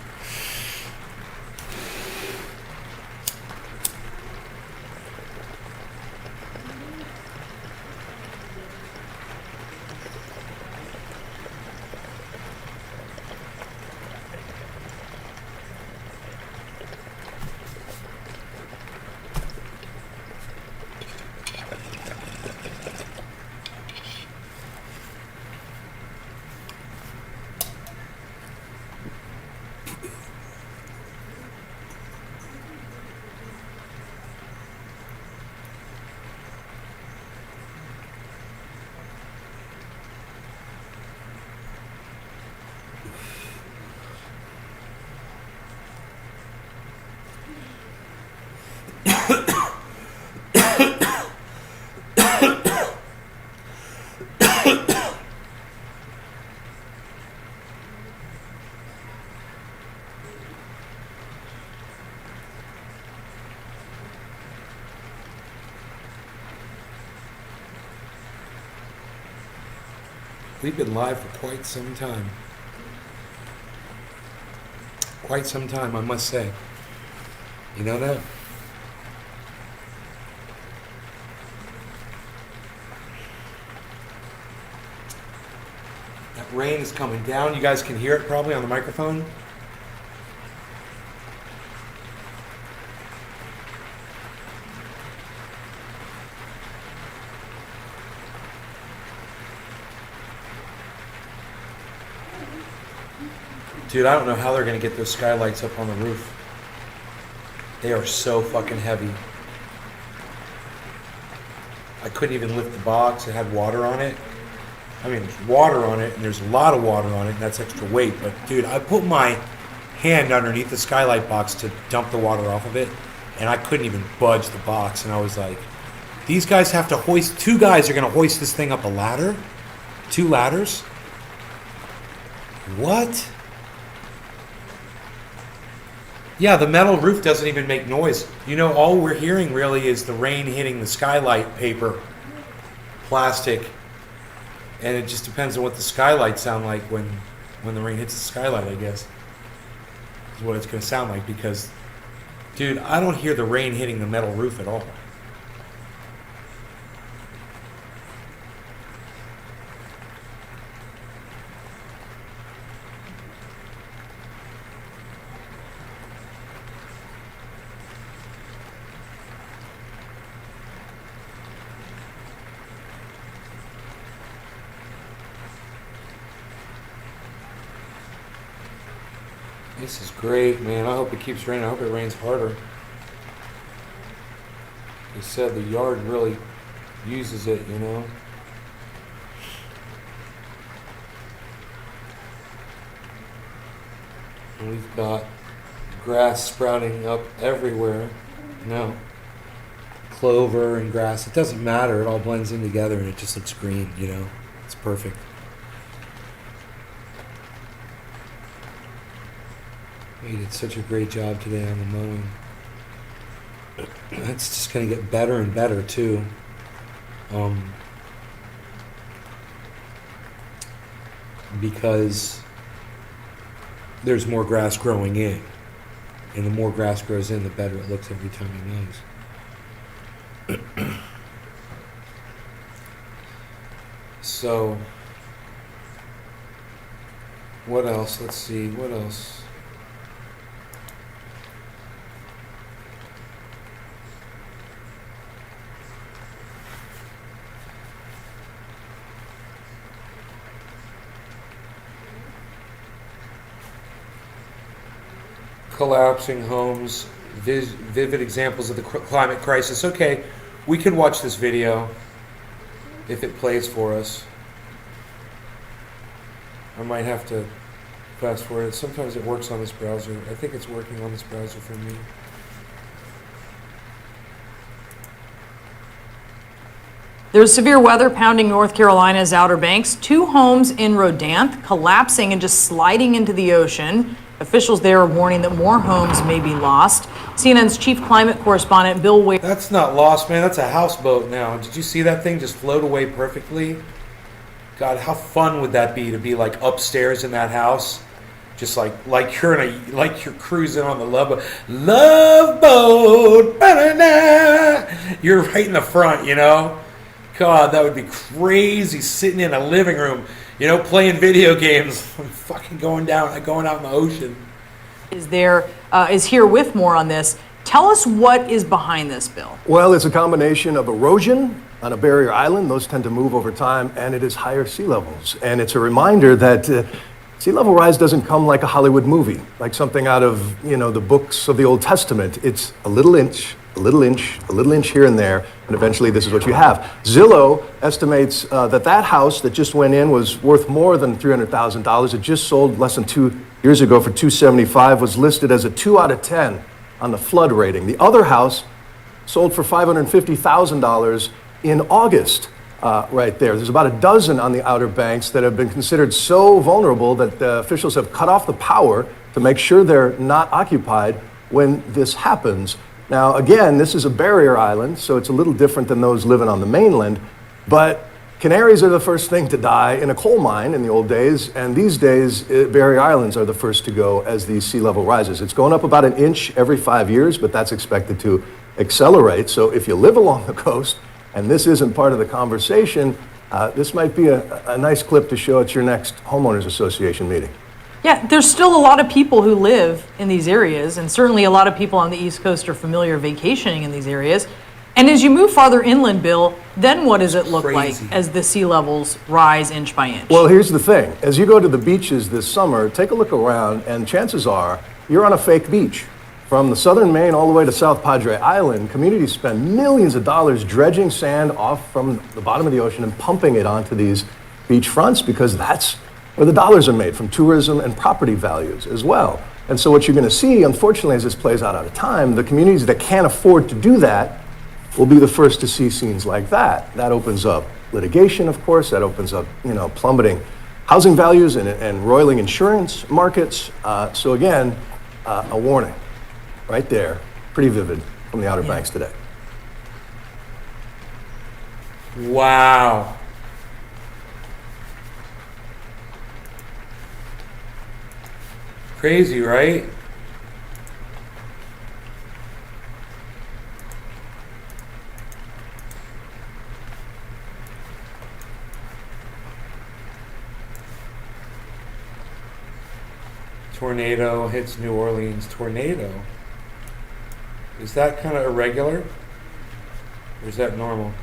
We've been live for quite some time. Quite some time, I must say. You know that? That rain is coming down. You guys can hear it probably on the microphone. Dude, I don't know how they're going to get those skylights up on the roof. They are so fucking heavy. I couldn't even lift the box. It had water on it. I mean, there's water on it, and there's a lot of water on it, and that's extra weight. But, dude, I put my hand underneath the skylight box to dump the water off of it, and I couldn't even budge the box. And I was like, these guys have to hoist, 2 guys are going to hoist this thing up a ladder? 2 ladders? What? Yeah, the metal roof doesn't even make noise. You know, all we're hearing really is the rain hitting the skylight paper, plastic, and it just depends on what the skylights sound like when the rain hits the skylight, I guess, is what it's going to sound like. Because, dude, I don't hear the rain hitting the metal roof at all. This is great, man. I hope it keeps raining. I hope it rains harder. They said the yard really uses it, you know. And we've got grass sprouting up everywhere. No. Clover and grass. It doesn't matter. It all blends in together and it just looks green, you know. It's perfect. He did such a great job today on the mowing. It's just going to get better and better too. Because there's more grass growing in. And the more grass grows in, the better it looks every time he mows. So, what else? Let's see, what else? Collapsing homes, vivid examples of the climate crisis. Okay, we can watch this video if it plays for us. I might have to fast forward it. Sometimes it works on this browser. I think it's working on this browser for me. There's severe weather pounding North Carolina's Outer Banks. 2 homes in Rodanthe collapsing and just sliding into the ocean. Officials there are warning that more homes may be lost. CNN's chief climate correspondent Bill Wade. That's not lost, man. That's a houseboat now. Did you see that thing just float away perfectly? God, how fun would that be to be like upstairs in that house, just like you're you're cruising on the love boat. Ba-da-da. You're right in the front, you know. God, that would be crazy, sitting in a living room, you know, playing video games, fucking going out in the ocean. Is here with more on this. Tell us what is behind this, Bill. Well, it's a combination of erosion on a barrier island. Those tend to move over time, and it is higher sea levels. And it's a reminder that sea level rise doesn't come like a Hollywood movie, like something out of, you know, the books of the Old Testament. It's a little inch, a little inch, a little inch here and there, and eventually this is what you have. Zillow estimates that house that just went in was worth more than $300,000. It just sold less than 2 years ago for $275,000, was listed as a 2 out of 10 on the flood rating. The other house sold for $550,000 in August, right there. There's about a dozen on the Outer Banks that have been considered so vulnerable that officials have cut off the power to make sure they're not occupied when this happens. Now, again, this is a barrier island, so it's a little different than those living on the mainland, but canaries are the first thing to die in a coal mine in the old days, and these days, barrier islands are the first to go as the sea level rises. It's going up about an inch every 5 years, but that's expected to accelerate. So if you live along the coast, and this isn't part of the conversation, this might be a nice clip to show at your next homeowners association meeting. Yeah, there's still a lot of people who live in these areas, and certainly a lot of people on the East Coast are familiar vacationing in these areas. And as you move farther inland, Bill, then what does it look Crazy. like as the sea levels rise inch by inch? Well, here's the thing. As you go to the beaches this summer, take a look around, and chances are you're on a fake beach. From the southern Maine all the way to South Padre Island, communities spend millions of dollars dredging sand off from the bottom of the ocean and pumping it onto these beach fronts because that's where the dollars are made, from tourism and property values as well. And so what you're going to see, unfortunately, as this plays out of time, the communities that can't afford to do that will be the first to see scenes like that. That opens up litigation, of course. That opens up, plummeting housing values and roiling insurance markets. So again, a warning right there, pretty vivid from the Outer Banks today. Wow. Crazy, right? Tornado hits New Orleans. Tornado. Is that kind of irregular? Or is that normal?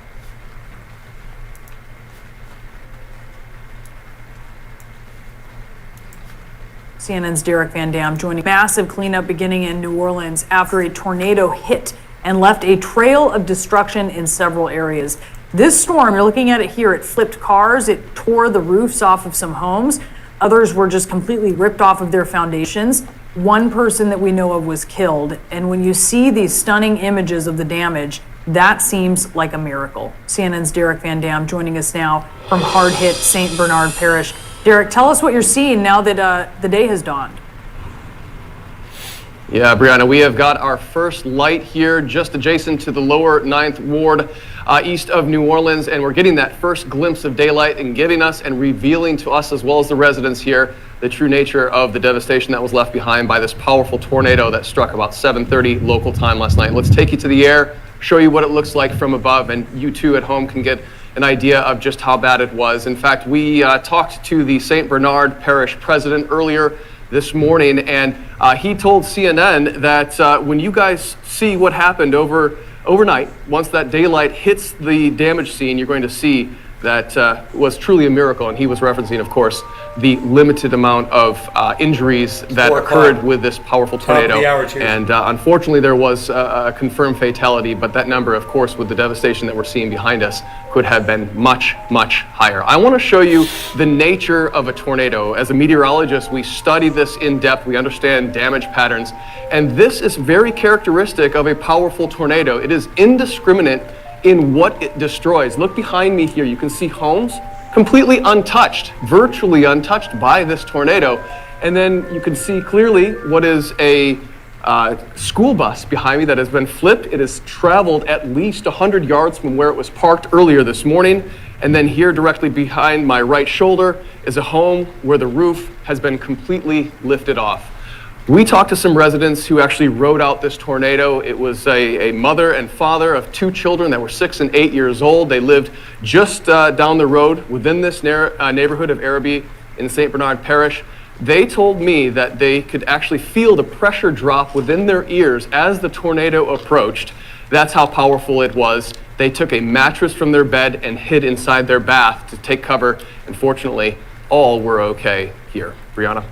CNN's Derek Van Dam joining. Massive cleanup beginning in New Orleans after a tornado hit and left a trail of destruction in several areas. This storm, you're looking at it here, it flipped cars, it tore the roofs off of some homes. Others were just completely ripped off of their foundations. One person that we know of was killed. And when you see these stunning images of the damage, that seems like a miracle. CNN's Derek Van Dam joining us now from hard-hit St. Bernard Parish. Derek, tell us what you're seeing now that the day has dawned. Yeah, Brianna, we have got our first light here just adjacent to the lower 9th Ward east of New Orleans, and we're getting that first glimpse of daylight and giving us and revealing to us as well as the residents here the true nature of the devastation that was left behind by this powerful tornado that struck about 7:30 local time last night. Let's take you to the air, show you what it looks like from above, and you too at home can get an idea of just how bad it was. In fact, we talked to the St. Bernard Parish president earlier this morning, and he told CNN that when you guys see what happened overnight, once that daylight hits the damage scene, you're going to see that was truly a miracle. And he was referencing, of course, the limited amount of injuries that occurred with this powerful tornado. And unfortunately, there was a confirmed fatality, but that number, of course, with the devastation that we're seeing behind us, could have been much, much higher. I want to show you the nature of a tornado. As a meteorologist, we study this in depth. We understand damage patterns. And this is very characteristic of a powerful tornado. It is indiscriminate in what it destroys. Look behind me here. You can see homes completely untouched, virtually untouched by this tornado. And then you can see clearly what is a school bus behind me that has been flipped. It has traveled at least 100 yards from where it was parked earlier this morning. And then here directly behind my right shoulder is a home where the roof has been completely lifted off. We talked to some residents who actually rode out this tornado. It was a mother and father of 2 children that were 6 and 8 years old. They lived just down the road within this neighborhood of Araby in St. Bernard Parish. They told me that they could actually feel the pressure drop within their ears as the tornado approached. That's how powerful it was. They took a mattress from their bed and hid inside their bath to take cover. And fortunately, all were okay here. Brianna?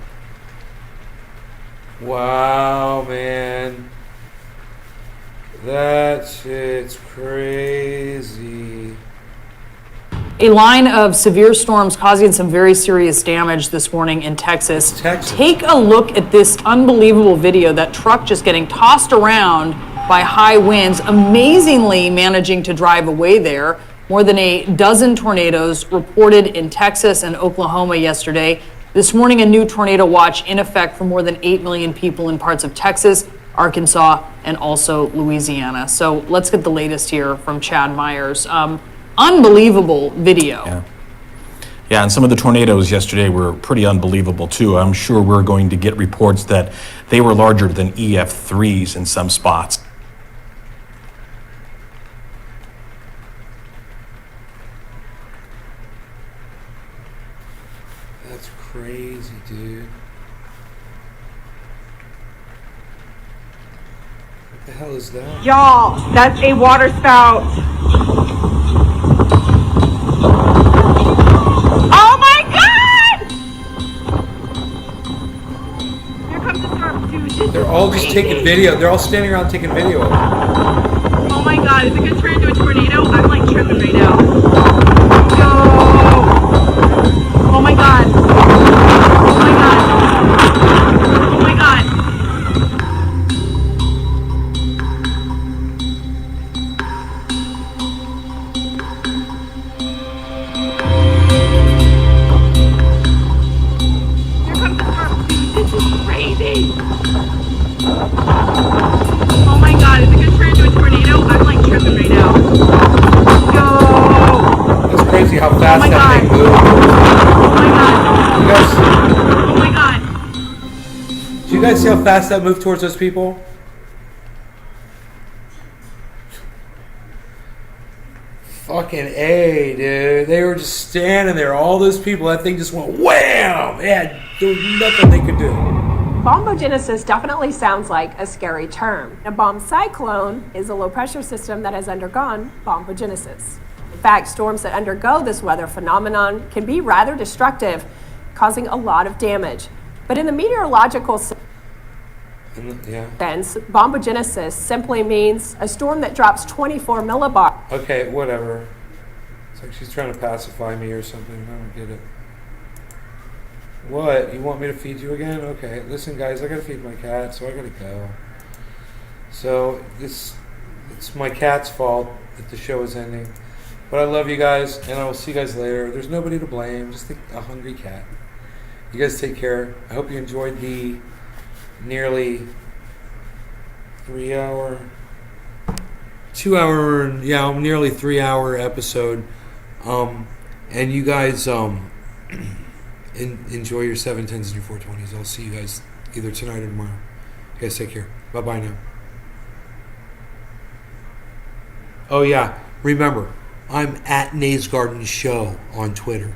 Wow, man. That shit's crazy. A line of severe storms causing some very serious damage this morning in Texas. Take a look at this unbelievable video. That truck just getting tossed around by high winds, amazingly managing to drive away there. More than a dozen tornadoes reported in Texas and Oklahoma yesterday. This morning, a new tornado watch in effect for more than 8 million people in parts of Texas, Arkansas, and also Louisiana. So let's get the latest here from Chad Myers. Unbelievable video. Yeah, and some of the tornadoes yesterday were pretty unbelievable too. I'm sure we're going to get reports that they were larger than EF3s in some spots. That's crazy, dude. The hell is that? Y'all, that's a water spout. Oh my God! Here comes the storm, dude. This They're is all just crazy. taking video. They're all standing around taking video of it. Oh my God, is it gonna turn into a tornado? I'm like tripping right now. Yo! Oh my God. Oh my God. Oh my God. Here comes the storm. Dude, this is crazy. Oh my God, is it gonna turn into a tornado? I'm like tripping right now. Yo! It's crazy how fast my that God. thing moves. Oh my God. You guys, Oh my God. do you guys see how fast that moved towards those people? Fucking A, dude. They were just standing there. All those people, that thing just went wham! There was nothing they could do. Bombogenesis definitely sounds like a scary term. A bomb cyclone is a low pressure system that has undergone bombogenesis. In fact, storms that undergo this weather phenomenon can be rather destructive, causing a lot of damage. But in the meteorological sense, bombogenesis simply means a storm that drops 24 millibars. Okay, whatever. It's like she's trying to pacify me or something. I don't get it. What? You want me to feed you again? Okay, listen guys, I gotta feed my cat, so I gotta go. So, it's my cat's fault that the show is ending. But I love you guys, and I will see you guys later. There's nobody to blame, just a hungry cat. You guys take care. I hope you enjoyed the nearly 3-hour, 2-hour, nearly 3-hour episode. And you guys enjoy your 710s and your 420s. I'll see you guys either tonight or tomorrow. You guys take care. Bye-bye now. Oh yeah, remember, I'm at Nays Garden Show on Twitter.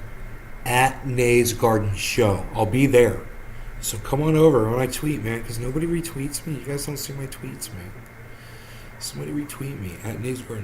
At Nays Garden Show. I'll be there. So come on over when I tweet, man, because nobody retweets me. You guys don't see my tweets, man. Somebody retweet me at Nays Garden.